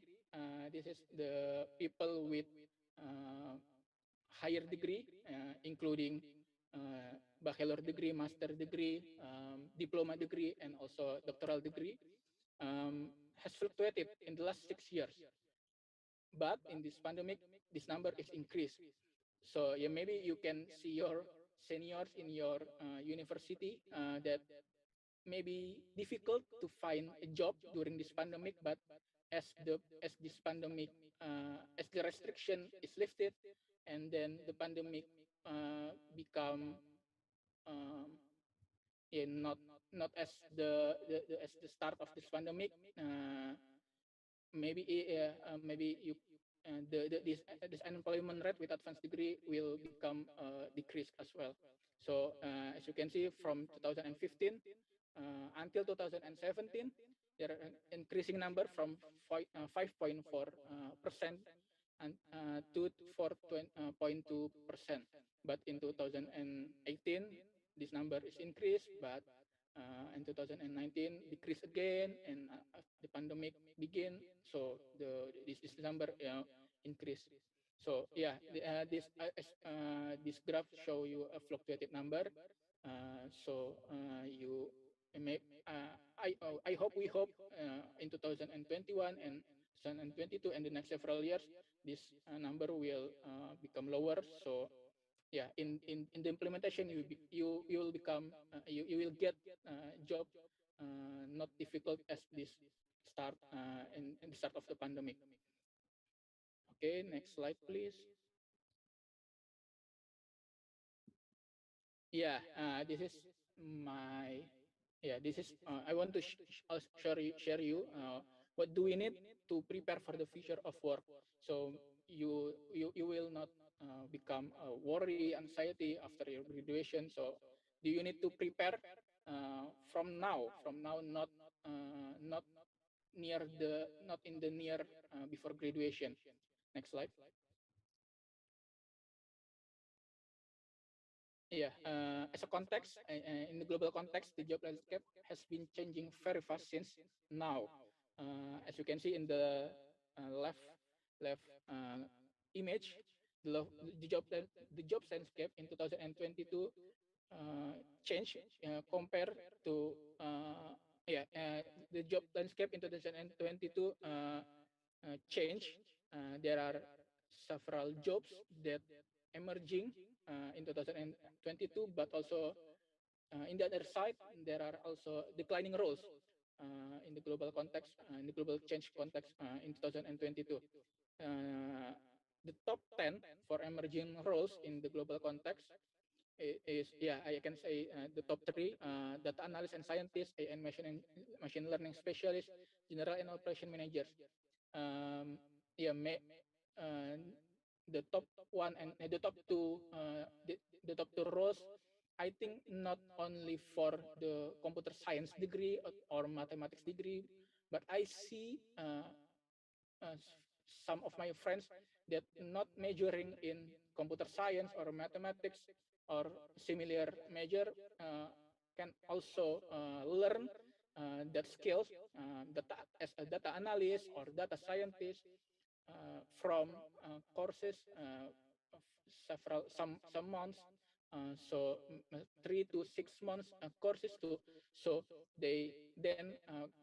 This is the people with uh, higher degree, including bachelor degree, master degree, diploma degree, and also doctoral degree, has fluctuated in the last 6 years. But in this pandemic, this number is increased. So yeah, maybe you can see your seniors in your university that maybe difficult to find a job during this pandemic. But as this pandemic, as the restriction is lifted, and then the pandemic become yeah, not as the as the start of this pandemic. Maybe maybe you this unemployment rate with advanced degree will become decreased as well. So as you can see, from 2015 until 2017, there are an increasing number from 5.4% and to 4.2%. But in 2018, this number is increased, but in 2019 decrease again, and the pandemic begin, so this number increase. So yeah, this graph show you a fluctuated number. So you may I hope, we hope in 2021 and 2022 and the next several years, this number will become lower. So yeah, in the implementation, you will become you will get job not difficult as this start in the start of the pandemic. Okay, next slide, please. Yeah, this is my this is I want to share you what do we need to prepare for the future of work. So you will not become worry, anxiety after your graduation. So do you need to prepare from now, not near the not in the near before graduation. Next slide. Yeah, as a context, in the global context, the job landscape has been changing very fast since now. As you can see in the left image, the job landscape in 2022 change compared to the job landscape in 2022 change. There are several jobs that emerging in 2022, but also in the other side, there are also declining roles in the global context, in the global change context in 2022. The top 10 for emerging roles in the global context is, yeah, I can say the top three: data analyst and scientist, AI and machine learning specialist, general and operation managers. Um, yeah, uh, the top one and the top two, the top two roles, I think not only for the computer science degree or mathematics degree, but I see some of my friends that not majoring in computer science or mathematics or similar major can also learn that skills, data as a data analyst or data scientist from courses of some months, so 3 to 6 months courses too, so they then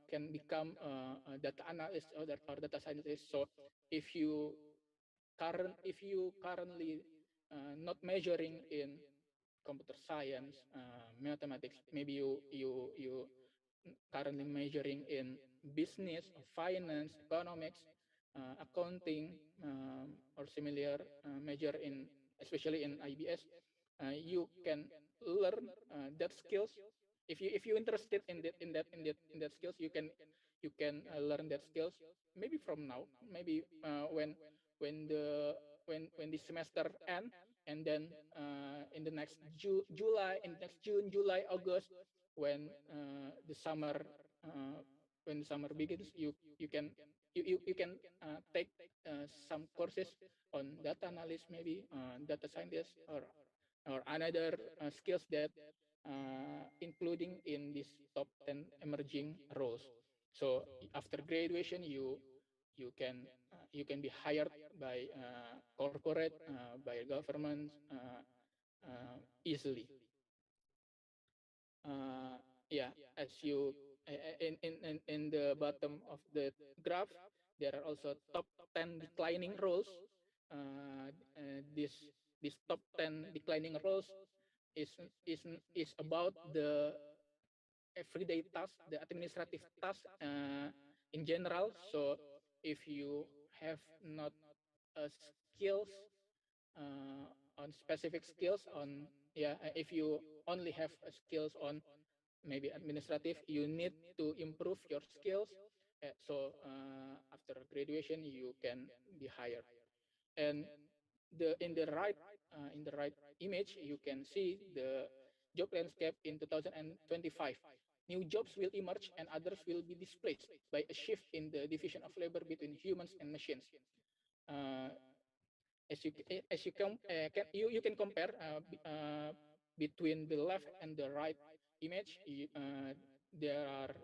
can become a data analyst or data scientist. So if you currently not measuring in computer science, mathematics, maybe you currently measuring in business, finance, economics, accounting, or similar major in, especially in IBS, you can learn that skills. If you interested in that skills, you can learn that skills maybe from now, maybe when the when the semester end, and then in the next July, in next June, July, August, when the summer begins, you can you can take some courses on data analyst, maybe data scientist, or another skills that including in this top 10 emerging roles. So after graduation, you can be hired by corporate, by government easily. Yeah, as you in the bottom of the graph, there are also top 10 declining roles. This top 10 declining roles is is about the everyday task, the administrative task in general. So if you have not skills on specific skills on, yeah, if you only have skills on maybe administrative, you need to improve your skills. So after graduation, you can be hired. And the in the right image, you can see the job landscape in 2025. New jobs will emerge and others will be displaced by a shift in the division of labor between humans and machines. Uh, as you can you can compare between the left and the right image. There are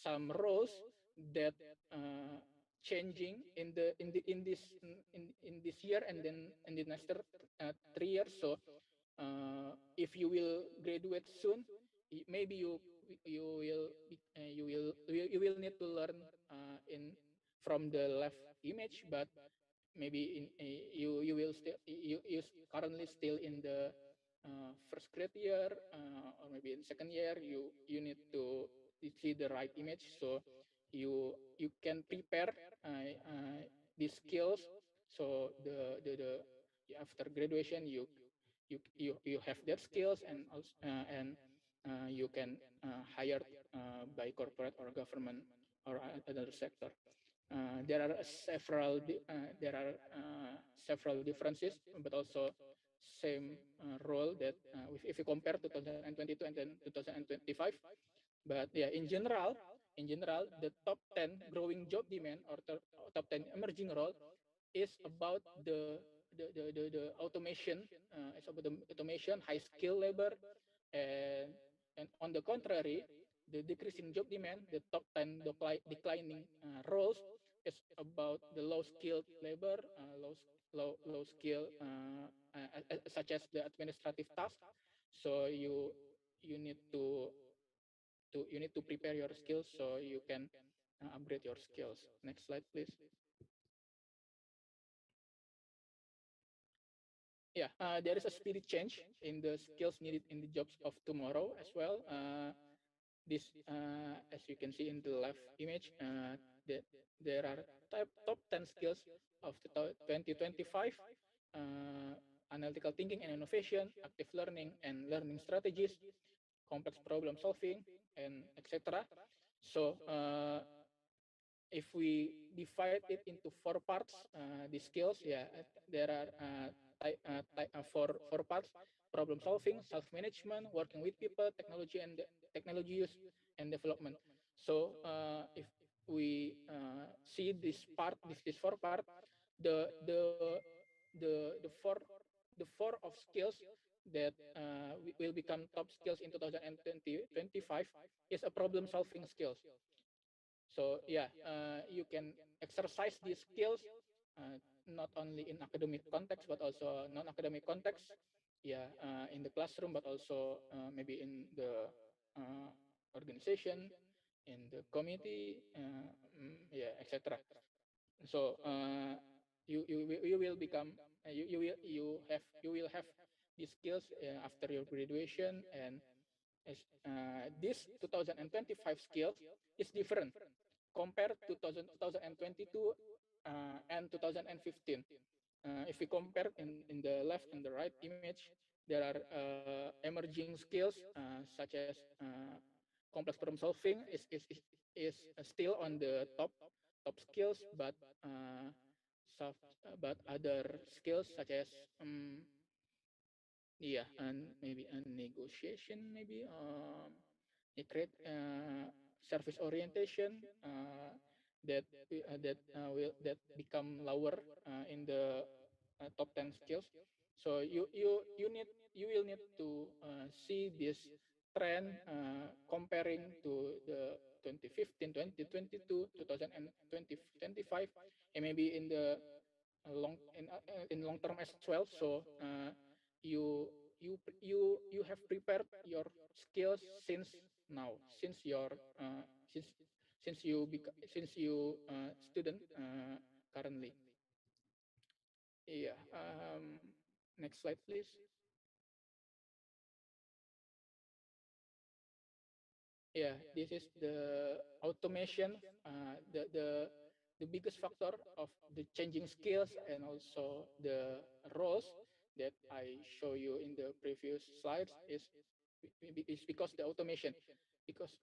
some roles that changing in this year, and then in the next 3 years. So if you will graduate soon, maybe you will need to learn in from the left image, but maybe you will still you currently still in the first grade year, or maybe in second year, you need to see the right image, so you can prepare these skills. So the after graduation, you have their skills, and also you can hired by corporate or government or other sector. There are several differences, but also same role that if you compare 2022 and then 2025. But yeah, in general, the top 10 growing job demand, or top 10 emerging role, is about the automation. It's about the automation, high skill labor, and on the contrary, the decreasing job demand, the top 10 declining roles, is about the low skilled labor, low skill, such as the administrative task. So you need you need to prepare your skills so you can upgrade your skills. Next slide, please. yeah, there is a speedy change in the skills needed in the jobs of tomorrow as well. This, as you can see in the left image, that there are top 10 skills of the 2025: uh, analytical thinking and innovation, active learning and learning strategies, complex problem solving, and etc. So if we divide it into four parts, the skills, yeah, there are four parts: problem solving, self management, working with people, technology and technology use and development. So if we see this part, this four part, the the the four of skills that will become top skills in 2025 is a problem solving skills. So yeah, you can exercise these skills not only in academic context but also non-academic context. Yeah, in the classroom, but also maybe in the organization, in the community, yeah, etc. So you will become these skills after your graduation, and this 2025 skills is different compared to 2022 and 2015. If we compare in the left and the right image, there are emerging skills such as complex problem solving is still on the top skills, but but other skills such as yeah, and maybe a negotiation, maybe a create service orientation that become lower in the top 10 skills. So you will need to see this trend comparing to the 2015, 2022, 2025, and maybe in the in long term as well. So you you have prepared your skills since now, since your since you student currently. Yeah. Next slide, please. Yeah, this is the automation, the biggest factor of the changing skills and also the roles that I show you in the previous slides is because the automation, because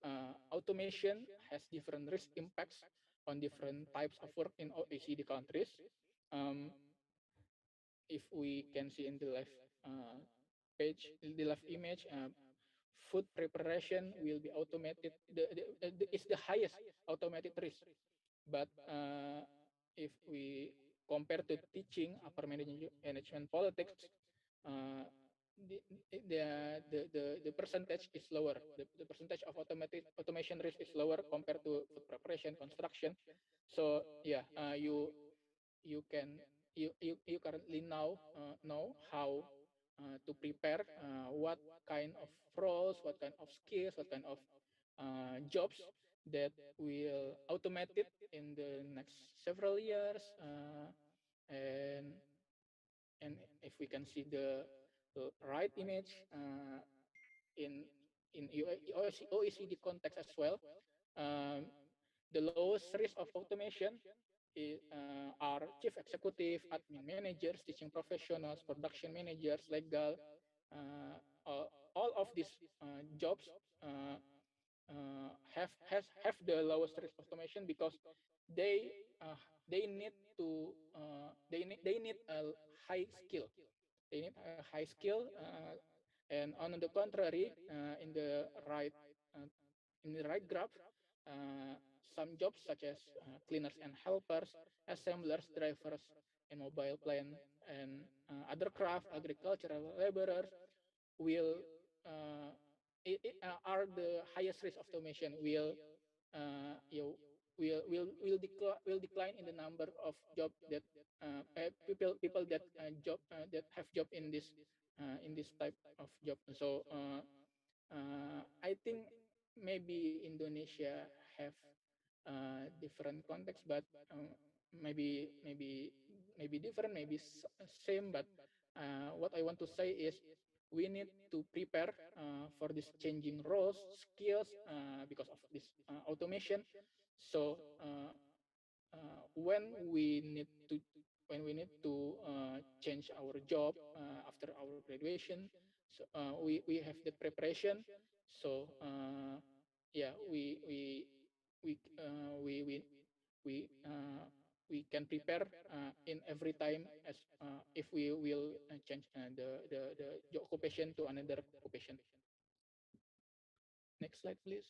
automation has different risk impacts on different types of work in OECD countries. Um, if we can see in the left page, the left image, food preparation will be automated. Is the highest automated risk. But if we compare to teaching, upper management politics, uh, the, the percentage is lower. The percentage of automation risk is lower compared to food preparation, construction. So yeah, you can you currently now know how to prepare what kind of roles, what kind of skills, what kind of jobs that will automate it in the next several years. And and if we can see the right image in OECD context as well, um, the lowest risk of automation are chief executive, admin managers, teaching professionals, production managers, legal. All of these jobs have the lowest risk of automation because they they need to they need a high skill. They need a high skill, and on the contrary, uh, in the right graph, uh, some jobs such as cleaners and helpers, assemblers, drivers, and mobile plant, and other craft, agricultural laborers will are the highest risk of automation. You will decline in the number of job that people that job that have job in this type of job. So I think maybe Indonesia have different context, but maybe different, maybe same, but what I want to say is we need to prepare for this changing roles, skills because of this automation. So when we need to change our job after our graduation, so we have the preparation. So yeah, we we we uh, we can prepare in every time as if we will change the job occupation to another occupation. Next slide, please.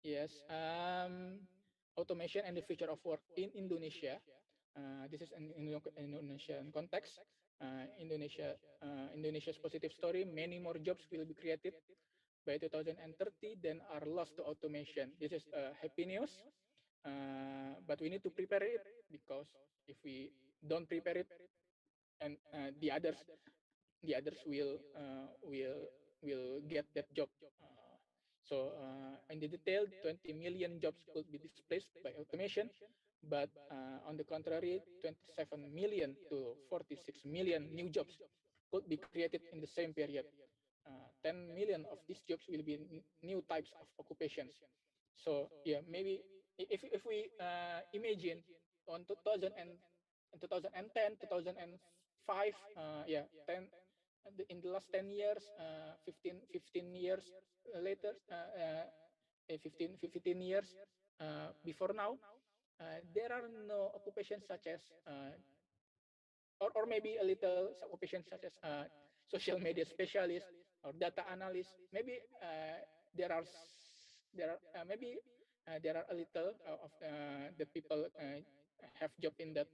Yes, automation and the future of work in Indonesia. This is an Indonesian context. Indonesia's positive story. Many more jobs will be created by 2030 than are lost to automation. This is happy news, but we need to prepare it, because if we don't prepare it, and the others will get that job. In the detail, 20 million jobs could be displaced by automation, but on the contrary, 27 million to 46 million new jobs could be created in the same period. 10 million of these jobs will be new types of occupations. So yeah, maybe if we imagine on 2000 and 2010, 2005, yeah, 10 in the last 10 years, 15 years later, 15 years before now, there are no occupations such as or maybe a little occupation such as social media specialist or data analyst. Maybe there are maybe there are a little of the people have job in that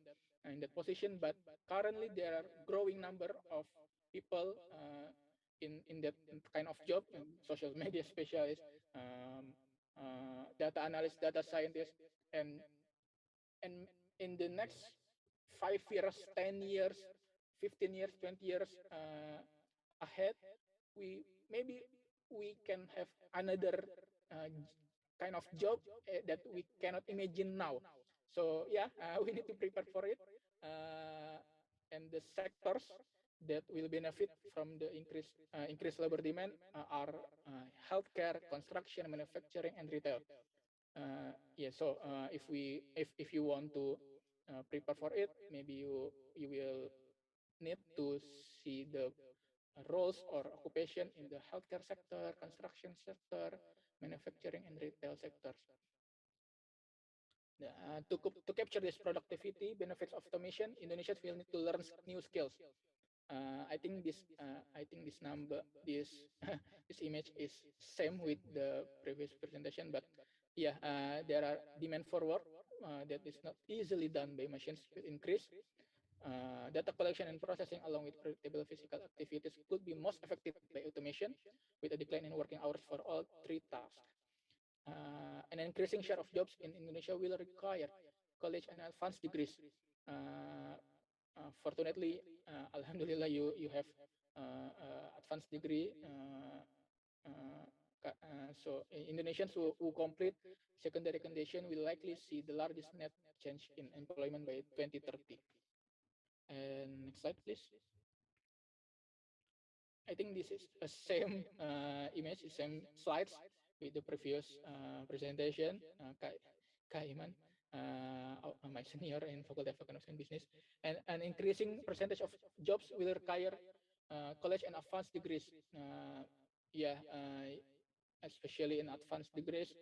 position, but currently there are growing number of people in that kind of job, social media specialist, data analyst, data scientist, and and in the next 5 years, 10 years, 15 years, 20 years ahead, we maybe we can have another kind of job that we cannot imagine now. So yeah, we need to prepare for it. And the sectors that will benefit from the increased labor demand are healthcare, construction, manufacturing, and retail. Yeah, so if you want to prepare for it, maybe you will need to see the roles or occupation in the healthcare sector, construction sector, manufacturing, and retail sectors. To capture this productivity benefits of automation, Indonesians will need to learn new skills. I think this number, this this image is same with the previous presentation, but yeah, there are demand for work that is not easily done by machines will increase. Data collection and processing along with predictable physical activities could be most affected by automation, with a decline in working hours for all three tasks. An increasing share of jobs in Indonesia will require college and advanced degrees. Fortunately, Alhamdulillah, you have advanced degree. So Indonesians who complete secondary condition will likely see the largest net change in employment by 2030. And next slide, please. I think this is the same image, the same slides with the previous presentation. Kak Iman, my senior in Faculty of Economics and Business, and an increasing percentage of jobs will require college and advanced degrees. Yeah, especially in advanced degrees,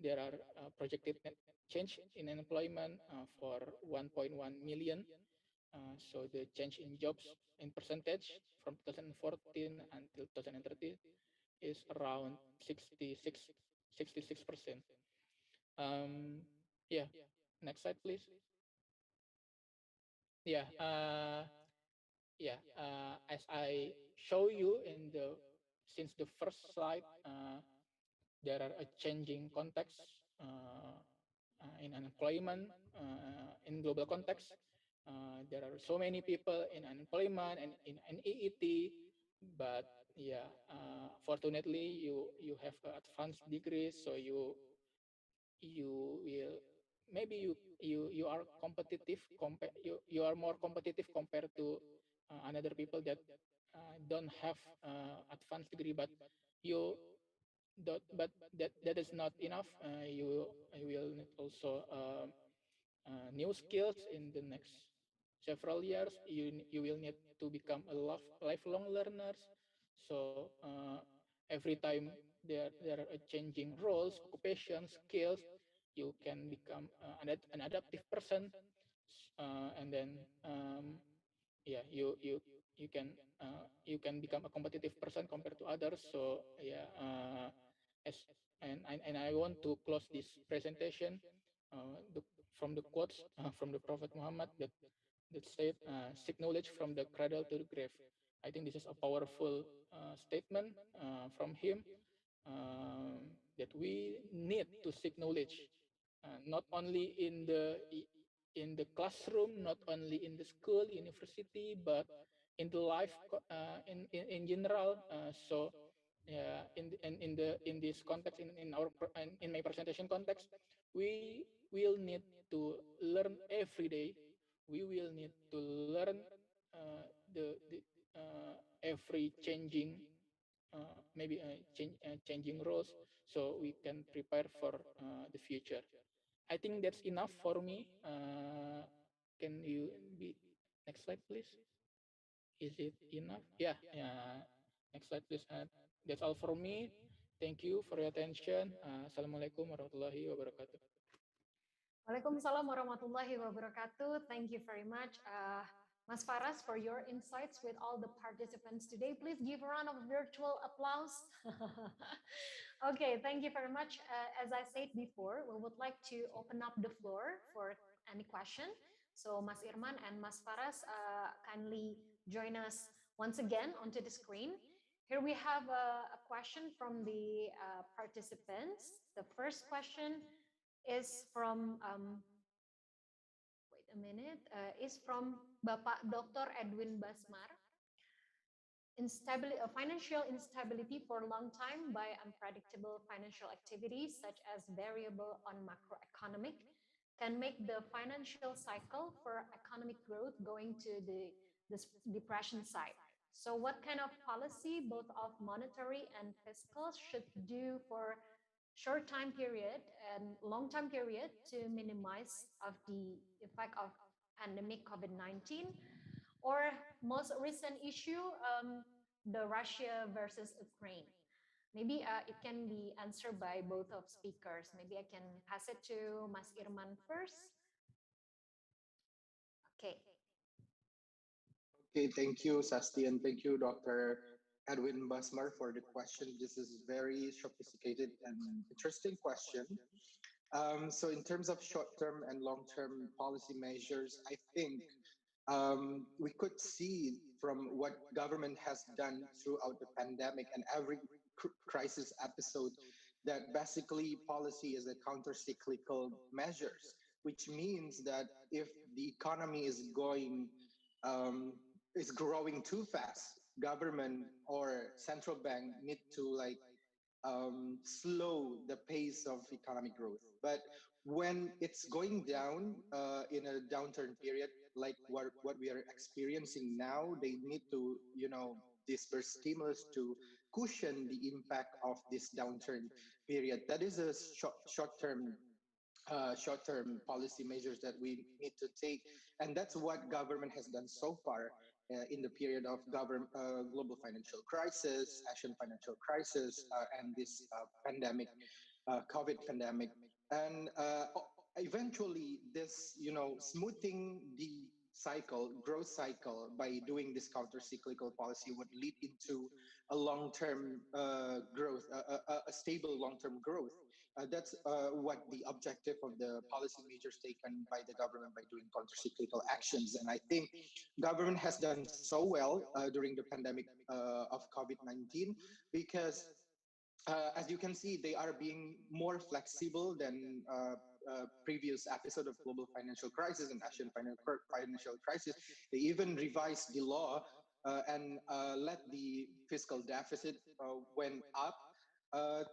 there are projected net change in employment for 1.1 million. So the change in jobs in percentage from 2014 until 2030 is around 66%. Yeah, next slide, please. Yeah, as I show you in the since the first slide, there are a changing context in unemployment in global context. There are so many people in unemployment and in NEET, but yeah, fortunately you have advanced degrees, so you will maybe you are competitive you are more competitive compared to another people that don't have advanced degree, but you but that is not enough. You will need also new skills in the next several years. You will need to become a lifelong learners. So every time there are changing roles, occupations, skills, you can become an adaptive person, and then yeah you can become a competitive person compared to others. So yeah, as and I want to close this presentation from the quotes from the Prophet Muhammad that said, seek knowledge from the cradle to the grave. I think this is a powerful statement from him, that we need to seek knowledge, not only in the classroom, not only in the school, university, but in the life in general. So yeah, in this context, in my presentation context, we will need to learn every day. We will need to learn the every changing maybe changing roles, so we can prepare for the future. I think that's enough for me. Can you be next slide, please? Is it enough? Yeah, yeah. Next slide, please. That's all for me. Thank you for your attention. Assalamualaikum warahmatullahi wabarakatuh. Waalaikumsalam warahmatullahi wabarakatuh. Thank you very much, Mas Faras, for your insights with all the participants today. Please give a round of virtual applause. Okay, thank you very much. As I said before, we would like to open up the floor for any question. So Mas Irman and Mas Faras, kindly join us once again onto the screen. Here we have a question from the participants. The first question is from wait a minute, is from Bapak Dr. Edwin Basmar. Financial instability for a long time by unpredictable financial activities such as variable on macroeconomic can make the financial cycle for economic growth going to the depression side. So what kind of policy, both of monetary and fiscal, should do for short time period and long time period to minimize of the effect of pandemic COVID-19, or most recent issue, the Russia versus Ukraine? Maybe it can be answered by both of speakers. Maybe I can pass it to Mas Irman first. Okay. Okay, thank you, Sasti, and thank you, Dr. Edwin Basmar, for the question. This is very sophisticated and interesting question. So in terms of short-term and long-term policy measures, I think we could see from what government has done throughout the pandemic and every crisis episode that basically policy is a counter-cyclical measures, which means that if the economy um, is growing too fast, government or central bank need to slow the pace of economic growth. But when it's going down in a downturn period, like what we are experiencing now, they need to, disperse stimulus to cushion the impact of this downturn period. That is a short-term policy measures that we need to take, and that's what government has done so far in the period of global financial crisis, Asian financial crisis, and this pandemic, COVID pandemic, and eventually this, smoothing the growth cycle by doing this counter-cyclical policy would lead into a long-term growth, a stable long-term growth. That's what the objective of the policy measures taken by the government by doing counter-cyclical actions. And I think government has done so well during the pandemic of COVID-19 because as you can see, they are being more flexible than previous episode of global financial crisis and Asian financial crisis. They even revised the law and let the fiscal deficit went up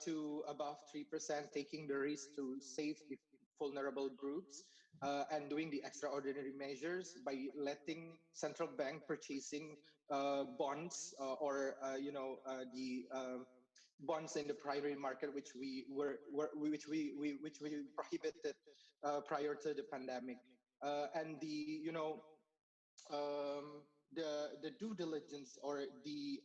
to above 3%, taking the risk to save vulnerable groups, and doing the extraordinary measures by letting central bank purchasing bonds the bonds in the primary market, which we prohibited prior to the pandemic, and the due diligence or the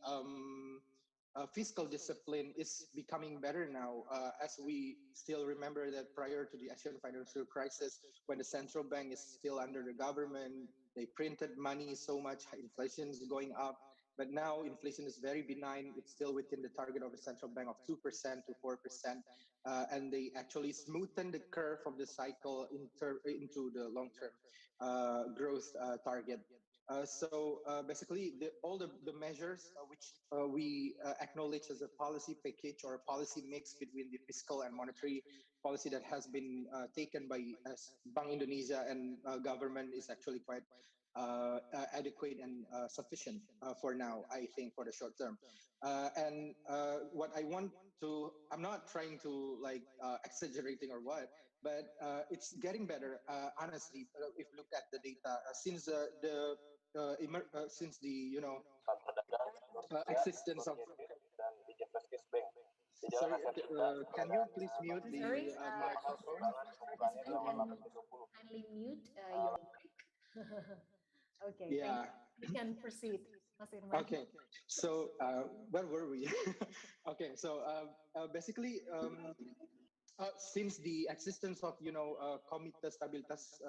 fiscal discipline is becoming better now, as we still remember that prior to the Asian financial crisis, when the central bank is still under the government, they printed money so much, inflation is going up. But now inflation is very benign. It's still within the target of the central bank of 2% to 4%. And they actually smoothen the curve of the cycle into the long-term growth target. Basically, all the measures which we acknowledge as a policy package or a policy mix between the fiscal and monetary policy that has been taken by Bank Indonesia and government is actually quite adequate and sufficient for now, I think, for the short term. And what I want to, I'm not trying to like exaggerating or what, but it's getting better, honestly. If you look at the data, since since the existence of. Sorry, can you please mute the microphone? Participant, can kindly mute your mic. Okay, Yeah. thank you. We can proceed, Mas Irman. Okay, so where were we? Okay, so basically, since the existence of Komite Stabilitas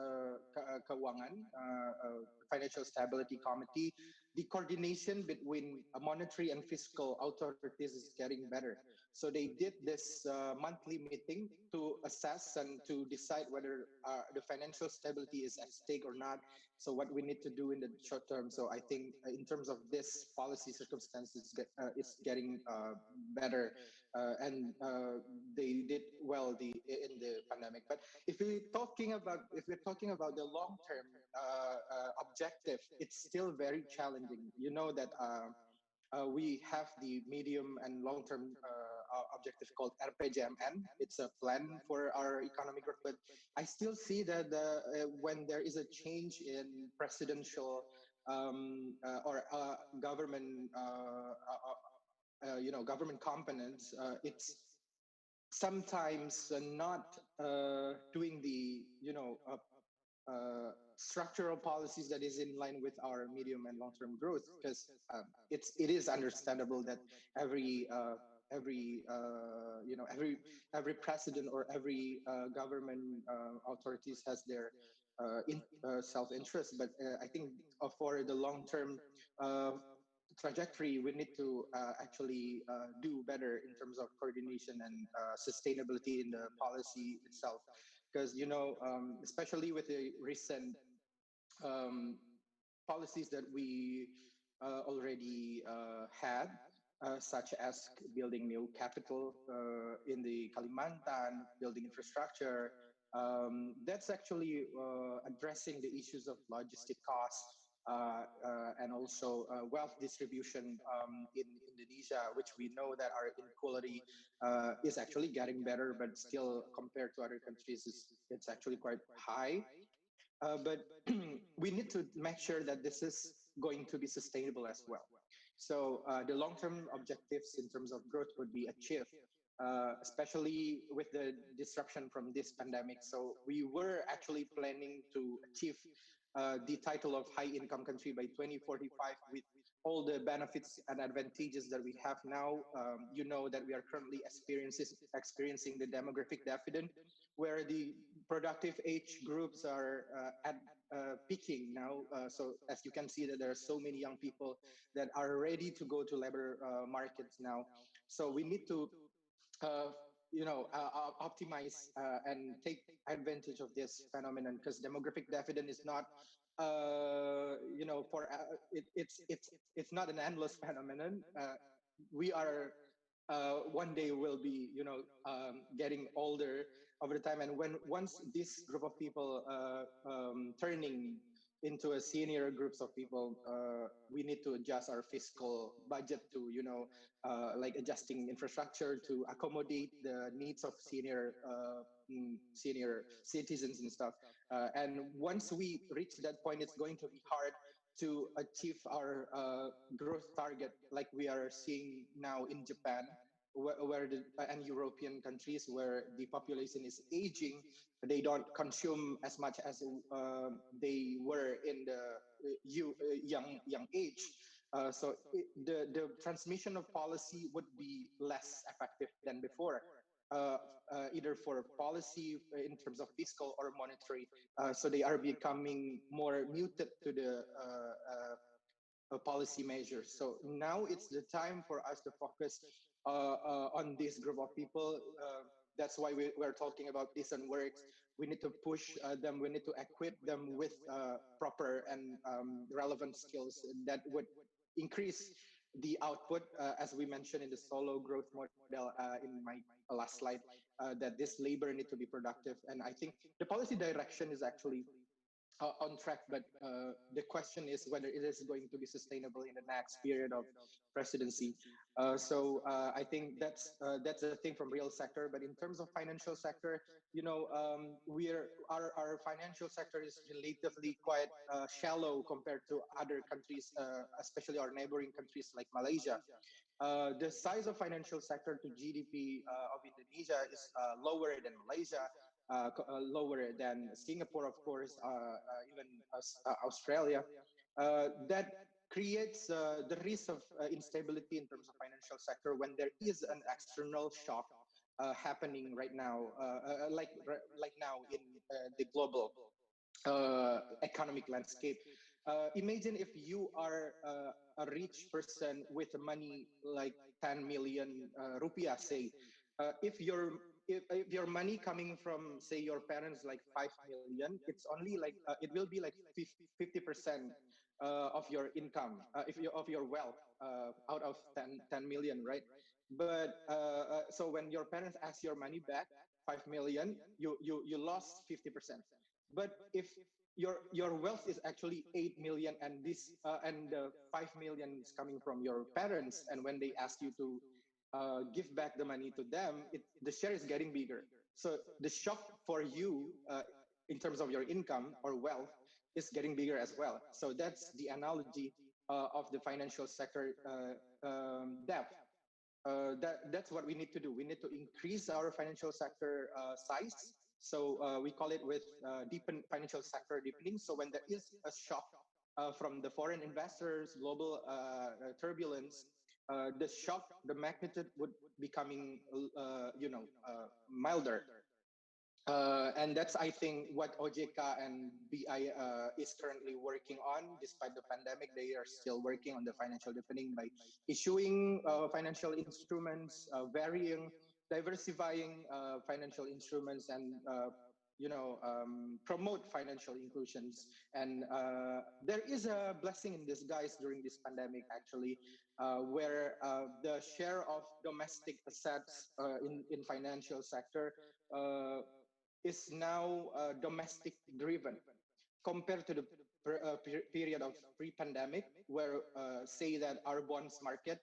Keuangan, Financial Stability Committee, the coordination between monetary and fiscal authorities is getting better. So they did this monthly meeting to assess and to decide whether the financial stability is at stake or not. So what we need to do in the short term. So I think in terms of this policy circumstances, it's getting better, and they did well in the pandemic. But if we're talking about the long term objective, it's still very challenging. You know that we have the medium and long term objective called RPJMN. It's a plan for our economic growth, but I still see that when there is a change in presidential or government, government components, it's sometimes not doing the structural policies that is in line with our medium and long-term growth, because it is understandable that every president or every government authorities has their self-interest, but I think for the long-term trajectory, we need to actually do better in terms of coordination and sustainability in the policy itself, because especially with the recent policies that we already had, such as building new capital in the Kalimantan, building infrastructure. That's actually addressing the issues of logistic costs and also wealth distribution in Indonesia, which we know that our inequality is actually getting better, but still compared to other countries, it's actually quite high. But we need to make sure that this is going to be sustainable as well. So the long-term objectives in terms of growth would be achieved, especially with the disruption from this pandemic. So we were actually planning to achieve the title of high-income country by 2045 with all the benefits and advantages that we have now. You know that we are currently experiencing the demographic dividend, where the productive age groups are at peaking now. So as you can see that there are so many young people that are ready to go to labor markets now. So we need to optimize and take advantage of this phenomenon, because demographic dividend is not it's not an endless phenomenon. We are one day will be getting older over the time, and once this group of people turning into a senior groups of people, we need to adjust our fiscal budget to, like adjusting infrastructure to accommodate the needs of senior citizens and stuff. And once we reach that point, it's going to be hard to achieve our growth target, like we are seeing now in Japan, and European countries where the population is aging. They don't consume as much as they were in the young age. So the transmission of policy would be less effective than before, either for policy in terms of fiscal or monetary. So they are becoming more muted to the policy measures. So now it's the time for us to focus on this group of people. That's why we're talking about decent works. We need to push them. We need to equip them with proper and relevant skills that would increase the output, as we mentioned in the solo growth model in my last slide, that this labor need to be productive. And I think the policy direction is actually on track, but the question is whether it is going to be sustainable in the next period of presidency. So I think that's a thing from real sector. But in terms of financial sector, our financial sector is relatively quite shallow compared to other countries, especially our neighboring countries like Malaysia. The size of financial sector to GDP of Indonesia is lower than Malaysia, lower than Singapore, of course, even Australia. That creates the risk of instability in terms of financial sector when there is an external shock happening right now, like now in the global economic landscape. Imagine if you are a rich person with money like 10 million rupiah, say, if your money coming from, say, your parents like 5 million, it's only like it will be like 50% of your income, of your wealth, out of 10 million, right? But so when your parents ask your money back 5 million, you lost 50%. But if your wealth is actually 8 million, and this and 5 million is coming from your parents, and when they ask you to give back the money to them, the share is getting bigger. So the shock for you in terms of your income or wealth is getting bigger as well. So that's the analogy of the financial sector depth. That's what we need to do. We need to increase our financial sector size. So we call it with financial sector deepening. So when there is a shock from the foreign investors, global turbulence, the shock, the magnitude would becoming, milder. And that's, I think, what OJK and BI is currently working on. Despite the pandemic, they are still working on the financial deepening by issuing financial instruments, diversifying financial instruments, and promote financial inclusions. And there is a blessing in disguise during this pandemic, actually, where the share of domestic assets in financial sector is now domestic driven compared to the period of pre-pandemic, where say that our bonds market,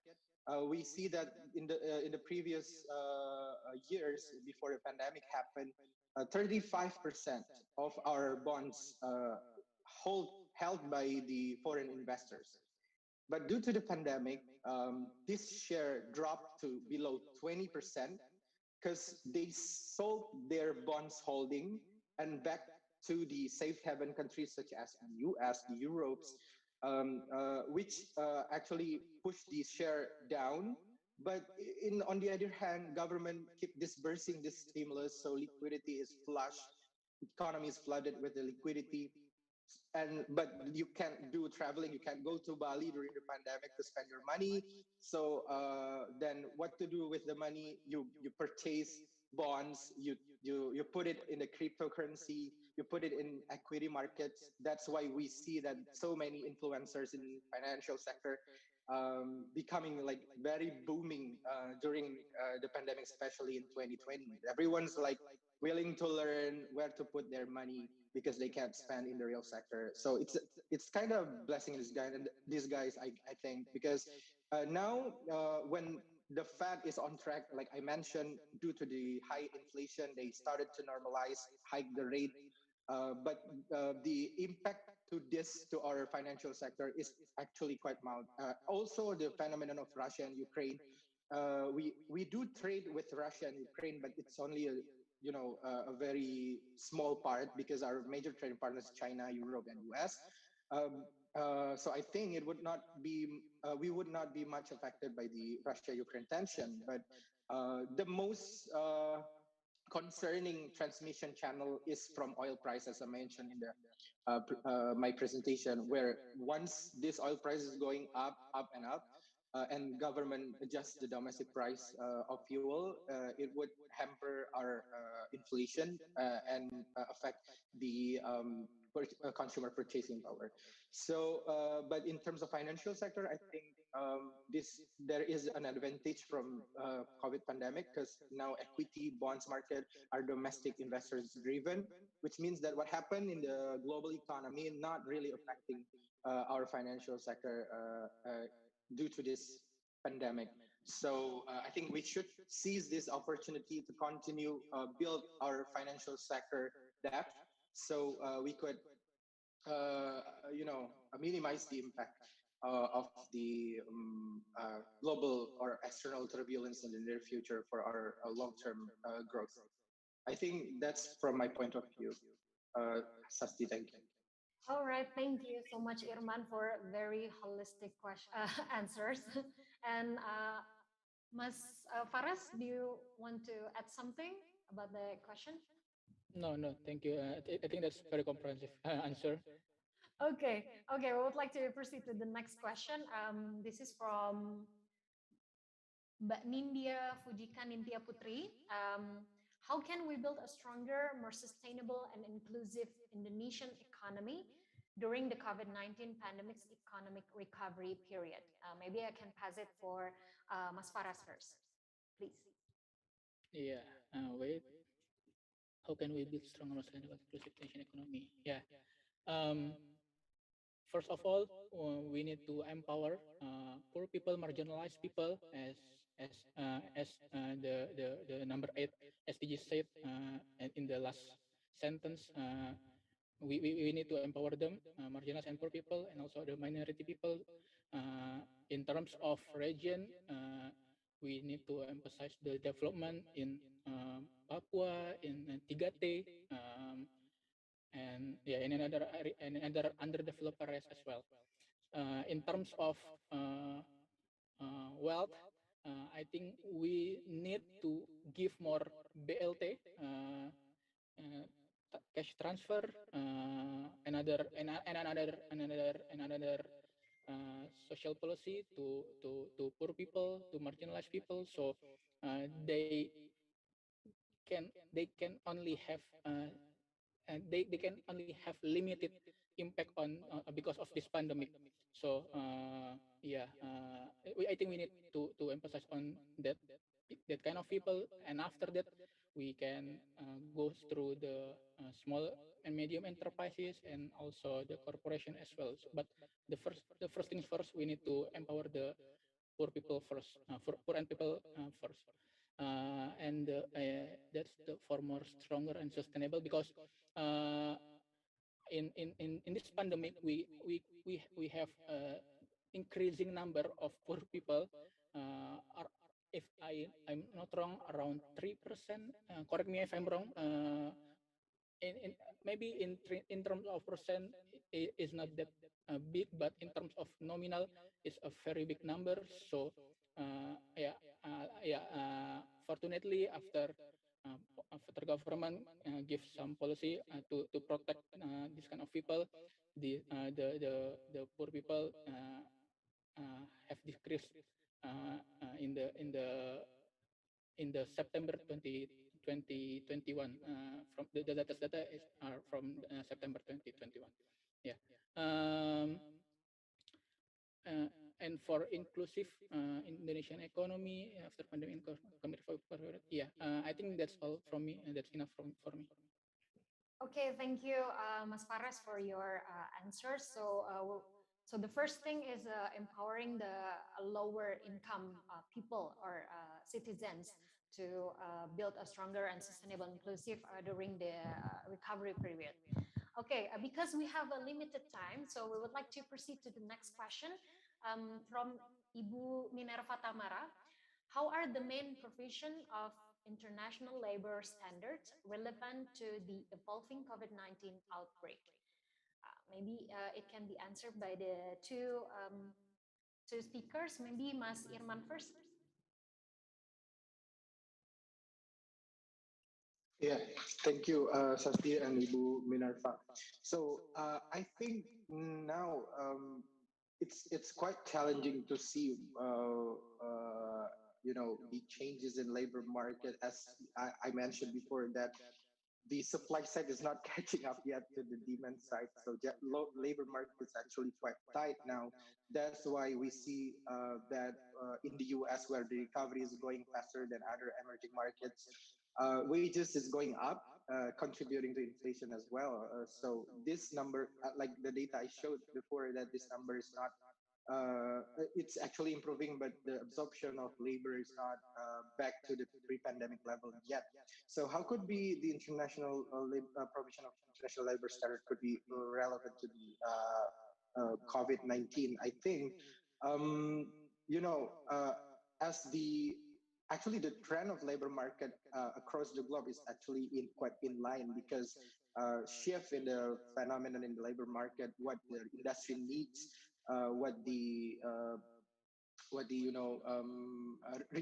we see that in the previous years before the pandemic happened, 35% of our bonds held by the foreign investors. But due to the pandemic, this share dropped to below 20%, because they sold their bonds holding and back to the safe haven countries such as the US, the Europes, which actually pushed the share down. But on the other hand, government keep disbursing this stimulus, so liquidity is flush, economy is flooded with the liquidity. But you can't do traveling, you can't go to Bali during the pandemic to spend your money. So then what to do with the money? You purchase bonds, you put it in the cryptocurrency, you put it in equity markets. That's why we see that so many influencers in financial sector becoming like very booming during the pandemic, especially in 2020. Everyone's like willing to learn where to put their money because they can't spend in the real sector. So it's kind of blessing in disguise, I think, because now when the Fed is on track, like I mentioned, due to the high inflation, they started to normalize, hike the rate. But the impact to our financial sector is actually quite mild. Also, the phenomenon of Russia and Ukraine. We do trade with Russia and Ukraine, but it's only a very small part because our major trading partners China, Europe, and US. So I think it would not be we would not be much affected by the Russia-Ukraine tension. But the most concerning transmission channel is from oil price, as I mentioned in the my presentation, where once this oil price is going up and up, and government adjusts the domestic price of fuel, it would hamper our inflation and affect the consumer purchasing power. So, but in terms of financial sector, I think there is an advantage from COVID pandemic because now equity bonds market are domestic investors driven, which means that what happened in the global economy not really affecting our financial sector due to this pandemic. So I think we should seize this opportunity to continue build our financial sector depth, so we could minimize the impact of the global or external turbulence in the near future for our long-term growth. I think that's from my point of view. Sasti, thank you. All right, thank you so much, Irman, for very holistic answers. And Mas Faras, do you want to add something about the question? No, no, thank you. I think that's very comprehensive answer. Okay, okay, we would like to proceed to the next question. This is from Mbak Nindya Fujika Nindya Putri. How can we build a stronger, more sustainable and inclusive Indonesian economy during the COVID-19 pandemic's economic recovery period? Maybe I can pass it for Mas Faras first, please. Yeah, wait. How can we build stronger, more sustainable, inclusive Indonesian economy? Yeah. First of all, we need to empower poor people, marginalized people, as the number 8 SDG said in the last sentence. We need to empower them, marginalized and poor people, and also the minority people. In terms of region, we need to emphasize the development in Papua, in 3T, and yeah, in another underdeveloped areas as well. In terms of wealth, I think we need to give more BLT, cash transfer, another social policy to poor people, to marginalized people, so they can only have and they can only have limited impact on because of this pandemic. So I think we need to emphasize on that kind of people, and after that we can go through the small and medium enterprises and also the corporation as well. But the first things first, we need to empower the poor people first, for poor and people first. And that's for more stronger and sustainable, because in this pandemic we have increasing number of poor people. Are, if I'm not wrong, around 3%. Correct me if I'm wrong. In maybe in terms of percent is not that big, but in terms of nominal is a very big number. So fortunately, after government gives some policy to protect this kind of people, the poor people have decreased in the September 2021. From the data is are from September 2021. Yeah. and for inclusive Indonesian economy after pandemic yeah, I think that's all from me, and that's enough for me. Okay, thank you, Mas Faras, for your answers. So the first thing is empowering the lower income people or citizens to build a stronger and sustainable inclusive during the recovery period. Okay, because we have a limited time, so we would like to proceed to the next question from Ibu Minerva Tamara. How are the main provision of international labor standards relevant to the evolving COVID-19 outbreak? Maybe it can be answered by the two speakers. Maybe Mas Irman first. Yeah, thank you, Sasti and Ibu Minerva. So I think now it's quite challenging to see the changes in labor market, as I mentioned before, that the supply side is not catching up yet to the demand side. So labor market is actually quite tight now. That's why we see that in the US, where the recovery is going faster than other emerging markets, wages is going up, contributing to inflation as well. So this number, like the data I showed before, that this number is not it's actually improving, but the absorption of labor is not back to the pre-pandemic level yet. So how could be the international provision of international labor standard could be relevant to the COVID-19? I think, you know, as the actually the trend of labor market across the globe is actually quite in line, because shift in the phenomenon in the labor market, what the industry needs, what the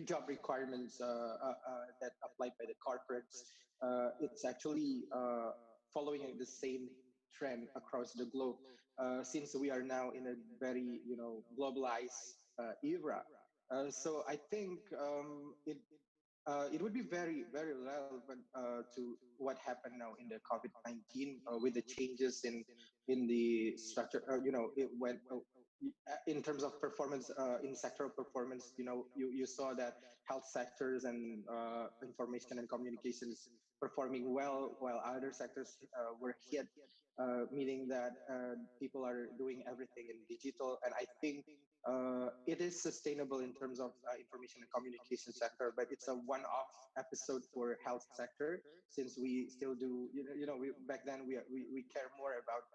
job requirements that applied by the corporates, it's actually following the same trend across the globe, since we are now in a very globalized era. So I think it would be very, very relevant to what happened now in the COVID-19 with the changes in the structure. It went in terms of performance, in sectoral performance. You saw that health sectors and information and communications performing well, while other sectors were hit, meaning that people are doing everything in digital. And I think it is sustainable in terms of information and communication sector, but it's a one-off episode for health sector, since we still do, back then we care more about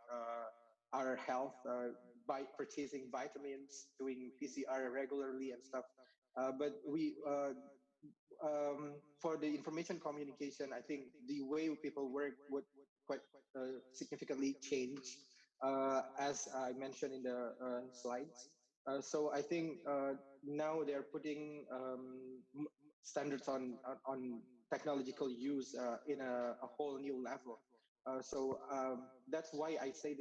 our health by purchasing vitamins, doing PCR regularly and stuff. But for the information communication, I think the way people work would quite significantly change, as I mentioned in the slides. So I think now they're putting standards on technological use in a whole new level. So that's why I say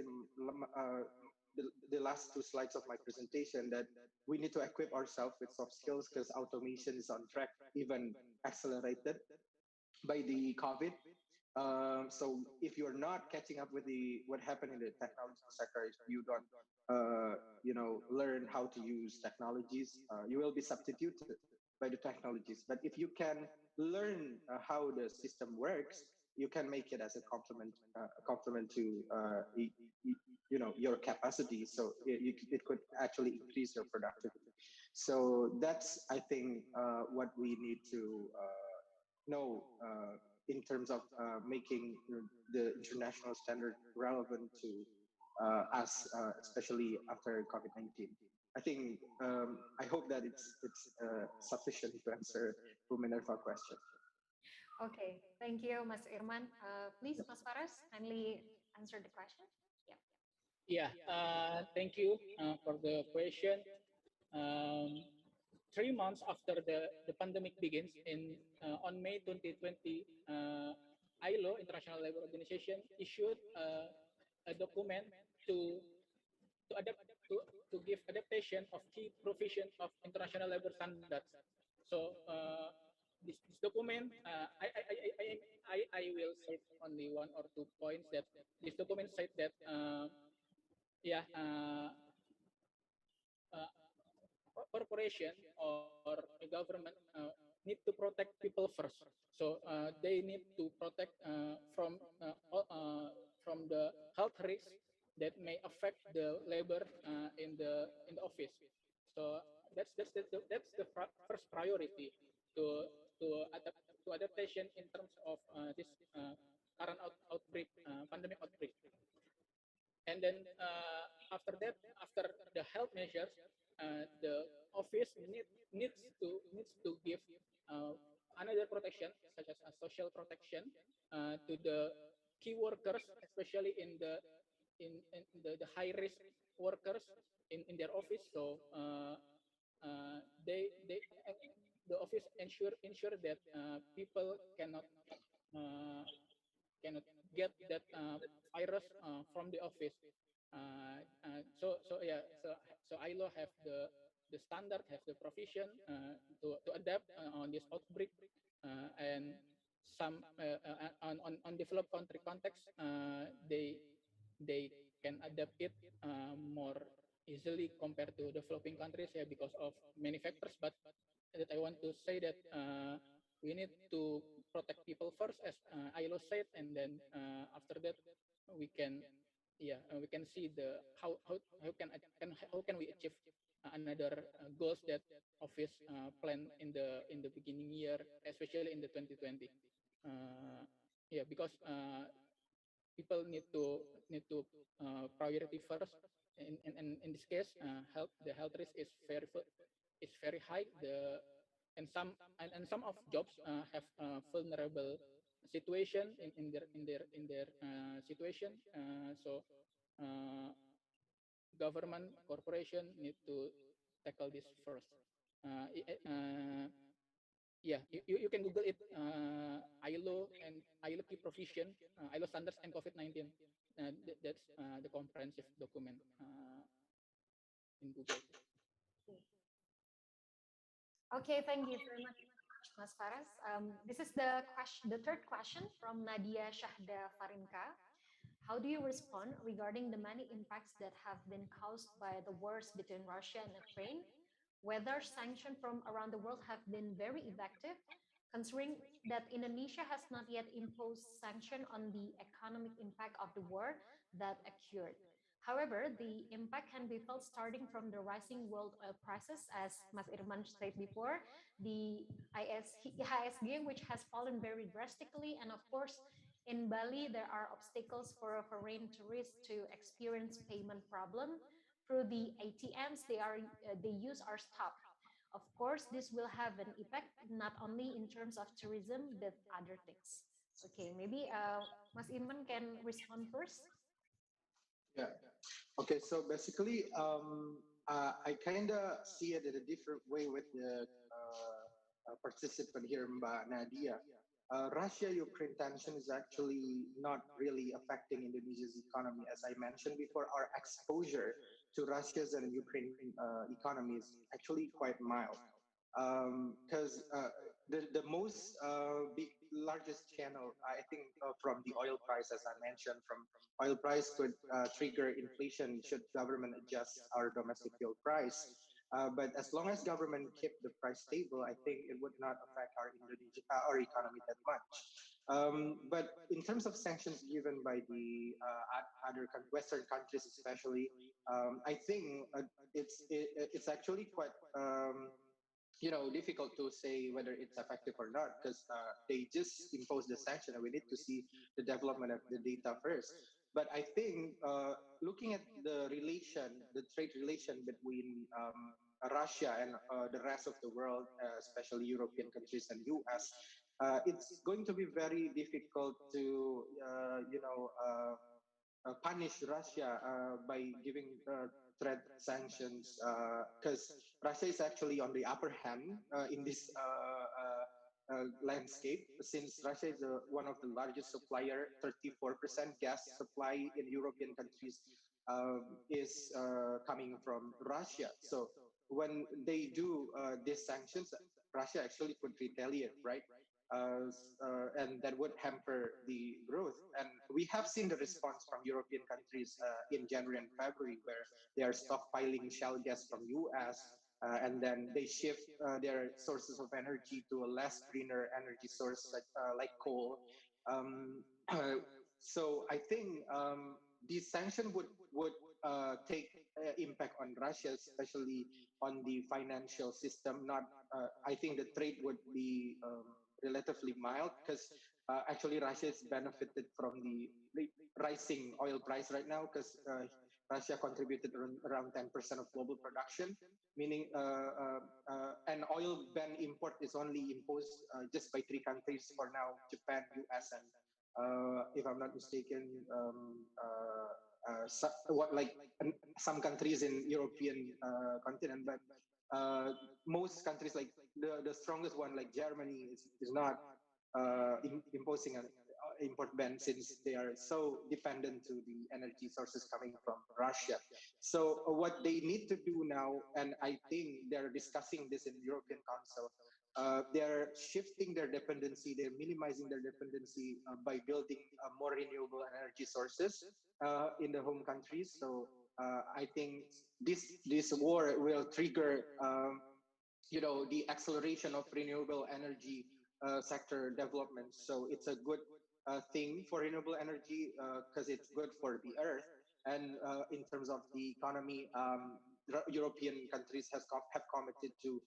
the last two slides of my presentation, that we need to equip ourselves with soft skills, because automation is on track, even accelerated by the COVID. So if you're not catching up with what happened in the technological sector, if you don't learn how to use technologies, you will be substituted by the technologies. But if you can learn how the system works, you can make it as a complement to your capacity. So it could actually increase your productivity. So that's, I think, what we need to know in terms of making the international standard relevant to us, especially after COVID-19. I think I hope that it's sufficient to answer Minerva's question. Okay, thank you, Mas Irman. Please, Mas Faras, kindly answer the question. Yeah, thank you for the question. 3 months after the pandemic begins, on May 2020, ILO, International Labour Organization, issued a document to give adaptation of key provision of international labor standards. So this document, I will cite only one or two points. That this document said that corporation or a government need to protect people first. So they need to protect from the health risks that may affect the labor in the office. So that's the first priority to to adaptation in terms of this current outbreak, pandemic outbreak. And then after that, after the health measures, the office needs to give uh, another protection, such as a social protection, to the key workers, especially in the high risk workers in their office. So they the office ensure that people uh, cannot get that virus from the office. So yeah, so ILO have the standard, have the provision to adapt on this outbreak, and some on developed country context, they can adapt it more easily compared to developing countries, yeah, because of many factors. But that I want to say that we need to protect people first, as ILO said, and then after that we can, yeah, we can see the how can we achieve another goals that office plan in the beginning year, especially in the 2020. Yeah, because people need to priority first. In this case, the health risk is very high. And some of jobs have vulnerable situation in their situation. So government corporation need to tackle this first. Yeah, you can Google it, ILO and ILO key provision, ILO standards and COVID-19. That's the comprehensive document in Google. Okay, thank you very much, Mas Faras. This is the third question from Nadia Shahda Farinka. How do you respond regarding the many impacts that have been caused by the wars between Russia and Ukraine? Whether sanctions from around the world have been very effective, considering that Indonesia has not yet imposed sanction on the economic impact of the war that occurred. However, the impact can be felt starting from the rising world oil prices, as Mas Irman said before, the ISG, which has fallen very drastically, and of course, in Bali, there are obstacles for foreign tourists to experience payment problem through the ATMs they use are stopped. Of course, this will have an effect not only in terms of tourism but other things. Okay, maybe Mas Irman can respond first. Yeah. Okay, so basically, I kind of see it in a different way with the participant here, Mbak Nadia. Russia-Ukraine tension is actually not really affecting Indonesia's economy. As I mentioned before, our exposure to Russia's and Ukraine economy is actually quite mild. Because the most largest channel, I think, from the oil price, as I mentioned, from oil price could trigger inflation should government adjust our domestic fuel price. But as long as government keep the price stable, I think it would not affect our economy that much. But in terms of sanctions given by the other Western countries, especially, I think it's actually quite difficult to say whether it's effective or not, because they just impose the sanction and we need to see the development of the data first. But I think looking at the trade relation between Russia and the rest of the world, especially European countries and US, it's going to be very difficult to punish Russia by giving trade sanctions, because Russia is actually on the upper hand in this landscape, since Russia is one of the largest supplier. 34% gas supply in European countries is coming from Russia. So when they do these sanctions, Russia actually could retaliate, right? And that would hamper the growth. And we have seen the response from European countries in January and February, where they are stockpiling shale gas from US, and then they shift their sources of energy to a less greener energy source like coal. Um, so I think these sanctions would take impact on Russia, especially on the financial system. Not, I think the trade would be relatively mild because actually Russia is benefited from the rising oil price right now because Russia contributed around 10% of global production, meaning an oil ban import is only imposed just by 3 countries for now: Japan, US, and if I'm not mistaken, some countries in European continent. But most countries, like the strongest one, like Germany, is not imposing an import ban since they are so dependent to the energy sources coming from Russia. So what they need to do now, and I think they're discussing this in the European Council, they're shifting their dependency, they're minimizing their dependency by building more renewable energy sources in the home countries. So I think this war will trigger the acceleration of renewable energy sector development. So it's a good thing for renewable energy because it's good for the earth. And in terms of the economy, European countries have committed to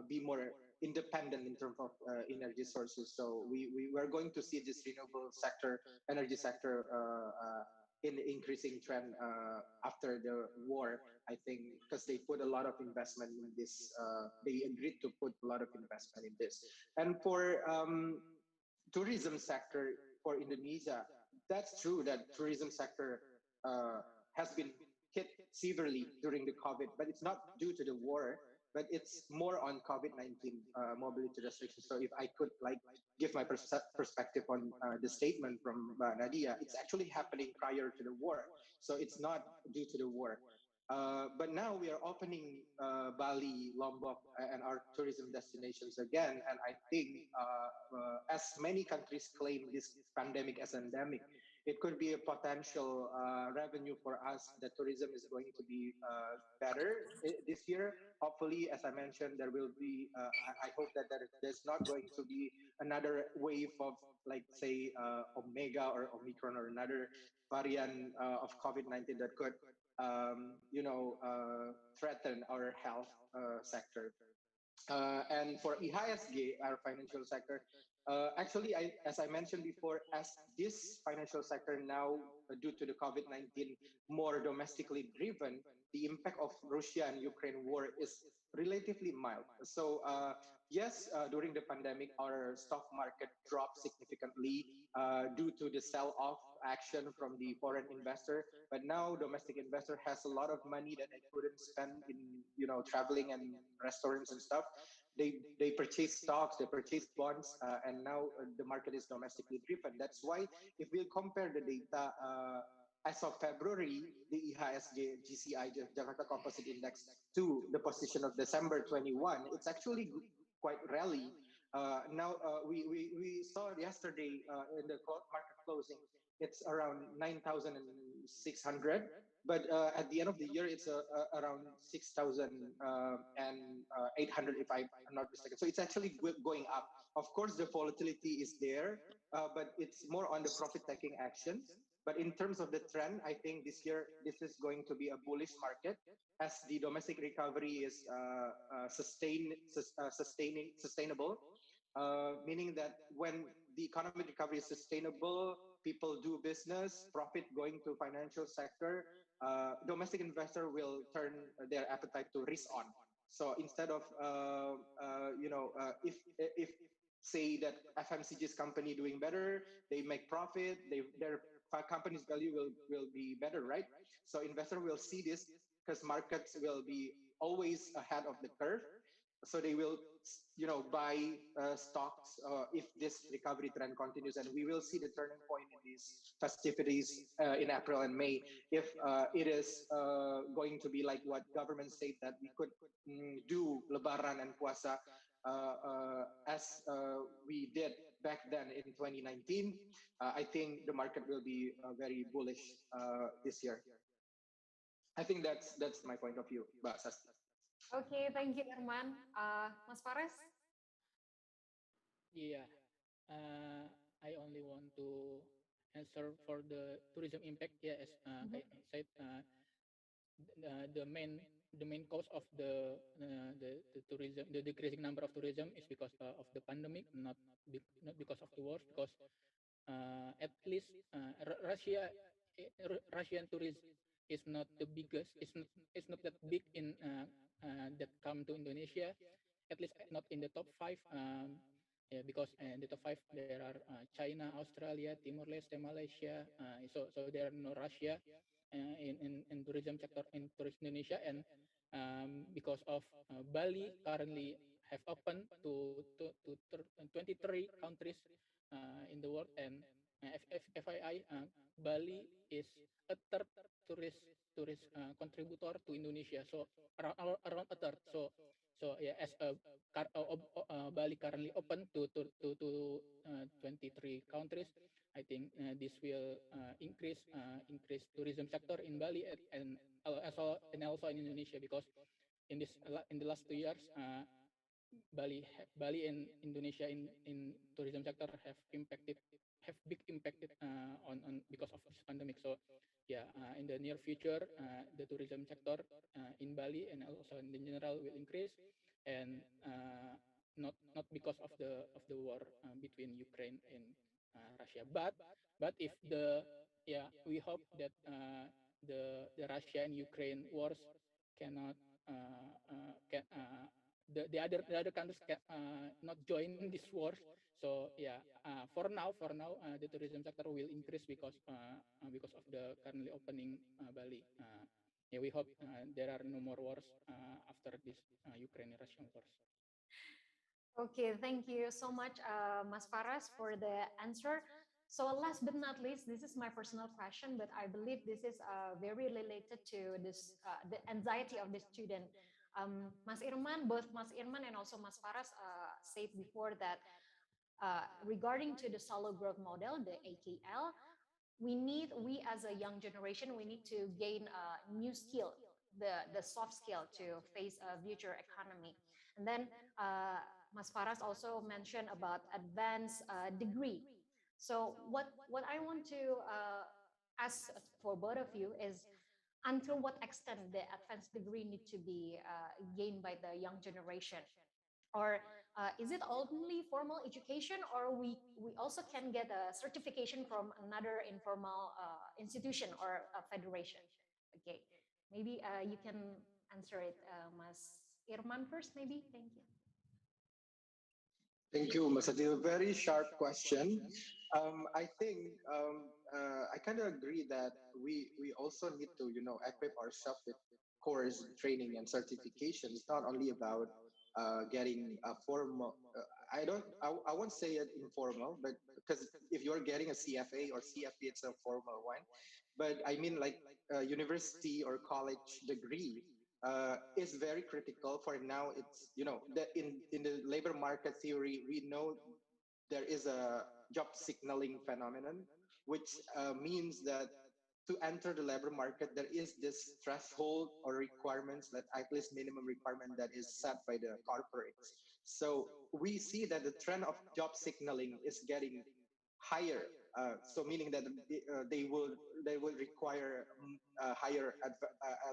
be more independent in terms of energy sources. So we're going to see this renewable sector, energy sector, in the increasing trend after the war, I think, because they put a lot of investment in this. They agreed to put a lot of investment in this. And for tourism sector for Indonesia, that's true that tourism sector has been hit severely during the COVID, but it's not due to the war, but it's more on COVID-19 mobility restrictions. So if I could give my perspective on the statement from Nadia, it's actually happening prior to the war. So it's not due to the war. But now we are opening Bali, Lombok, and our tourism destinations again. And I think as many countries claim this pandemic as endemic, it could be a potential revenue for us. That tourism is going to be better this year. Hopefully, as I mentioned, there will be, I hope that there's not going to be another wave of, like, say, Omega or Omicron or another variant of COVID-19 that could threaten our health sector. And for IHSG, our financial sector, actually, as I mentioned before, as this financial sector now, due to the COVID-19, more domestically driven, the impact of Russia and Ukraine war is relatively mild. So yes, during the pandemic, our stock market dropped significantly due to the sell-off action from the foreign investor. But now domestic investor has a lot of money that they couldn't spend in traveling and restaurants and stuff. They purchase stocks, they purchase bonds, and now the market is domestically driven. That's why if we compare the data as of February, the IHSG GCI, Jakarta Composite Index, to the position of December 21, it's actually quite rally. Now we saw yesterday in the market closing, it's around 9,600, but at the end of the year, it's around 6,800, if I'm not mistaken. So it's actually going up. Of course, the volatility is there, but it's more on the profit-taking actions. But in terms of the trend, I think this year, this is going to be a bullish market as the domestic recovery is sustainable, meaning that when the economic recovery is sustainable, people do business, profit going to financial sector, domestic investor will turn their appetite to risk on. So instead of, if say that FMCG's company doing better, they make profit, their company's value will be better, right? So investor will see this because markets will be always ahead of the curve. So they will, buy stocks if this recovery trend continues, and we will see the turning point in these festivities in April and May. If it is going to be like what government said, that we could do Lebaran and Puasa as we did back then in 2019, I think the market will be very bullish this year. I think that's my point of view, Mbak Sasti. Okay, thank you, Irman. Mas Fares? Yeah, uh, I only want to answer for the tourism impact. Yeah, as Mhm. I said, the main cause of the tourism, the decreasing number of tourism is because of the pandemic, not because of the wars. Because at least Russian tourism is not the biggest. It's not that big in that come to Indonesia. At least not in the top five. Yeah, because in the top five there are China, Australia, Timor Leste, Malaysia. So there are no Russia in tourism sector in tourist Indonesia. And because of Bali currently have opened to 23 countries in the world. And FYI, Bali is a third tourist contributor to Indonesia. So around a third. So yeah, as Bali currently open to 23 countries, I think this will increase tourism sector in Bali, and also in Indonesia. Because in the last 2 years, Bali and Indonesia in tourism sector have big impacted on because of this pandemic. So yeah, in the near future, the tourism sector in Bali and also in general will increase. And not because of the war between Ukraine and Russia. But if we hope that the Russia and Ukraine wars cannot can the other countries can not join this wars. So yeah, for now, the tourism sector will increase because of the currently opening Bali. Yeah, we hope there are no more wars after this Ukraine-Russian wars. Okay, thank you so much, Mas Faras, for the answer. So last but not least, this is my personal question, but I believe this is very related to this the anxiety of the student. Both Mas Irman and also Mas Faras said before that regarding to the solo growth model, the AKL, we as a young generation, we need to gain a new skill, the soft skill to face a future economy. And then Mas Faras also mentioned about advanced degree. So what I want to ask for both of you is, until what extent the advanced degree need to be gained by the young generation? Or is it only formal education, or we also can get a certification from another informal institution or a federation? Okay, maybe you can answer it, Mas Irman first, maybe. Thank you. Thank you, Masati. A very sharp question. I think I kind of agree that we also need to equip ourselves with course training and certification. It's not only about getting a formal. I won't say it informal, but because if you're getting a CFA or CFP, it's a formal one. But I mean, like university or college degree is very critical for now. It's that in the labor market theory, we know there is a job signaling phenomenon, which means that to enter the labor market, there is this threshold or requirements, that at least minimum requirement that is set by the corporates. So we see that the trend of job signaling is getting higher. So meaning that they will require a higher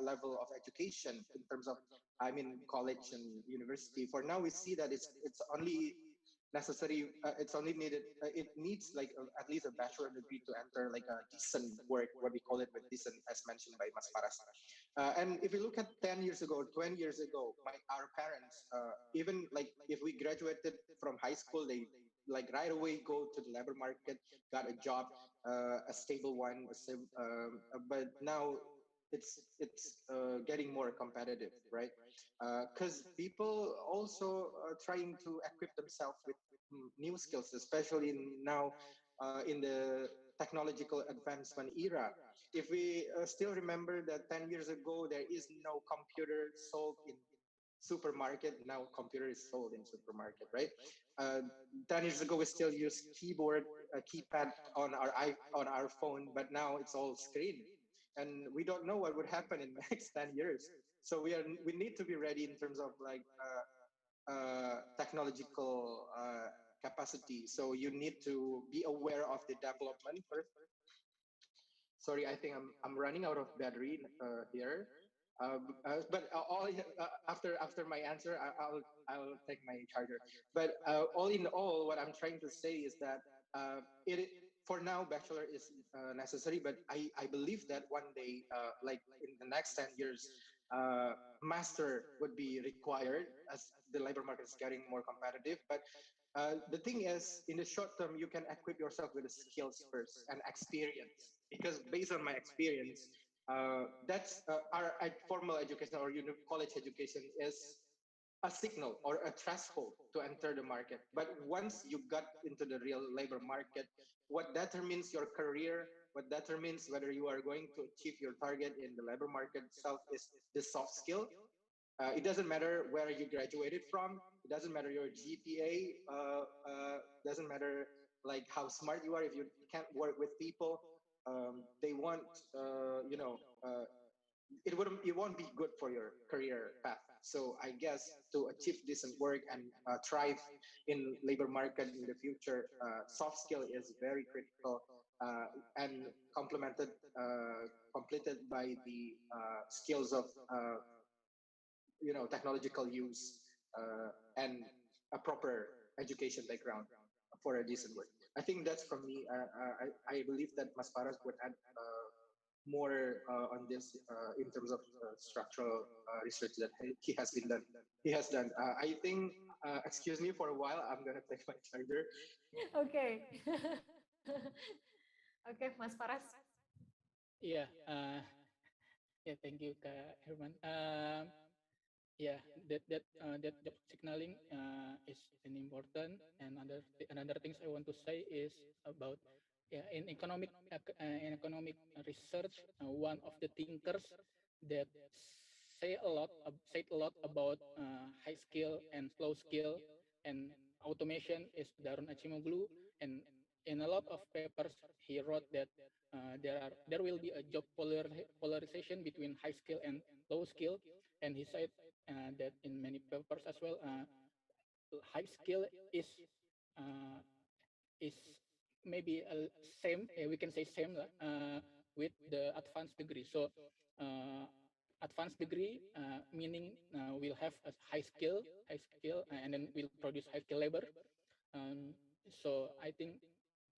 level of education in terms of, I mean, college and university. For now, we see that it's only necessary. It's only needed. It needs like at least a bachelor degree to enter like a decent work, what we call it with decent, as mentioned by Mas Faras. And if you look at 10 years ago, 20 years ago, our parents, even like if we graduated from high school, they like right away go to the labor market, got a job, a stable one. But now it's getting more competitive, right? Because people also are trying to equip themselves with new skills, especially now in the technological advancement era. If we still remember that 10 years ago, there is no computer sold in supermarket. Now computer is sold in supermarket, right? 10 years ago, we still use keyboard, keypad on our phone, but now it's all screen. And we don't know what would happen in the next 10 years. So we need to be ready in terms of like technological capacity. So you need to be aware of the development first. Sorry, I think I'm running out of battery here. But after my answer, I'll take my charger. But all in all, what I'm trying to say is that it for now bachelor is necessary, but I believe that one day, like in the next 10 years, master would be required as the labor market is getting more competitive. But the thing is, in the short term, you can equip yourself with the skills first and experience. Because based on my experience, that's our formal education or college education is a signal or a threshold to enter the market. But once you got into the real labor market, what determines your career, what determines whether you are going to achieve your target in the labor market itself is the soft skill. It doesn't matter where you graduated from. It doesn't matter your GPA. Doesn't matter like how smart you are. If you can't work with people, they want it won't be good for your career path. So I guess to achieve decent work and thrive in labor market in the future, soft skill is very critical and completed by the skills of technological use and a proper education background for a decent work. I think that's from me. I believe that Mas Faras would add more on this in terms of structural research that he has been done. He has done. I think. Excuse me for a while. I'm gonna take my charger. Okay. Okay, Mas Faras. Yeah. Yeah. Thank you, Kak Herman. Yeah, that job signaling is an important. And another things I want to say is about in economic research, one of the thinkers that said a lot about high skill and slow skill and automation is Darun Acimoglu. And in a lot of papers he wrote that there will be a job polarization between high skill and low skill. And he said that in many papers as well, high skill uh, is maybe same. We can say same with the advanced degree. So advanced degree meaning we'll have a high skill, and then we'll produce high skill labor. So I think,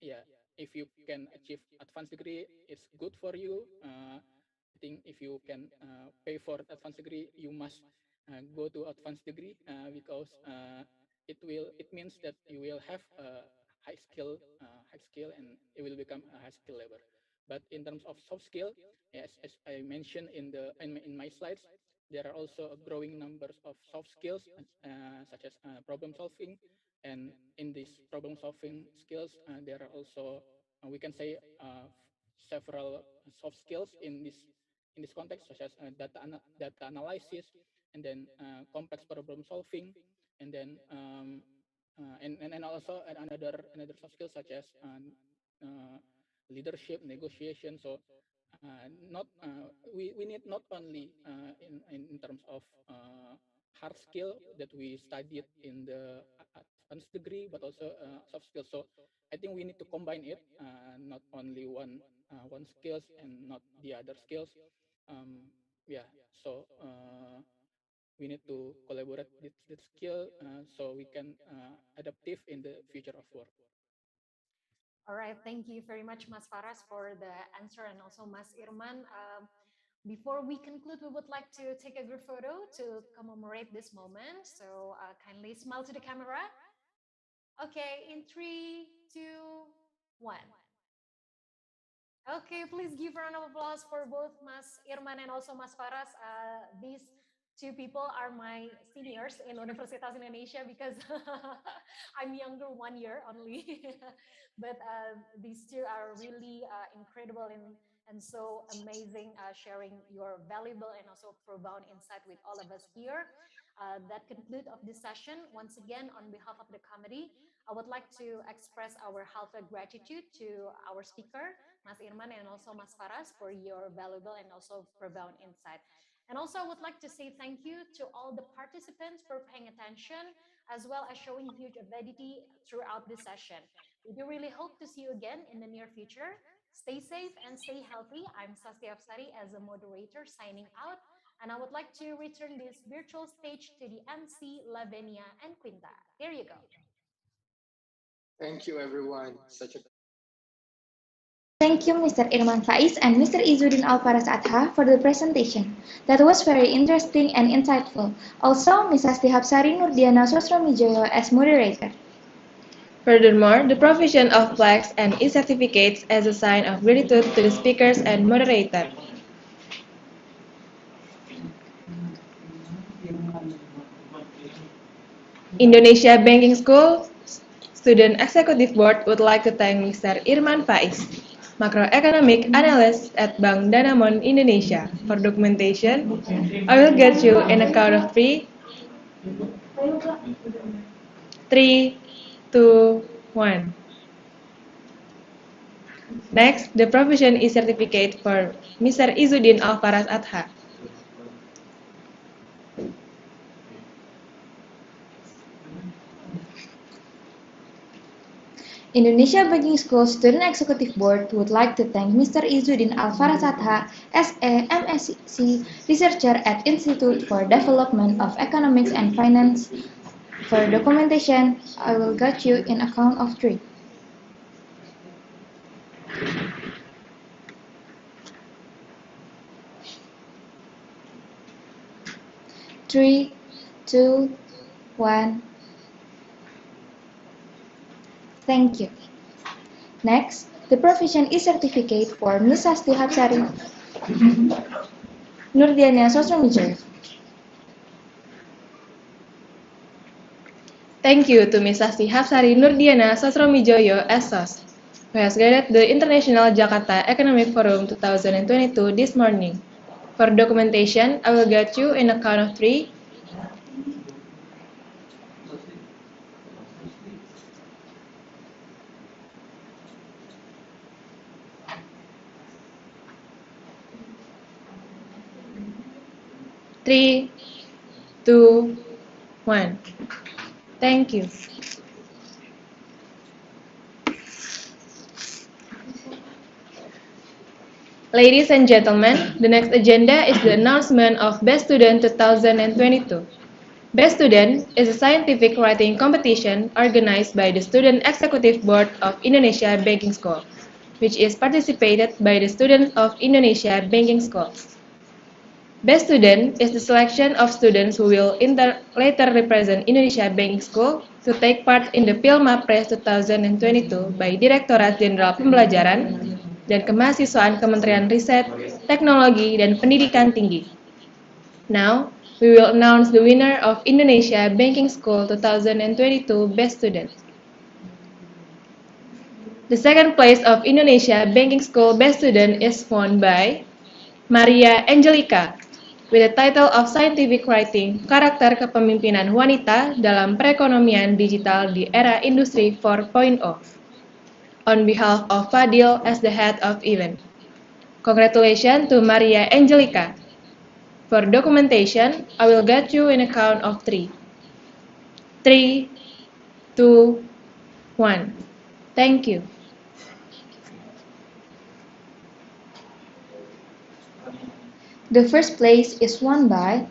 yeah, if you can achieve advanced degree, it's good for you. I think if you can pay for advanced degree, you must go to advanced degree because it means that you will have high skill, and it will become a high skill labor. But in terms of soft skill, yes, as I mentioned in my slides, there are also a growing numbers of soft skills such as problem solving. And in these problem solving skills, there are also we can say several soft skills in this context, such as data analysis, and then complex problem solving, and then and also another soft skills such as leadership, negotiation. So not we need not only in terms of hard skill that we studied in the advanced degree, but also soft skills. So I think we need to combine it, not only one skills and not the other skills. Yeah, so we need to collaborate with the skill so we can adaptive in the future of work. All right, thank you very much, Mas Faras, for the answer, and also Mas Irman. Before we conclude, we would like to take a group photo to commemorate this moment. So kindly smile to the camera. Okay, in 3, 2, 1. Okay, please give a round of applause for both Mas Irman and also Mas Faras. These two people are my seniors in Universitas Indonesia because I'm younger 1 year only. But these two are really incredible and so amazing, sharing your valuable and also profound insight with all of us here. That concludes of this session. Once again, on behalf of the committee, I would like to express our heartfelt gratitude to our speaker, Mas Irman, and also Mas Faras, for your valuable and also profound insight. And also, I would like to say thank you to all the participants for paying attention, as well as showing huge avidity throughout this session. We do really hope to see you again in the near future. Stay safe and stay healthy. I'm Sasti Afsari as a moderator signing out. And I would like to return this virtual stage to the MC, Lavenia, and Quinta. Here you go. Thank you, everyone. Such a Thank you, Mr. Irman Faiz and Mr. Izzuddin Alfaraz Adha for the presentation. That was very interesting and insightful. Also, Ms. Asti Hapsari Nurdiana Sosromijoyo as moderator. Furthermore, the provision of plaques and e-certificates as a sign of gratitude to the speakers and moderator. Indonesia Banking School Student Executive Board would like to thank Mr. Irman Faiz, Macroeconomic Analyst at Bank Danamon Indonesia. For documentation, I will get you in a count of three. 3, 2, 1. Next, the provision is certificate for Mr. Izzuddin Alfaraz Adha. Indonesia Banking School Student Executive Board would like to thank Mr. Izzuddin Alfaraz Adha as a MSc researcher at Institute for Development of Economics and Finance. For documentation, I will get you in a count of three. 3, 2, 1. Thank you. Next, the provision is certificate for Ms. Asti Hapsari Nurdiana Sosromijoyo. Thank you to Ms. Asti Hapsari Nurdiana Sosromijoyo SOS, who has guided the International Jakarta Economic Forum 2022 this morning. For documentation, I will get you in a count of three. 3, 2, 1. Thank you. Ladies and gentlemen, the next agenda is the announcement of Best Student 2022. Best Student is a scientific writing competition organized by the Student Executive Board of Indonesia Banking School, which is participated by the students of Indonesia Banking School. Best Student is the selection of students who will later represent Indonesia Banking School to take part in the Pilma Press 2022 by Direktorat Jenderal Pembelajaran dan Kemahasiswaan Kementerian Riset, Teknologi, dan Pendidikan Tinggi. Now, we will announce the winner of Indonesia Banking School 2022 Best Student. The second place of Indonesia Banking School Best Student is won by Maria Angelica, with the title of Scientific Writing, Karakter Kepemimpinan Wanita dalam Perekonomian Digital di Era Industri 4.0, on behalf of Fadil as the head of event. Congratulations to Maria Angelica. For documentation, I will get you in a count of three. 3, 2, 1. Thank you. The first place is won by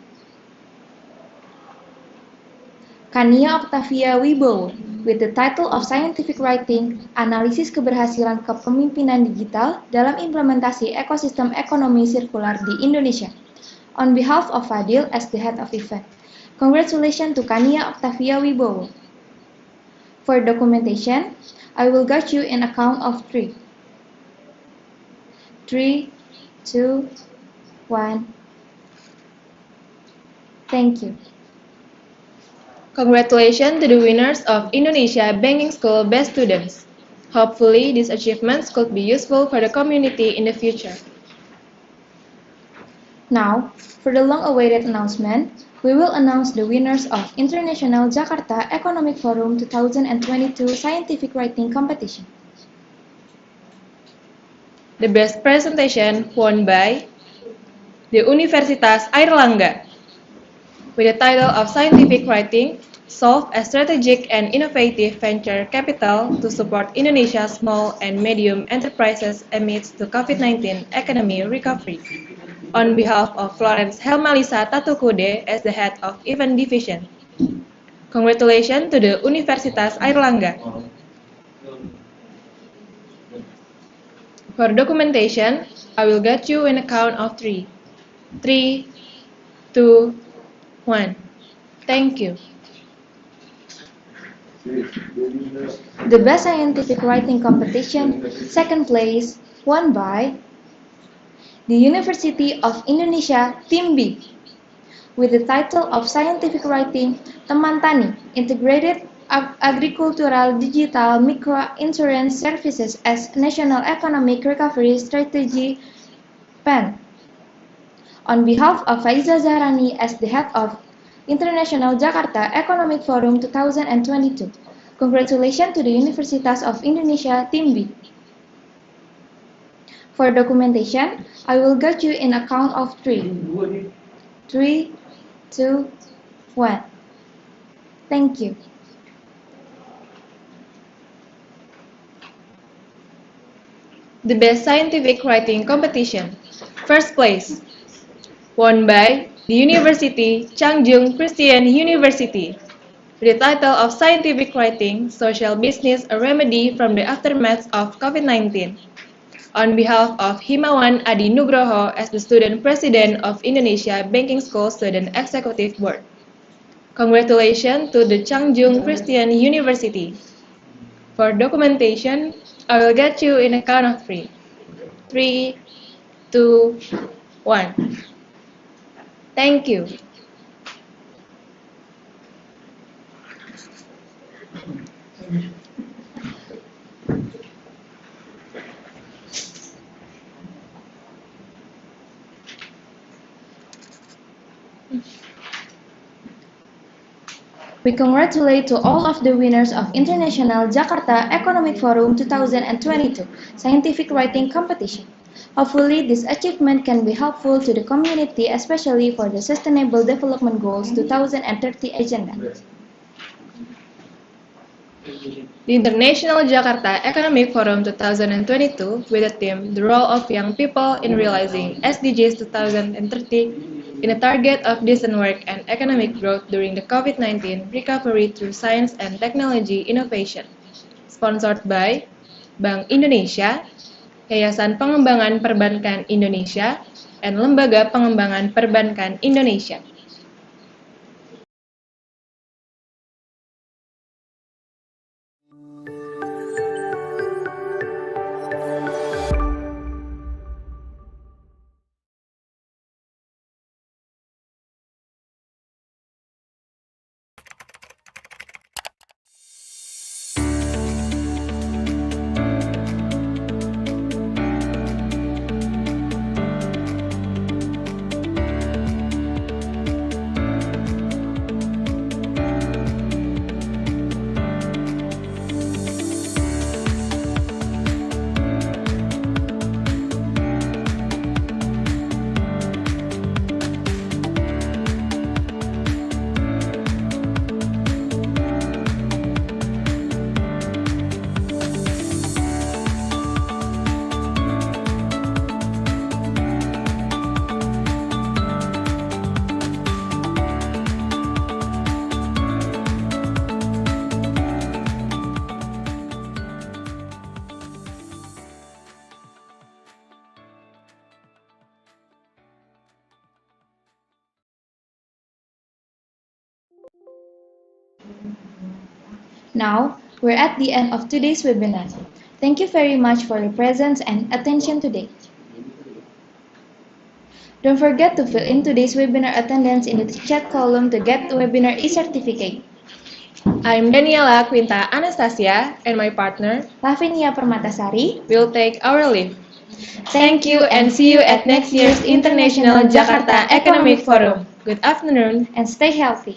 Kania Octavia Wibowo with the title of Scientific Writing, Analisis Keberhasilan Kepemimpinan Digital dalam Implementasi Ekosistem Ekonomi Sirkular di Indonesia, on behalf of Fadil as the head of event. Congratulations to Kania Octavia Wibowo. For documentation, I will get you in a count of three. 3, 2, 1. Thank you. Congratulations to the winners of Indonesia Banking School Best Students. Hopefully, these achievements could be useful for the community in the future. Now, for the long-awaited announcement, we will announce the winners of International Jakarta Economic Forum 2022 Scientific Writing Competition. The best presentation won by the Universitas Airlangga, with the title of Scientific Writing, Solve a Strategic and Innovative Venture Capital to Support Indonesia's Small and Medium Enterprises Amidst the COVID-19 Economic Recovery, on behalf of Florence Helmalisa Tatukude as the head of Event Division. Congratulations to the Universitas Airlangga. For documentation, I will get you in a count of 3. 3, 2, 1. Thank you. The Best Scientific Writing Competition, second place, won by the University of Indonesia Team B, with the title of Scientific Writing Teman Tani, Integrated Agricultural Digital Micro-Insurance Services as National Economic Recovery Strategy PEN. On behalf of Faiza Zahrani as the head of International Jakarta Economic Forum 2022, congratulations to the Universitas of Indonesia Team B. For documentation, I will get you in a count of 3. 3, 2, 1. Thank you. The Best Scientific Writing Competition, first place, won by the University Changjung Christian University, with the title of Scientific Writing, Social Business, a Remedy from the Aftermath of COVID-19, on behalf of Himawan Adi Nugroho as the Student President of Indonesia Banking School Student Executive Board. Congratulations to the Changjung Christian University. For documentation, I will get you in a count of 3. 3, 2, 1. Thank you. We congratulate to all of the winners of International Jakarta Economic Forum 2022 Scientific Writing Competition. Hopefully, this achievement can be helpful to the community, especially for the Sustainable Development Goals 2030 agenda. The International Jakarta Economic Forum 2022, with the theme The Role of Young People in Realizing SDGs 2030, in a target of decent work and economic growth during the COVID-19 recovery through science and technology innovation. Sponsored by Bank Indonesia, Yayasan Pengembangan Perbankan Indonesia, and Lembaga Pengembangan Perbankan Indonesia. Now, we're at the end of today's webinar. Thank you very much for your presence and attention today. Don't forget to fill in today's webinar attendance in the chat column to get the webinar e-certificate. I'm Daniela Quinta Anastasia, and my partner, Lavinia Permatasari, will take our leave. Thank you and see you at next year's International Jakarta Economic Forum. Good afternoon and stay healthy.